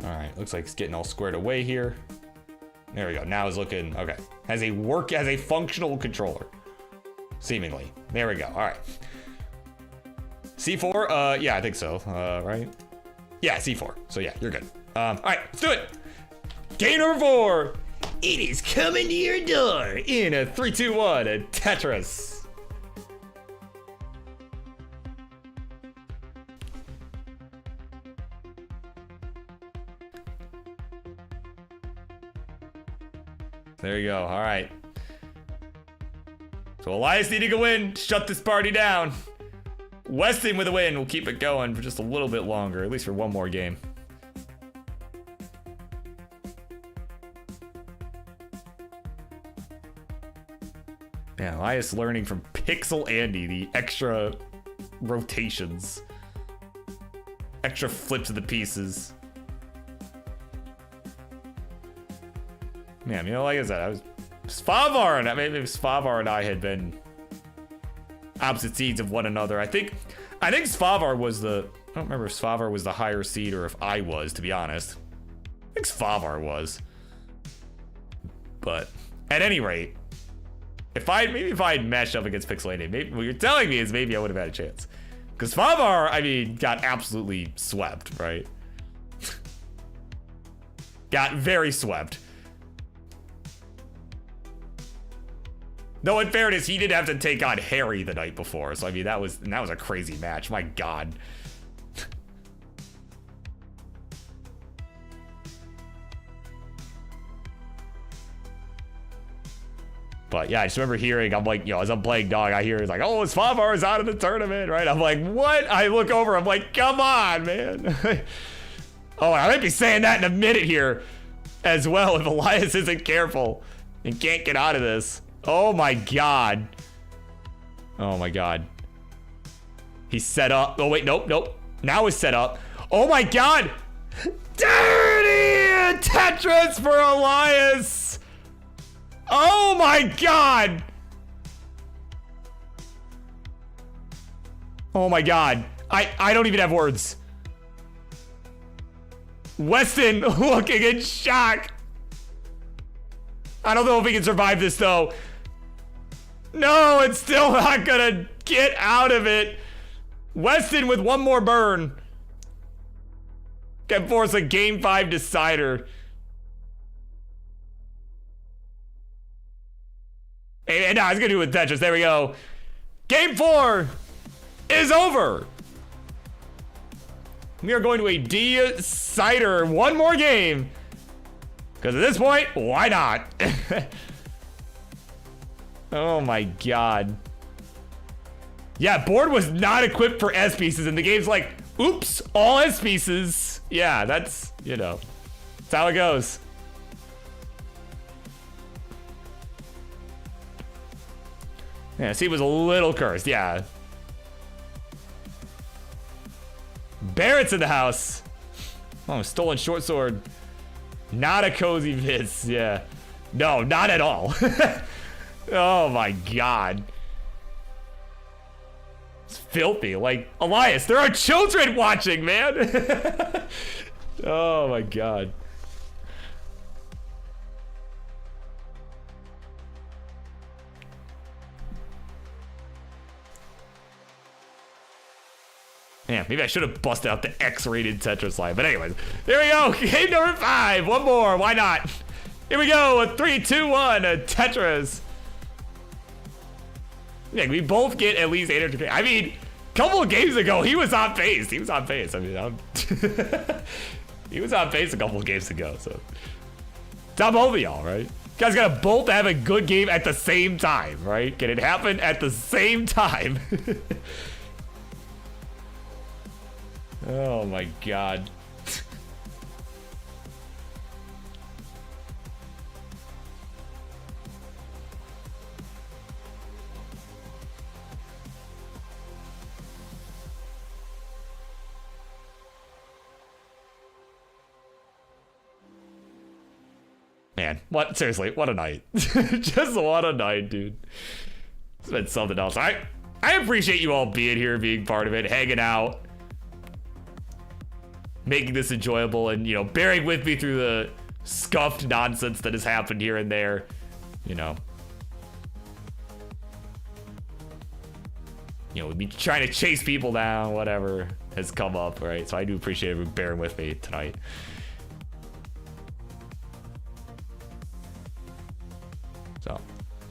All right, looks like it's getting all squared away here. There we go. Now it's looking okay. Has a functional controller, seemingly. There we go. All right. C4. Yeah, I think so. Right. Yeah, C4. So yeah, you're good. All right, let's do it. Game number 4. It is coming to your door. In a 3, 2, 1, a Tetris. There you go. All right. So Elias needing a win. Shut this party down. Weston with a win. We'll keep it going for just a little bit longer, at least for one more game. Yeah, Elias learning from Pixel Andy the extra rotations, extra flips of the pieces. Man, you know, like I said, Svavar and I had been opposite seeds of one another. I think Svavar was I don't remember if Svavar was the higher seed or if I was, to be honest. I think Svavar was. But at any rate, maybe if I had matched up against Pixelated, maybe what you're telling me is maybe I would have had a chance. Because Favar, I mean, got absolutely swept, right? Got very swept. Though in fairness, he did have to take on Harry the night before, so I mean that was a crazy match. My God. But yeah, I just remember hearing, I'm like, as I'm playing Dog, I hear it's like, oh, Favar is out of the tournament, right? I'm like, what? I look over, I'm like, come on, man. Oh, I might be saying that in a minute here as well if Elias isn't careful and can't get out of this. Oh my God. Oh my God. He's set up. Oh wait, nope. Now he's set up. Oh my God. Dirty Tetris for Elias. Oh my God. Oh my God. I don't even have words. Weston looking in shock. I don't know if he can survive this though. No, it's still not gonna get out of it. Weston with one more burn can force a game 5 decider. And no, he's gonna do it with Tetris. There we go. Game 4 is over. We are going to a decider. One more game. Because at this point, why not? Oh my God. Yeah, board was not equipped for S pieces, and the game's like, oops, all S pieces. Yeah, that's, that's how it goes. Yeah, see, it was a little cursed, yeah. Barrett's in the house. Oh, stolen short sword. Not a cozy Viz, yeah. No, not at all. Oh my God. It's filthy. Like, Elias, there are children watching, man. Oh my God. Yeah, maybe I should have busted out the X-rated Tetris line. But anyways, there we go. Game number 5. One more. Why not? Here we go. A 3, 2, 1. A Tetris. Yeah, we both get at least 800. I mean, a couple of games ago, he was on pace. He was on pace. I mean, he was on pace a couple of games ago. So, it's on both of y'all, right? You guys gotta both have a good game at the same time, right? Can it happen at the same time? Oh my God. Man, what? Seriously, what a night. Just what a night, dude. It's been something else. I appreciate you all being here, being part of it, hanging out, making this enjoyable, and, bearing with me through the scuffed nonsense that has happened here and there, we'd be trying to chase people down, whatever has come up, right? So I do appreciate everyone bearing with me tonight. So,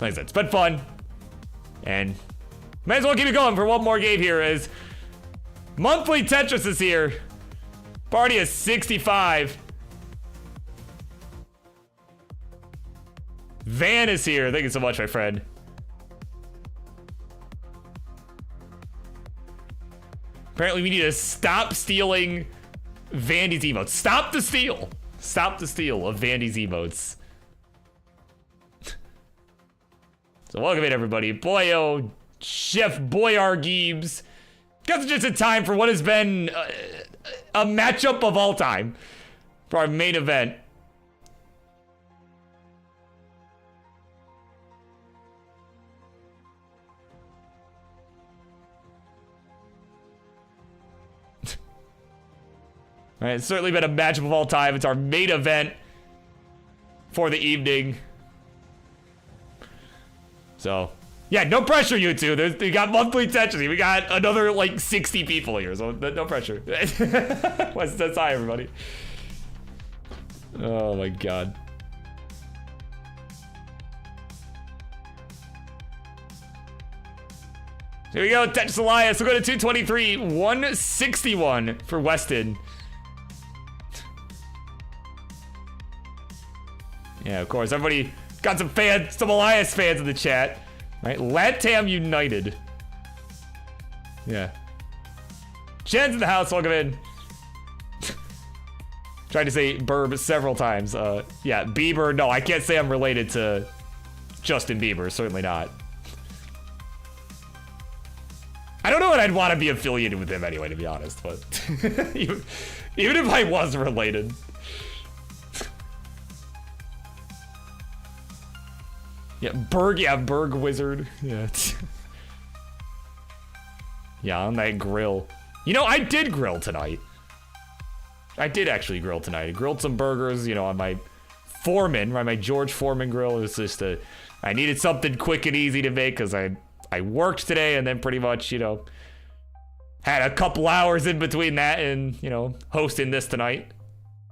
like I said, it's been fun, and might as well keep it going for one more game here, as monthly Tetris is here. Party is 65. Van is here. Thank you so much, my friend. Apparently, we need to stop stealing Vandy's emotes. Stop the steal. Stop the steal of Vandy's emotes. So welcome in, everybody. Boyo, Chef Boyar Gibbs. Guess it's just in time for what has been a matchup of all time for our main event. All right, it's certainly been a matchup of all time. It's our main event for the evening. So, yeah, no pressure, you two. We got monthly Tetris. We got another, like, 60 people here, so no pressure. That's hi, everybody. Oh, my God. Here we go, Tetris Elias. We'll go to 223, 161 for Weston. Yeah, of course, everybody got some fans, some Elias fans in the chat. Right, Latam United. Yeah. Jen's in the house, welcome in. Tried to say Burb several times. Yeah, Bieber, no, I can't say I'm related to Justin Bieber, certainly not. I don't know what I'd want to be affiliated with him anyway, to be honest, but even if I was related. Yeah, BirbWizard. Yeah. Yeah, on that grill. You know, I did grill tonight. I did actually grill tonight. I grilled some burgers, you know, on my Foreman, right? My George Foreman grill. It was just I needed something quick and easy to make because I worked today and then pretty much, you know, had a couple hours in between that and, you know, hosting this tonight.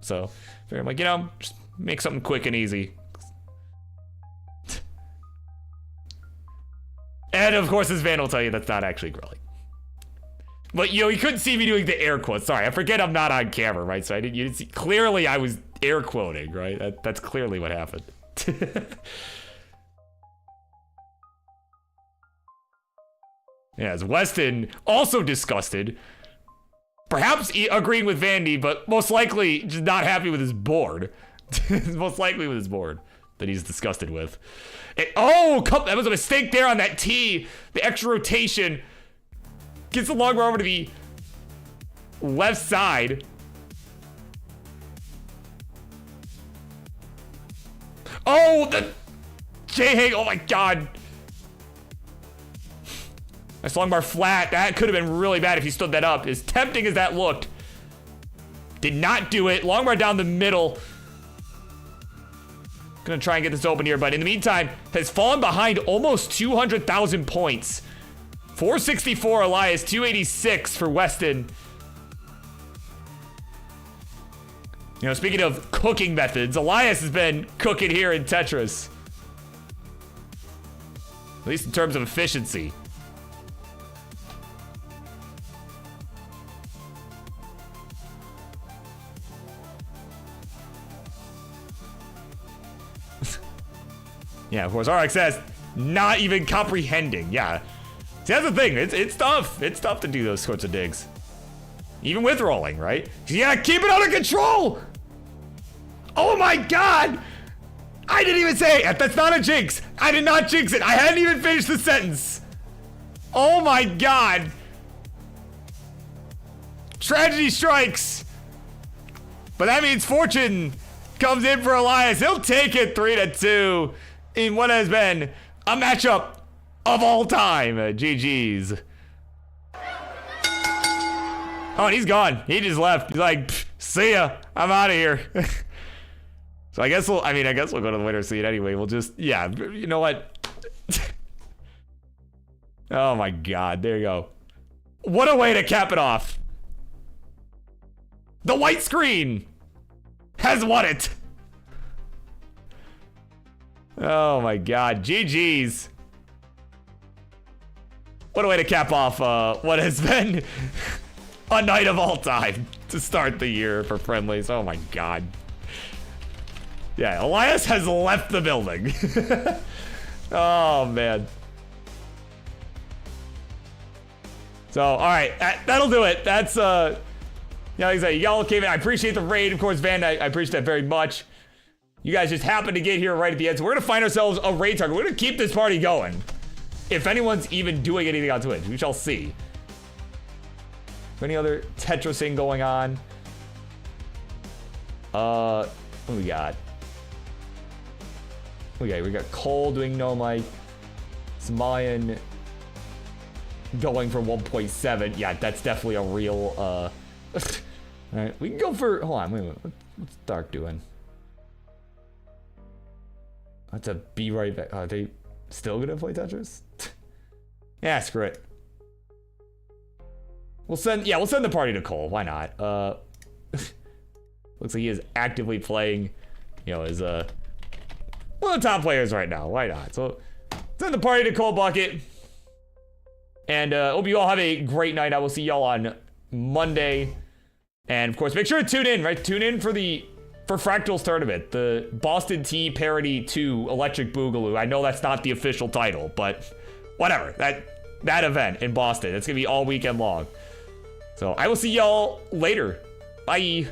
So, I'm like, you know, just make something quick and easy. And of course, as Van will tell you, that's not actually grilling. But, you know, you couldn't see me doing the air quotes. Sorry, I forget I'm not on camera, right? So you didn't see. Clearly, I was air quoting, right? That's clearly what happened. Yeah, as Weston also disgusted. Perhaps agreeing with Vandy, but most likely just not happy with his board. Most likely with his board that he's disgusted with. Oh, that was a mistake there on that tee. The extra rotation gets the long bar over to the left side. Oh, the J-Hang, oh my God. Nice long bar flat. That could have been really bad if he stood that up. As tempting as that looked. Did not do it. Long bar down the middle. Gonna try and get this open here, but in the meantime, has fallen behind almost 200,000 points. 464 Elias, 286 for Weston. You know, speaking of cooking methods, Elias has been cooking here in Tetris. At least in terms of efficiency. Yeah, of course, RXS not even comprehending. Yeah. See, that's the thing. It's tough. It's tough to do those sorts of digs. Even with rolling, right? You gotta keep it under control! Oh my God! I didn't even say it. That's not a jinx. I did not jinx it. I hadn't even finished the sentence. Oh my God. Tragedy strikes. But that means fortune comes in for Elias. He'll take it 3-2 in what has been a matchup of all time. GG's. Oh, and he's gone. He just left. He's like, see ya. I'm out of here. So I guess we'll go to the winner's seat anyway. We'll just, yeah, you know what? Oh my God, there you go. What a way to cap it off. The white screen has won it. Oh my God, GG's. What a way to cap off what has been a night of all time to start the year for Friendlies. Oh my God. Yeah, Elias has left the building. Oh man. So, all right, that'll do it. That's yeah, like I said, y'all came in. I appreciate the raid, of course, Van. I appreciate that very much. You guys just happened to get here right at the end, so we're gonna find ourselves a raid target. We're gonna keep this party going. If anyone's even doing anything on Twitch, we shall see. Any other Tetrising going on? What do we got? Okay, we got Cole doing no mic. Somalian going for 1.7. Yeah, that's definitely a real, Alright, we can go for, hold on, wait a minute. What's Dark doing? That's a be right back. Still gonna play Tetris? Yeah, screw it. We'll send the party to Cole. Why not? Looks like he is actively playing, you know, as one of the top players right now. Why not? So send the party to Cole Bucket. And hope you all have a great night. I will see y'all on Monday. And of course, make sure to tune in, right? Tune in for Fractal's tournament, the Boston Tea Parody 2 Electric Boogaloo. I know that's not the official title, but whatever. That event in Boston. It's gonna be all weekend long. So I will see y'all later. Bye.